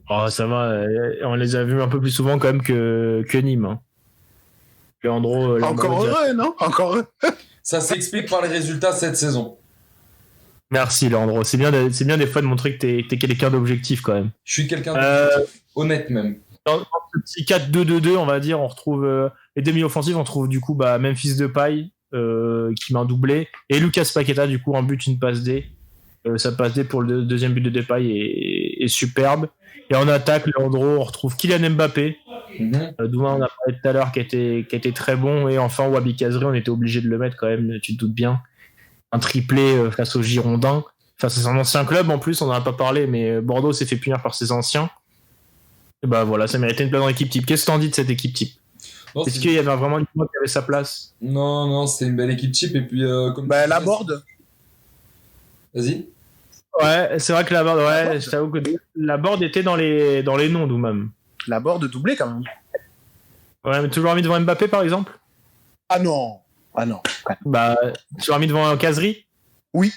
Oh, ça va, on les a vus un peu plus souvent quand même que Nîmes. Hein. Leandro, encore heureux, non? Encore heureux. Ça s'explique par les résultats cette saison. Merci Leandro, c'est bien des fois de montrer que t'es quelqu'un d'objectif quand même. Je suis quelqu'un honnête même. Dans ce petit 4-2-2-2, on va dire, on retrouve les demi-offensifs, on trouve du coup Memphis Depay qui met un doublé et Lucas Paqueta du coup un but, une passe D. Sa passe D pour le deuxième but de Depay est superbe. Et en attaque, Leandro, on retrouve Kylian Mbappé. Douma, on a parlé tout à l'heure, qui a été très bon. Et enfin, Wabi Kazri, on était obligé de le mettre quand même, tu te doutes bien. Un triplé face aux Girondins. Enfin, c'est son ancien club en plus, on n'en a pas parlé, mais Bordeaux s'est fait punir par ses anciens. Et bah voilà, ça méritait une place dans l'équipe type. Qu'est-ce que t'en dis de cette équipe type? Est-ce qu'il y avait vraiment une équipe qui avait sa place? Non, c'était une belle équipe type. Et puis, comme la Borde. Vas-y. Ouais, c'est vrai que la Borde, je t'avoue que la Borde était dans les noms, d'où même. La Borde doublée quand même. Ouais, mais toujours mis devant Mbappé par exemple? Ah non. Bah, tu l'as mis devant Kazri? Oui.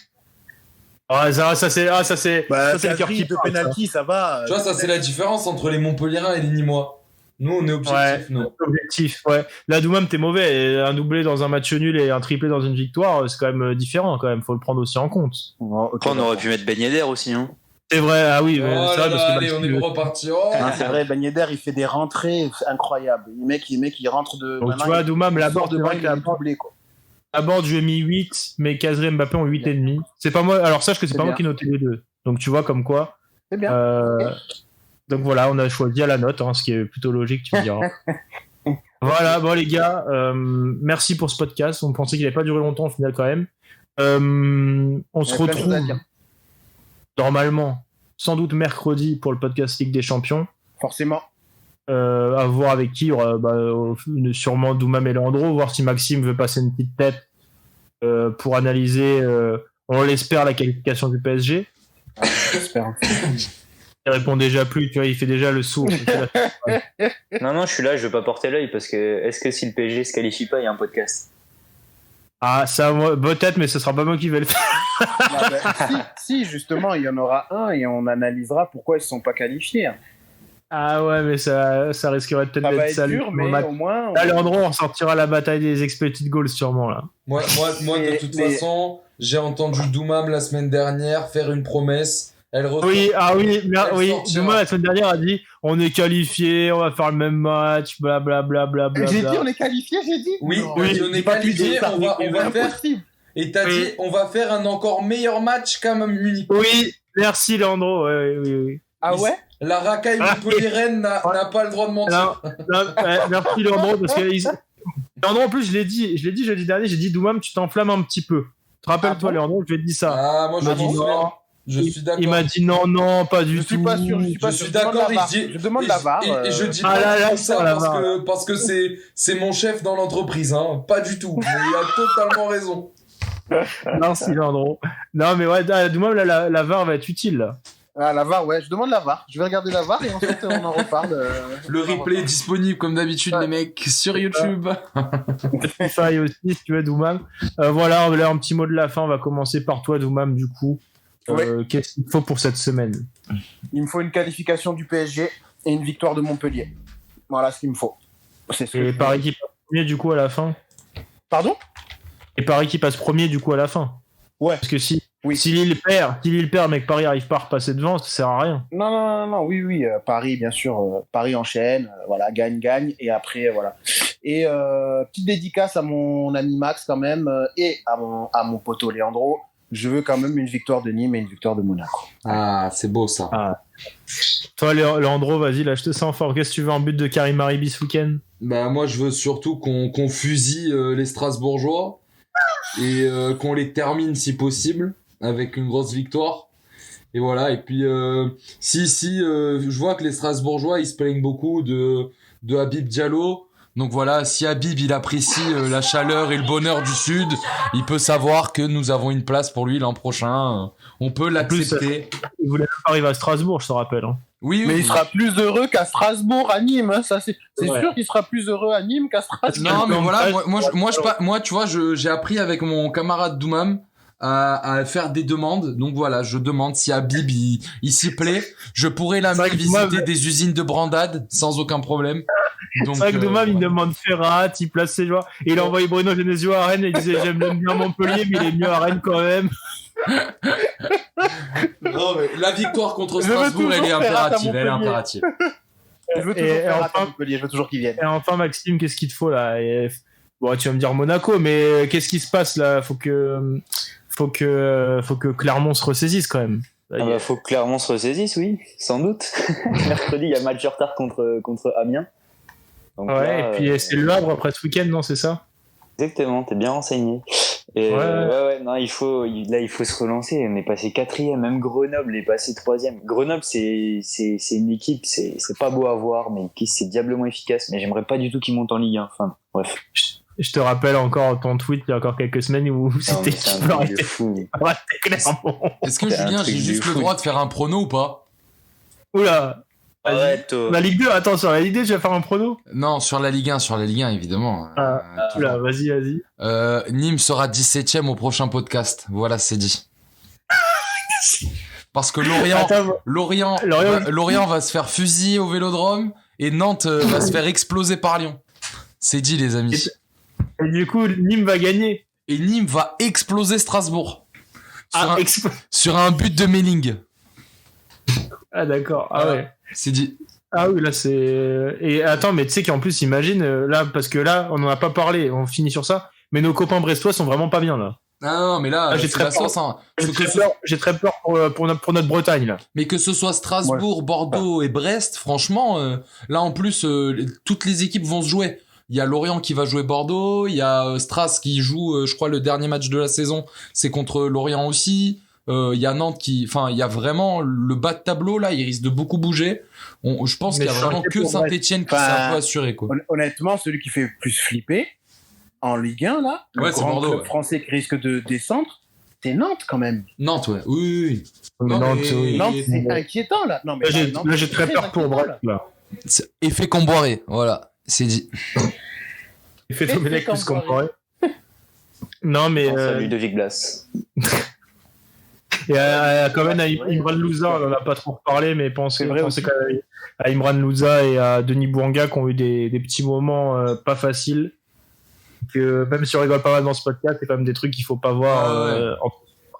Ça c'est le cœur qui de penalty, ça va. Tu vois, ça c'est la différence entre les Montpelliérains et les Nîmois. Nous, on est objectif, non. Objectif, ouais. Là, Doumam, t'es mauvais. Un doublé dans un match nul et un triplé dans une victoire, c'est quand même différent, quand même. Faut le prendre aussi en compte. Après, on aurait pu mettre Ben Yedder aussi, hein. C'est vrai, ah oui. C'est vrai, parce que allez, on est reparti. C'est vrai, Ben Yedder, il fait des rentrées incroyables. Le mec, il rentre de. Donc, tu vois, Doumam, la Borde, c'est vrai que la Borde, je lui ai mis 8, mais Kazri et Mbappé ont 8,5. C'est pas moi. Alors, sache que c'est pas moi qui notais les deux. Donc, tu vois, comme quoi. C'est bien. Donc voilà, on a choisi à la note, ce qui est plutôt logique, tu me diras. Voilà, bon les gars, merci pour ce podcast. On pensait qu'il n'allait pas durer longtemps au final quand même. On se retrouve normalement, sans doute mercredi pour le podcast Ligue des Champions. Forcément. À voir avec qui, sûrement Doumam et Leandro, voir si Maxime veut passer une petite tête pour analyser, on l'espère, la qualification du PSG. J'espère. Il répond déjà plus, tu vois, il fait déjà le sourd. Non, je suis là, je veux pas porter l'œil parce que est-ce que si le PSG se qualifie pas, il y a un podcast? Ah, ça, peut-être, mais ce sera pas moi qui vais le faire. Si, justement, il y en aura un et on analysera pourquoi ils ne sont pas qualifiés. Ah ouais, mais ça risquerait peut-être d'être sale. Dur, mais au moins. Là, Leandro, on sortira la bataille des expected goals, sûrement, là. Moi de toute façon, j'ai entendu Doumam la semaine dernière faire une promesse. Oui. Doumam, la semaine dernière, a dit on est qualifié, on va faire le même match, blablabla. J'ai dit on est qualifié, j'ai dit. Oui, on est qualifié, on va faire. Et t'as dit on va faire un encore meilleur match qu'à Munich. Oui, merci Leandro. Oui. Ah ouais? La racaille montpelliéraine n'a pas le droit de mentir. Non, merci Leandro, parce que Leandro, en plus, je l'ai dit jeudi dernier, j'ai dit Doumam, tu t'enflammes un petit peu. Te rappelles-toi, Leandro, je lui ai dit ça. Ah, moi, je suis d'accord. Il m'a dit non, pas du tout. Je suis d'accord. Je demande la VAR. Et je dis pas ça parce que c'est mon chef dans l'entreprise. Pas du tout. Il a totalement raison. Merci Landreau. Non mais ouais, Doumam, là, la VAR va être utile là. Ah, la VAR, ouais, je demande la VAR. Je vais regarder la VAR et ensuite on en reparle. Le replay est disponible comme d'habitude, les mecs, sur YouTube. Spotify aussi, si tu veux, Doumam. Voilà, là, un petit mot de la fin. On va commencer par toi, Doumam, du coup. Qu'est-ce qu'il faut pour cette semaine? Il me faut une qualification du PSG et une victoire de Montpellier. Voilà ce qu'il me faut. C'est ce que Et Paris qui passe premier, du coup, à la fin. Pardon? Et Paris qui passe premier, du coup, à la fin. Ouais. Parce que si Lille perd, mais que Paris arrive pas à repasser devant, ça sert à rien. Non, oui, Paris, bien sûr, Paris enchaîne, voilà, gagne, et après, voilà. Et petite dédicace à mon ami Max, quand même, et à mon poteau Leandro. Je veux quand même une victoire de Nîmes et une victoire de Monaco. Ah, c'est beau ça. Ah. Toi, Leandro, vas-y, là, je te sens fort. Qu'est-ce que tu veux en but de Karim Maribi ce week-end? Bah, moi, je veux surtout qu'on fusille les Strasbourgeois et qu'on les termine si possible avec une grosse victoire. Et voilà. Et puis, je vois que les Strasbourgeois, ils se plaignent beaucoup de Habib Diallo. Donc voilà, si Habib, il apprécie la chaleur et le bonheur du Sud, il peut savoir que nous avons une place pour lui l'an prochain. On peut l'accepter. Il voulait pas arriver à Strasbourg, je te rappelle. Hein. Oui, mais il sera plus heureux qu'à Strasbourg, à Nîmes. Hein, ça, c'est sûr qu'il sera plus heureux à Nîmes qu'à Strasbourg. Non, mais voilà, moi, tu vois, j'ai appris avec mon camarade Doumam à faire des demandes. Donc voilà, je demande si Habib, il s'y plaît. Je pourrais l'amener visiter des usines de brandade sans aucun problème. Donc, c'est vrai que Doumam, il demande Ferrat, il place ses joueurs. Et il a envoyé Bruno Genesio à Rennes et il disait j'aime bien Montpellier, mais il est mieux à Rennes quand même. Non, mais la victoire contre Strasbourg, elle est impérative. Je veux toujours Ferrat à Montpellier, je veux toujours qu'il vienne. Et enfin, Maxime, qu'est-ce qu'il te faut là? Bon, tu vas me dire Monaco, mais qu'est-ce qui se passe là? Faut que Clermont se ressaisisse quand même. Faut que Clermont se ressaisisse, oui, sans doute. Mercredi, il y a match de retard contre Amiens. Donc ouais, là, et puis c'est Le Havre après ce week-end, non, c'est ça? Exactement, t'es bien renseigné. Et non, il faut se relancer. On est passé 4e, même Grenoble est passé 3e. Grenoble, c'est une équipe, c'est pas beau à voir, mais c'est diablement efficace. Mais j'aimerais pas du tout qu'ils montent en Ligue 1. Enfin, bref. Je te rappelle encore ton tweet il y a encore quelques semaines où c'était fou. Est-ce que Julien, j'ai juste le droit de faire un prono ou pas? Oula. Arrête. La Ligue 2, attends, sur la Ligue 2, tu vas faire un prono? Non, sur la Ligue 1, évidemment. Oula, vas-y. Nîmes sera 17e au prochain podcast. Voilà, c'est dit. Parce que Lorient va se faire fusiller au Vélodrome et Nantes va se faire exploser par Lyon. C'est dit, les amis. Et du coup, Nîmes va gagner. Et Nîmes va exploser Strasbourg. Sur un but de Melling. Ah, d'accord. Ah ouais. C'est dit. Ah oui, là c'est. Et attends, mais tu sais qu'en plus, imagine, là, parce que là, on n'en a pas parlé, on finit sur ça, mais nos copains brestois sont vraiment pas bien là. Ah non, mais là, j'ai très peur. Hein. J'ai très peur pour notre Bretagne là. Mais que ce soit Strasbourg, Bordeaux et Brest, franchement, là en plus, toutes les équipes vont se jouer. Il y a Lorient qui va jouer Bordeaux, il y a Stras qui joue, je crois, le dernier match de la saison, c'est contre Lorient aussi. Il y a Nantes il y a vraiment le bas de tableau là, il risque de beaucoup bouger. Je pense qu'il y a vraiment que Saint-Etienne qui s'est un peu assuré, quoi. Honnêtement, celui qui fait plus flipper en Ligue 1 là, le grand club français qui risque de descendre, c'est Nantes quand même. Nantes, ouais. Oui. Nantes, c'est inquiétant là. Non, mais là, j'ai très peur pour Brest là. Effet Comboiré, voilà, c'est dit. Effet Domenech plus Comboiré. Non mais. Salut de Viglas. Et quand même à Imran Louza, on n'en a pas trop reparlé, mais pensez quand même à Imran Louza et à Denis Bouanga qui ont eu des petits moments pas faciles. Que même si on rigole pas mal dans ce podcast, c'est quand même des trucs qu'il faut pas voir en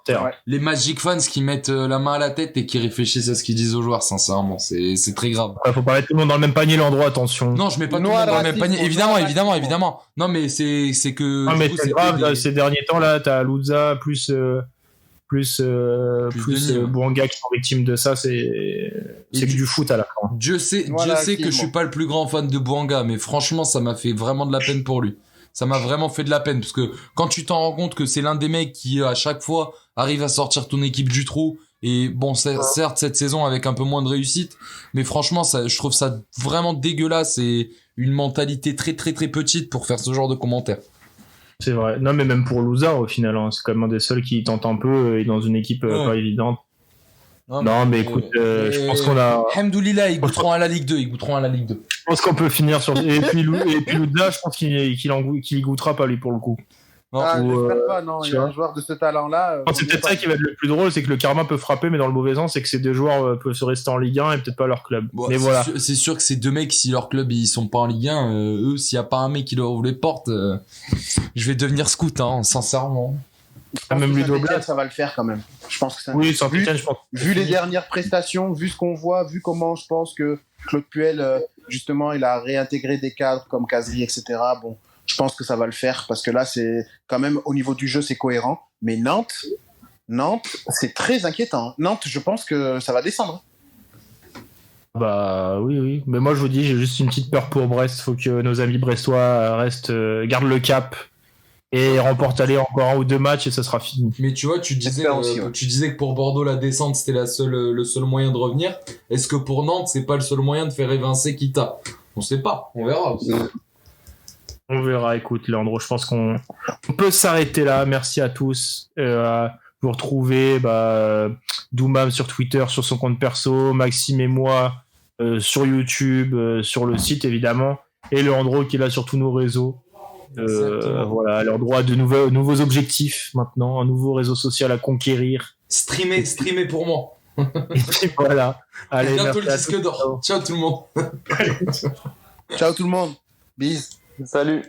terre. Ouais. Les Magic fans qui mettent la main à la tête et qui réfléchissent à ce qu'ils disent aux joueurs, sincèrement, c'est très grave. Ouais, faut pas mettre tout le monde dans le même panier, l'endroit, attention. Non, je mets pas tout le monde dans le même panier. Évidemment. Non, mais c'est que. Non, mais c'est grave, ces derniers temps, là, t'as Louza plus Bouanga qui sont victimes de ça, c'est que du foot à la fin. Dieu sait que je suis pas le plus grand fan de Bouanga, mais franchement, ça m'a fait vraiment de la peine pour lui. Ça m'a vraiment fait de la peine, parce que quand tu t'en rends compte que c'est l'un des mecs qui, à chaque fois, arrive à sortir ton équipe du trou, et bon, certes, cette saison avec un peu moins de réussite, mais franchement, je trouve ça vraiment dégueulasse et une mentalité très très très petite pour faire ce genre de commentaires. C'est vrai. Non, mais même pour Louzard, au final, hein, c'est quand même un des seuls qui tente un peu et dans une équipe pas évidente. Non, mais écoute, je pense qu'on a. Alhamdoulilah, ils goûteront à la Ligue 2. Je pense qu'on peut finir sur. Et puis Louzard, je pense qu'il y goûtera pas, lui, pour le coup. J'espère pas, non. Il y a un joueur de ce talent-là. C'est peut-être ça qui va être le plus drôle, c'est que le karma peut frapper, mais dans le mauvais sens, c'est que ces deux joueurs peuvent se rester en Ligue 1 et peut-être pas leur club. Bon, mais voilà. C'est sûr que ces deux mecs, si leur club ils sont pas en Ligue 1, eux, s'il y a pas un mec qui leur ouvre les portes, je vais devenir scout, hein, sincèrement. Même Ludo Blas, ça va le faire quand même. Je pense que ça. Oui, Saint-Étienne, je pense. Vu les dernières prestations, vu ce qu'on voit, vu comment je pense que Claude Puel, justement, il a réintégré des cadres comme Kazri, etc. Bon, je pense que ça va le faire parce que là, c'est quand même au niveau du jeu, c'est cohérent. Mais Nantes, c'est très inquiétant. Nantes, je pense que ça va descendre. Bah oui. Mais moi, je vous dis, j'ai juste une petite peur pour Brest. Faut que nos amis brestois gardent le cap et remportent encore un ou deux matchs et ça sera fini. Mais tu vois, tu disais que pour Bordeaux, la descente, c'était le seul moyen de revenir. Est-ce que pour Nantes, c'est pas le seul moyen de faire évincer Kita ? On sait pas, on verra aussi. On verra, écoute, Leandro, je pense qu'on peut s'arrêter là. Merci à tous. Vous retrouvez Doumam sur Twitter, sur son compte perso, Maxime et moi sur YouTube, sur le site évidemment, et Leandro qui est là sur tous nos réseaux. Voilà, Leandro a de nouveaux objectifs maintenant, un nouveau réseau social à conquérir. Streamer pour moi. Et voilà. Allez, bientôt le disque d'or. Ciao tout le monde. Ciao tout le monde. Bis. Salut.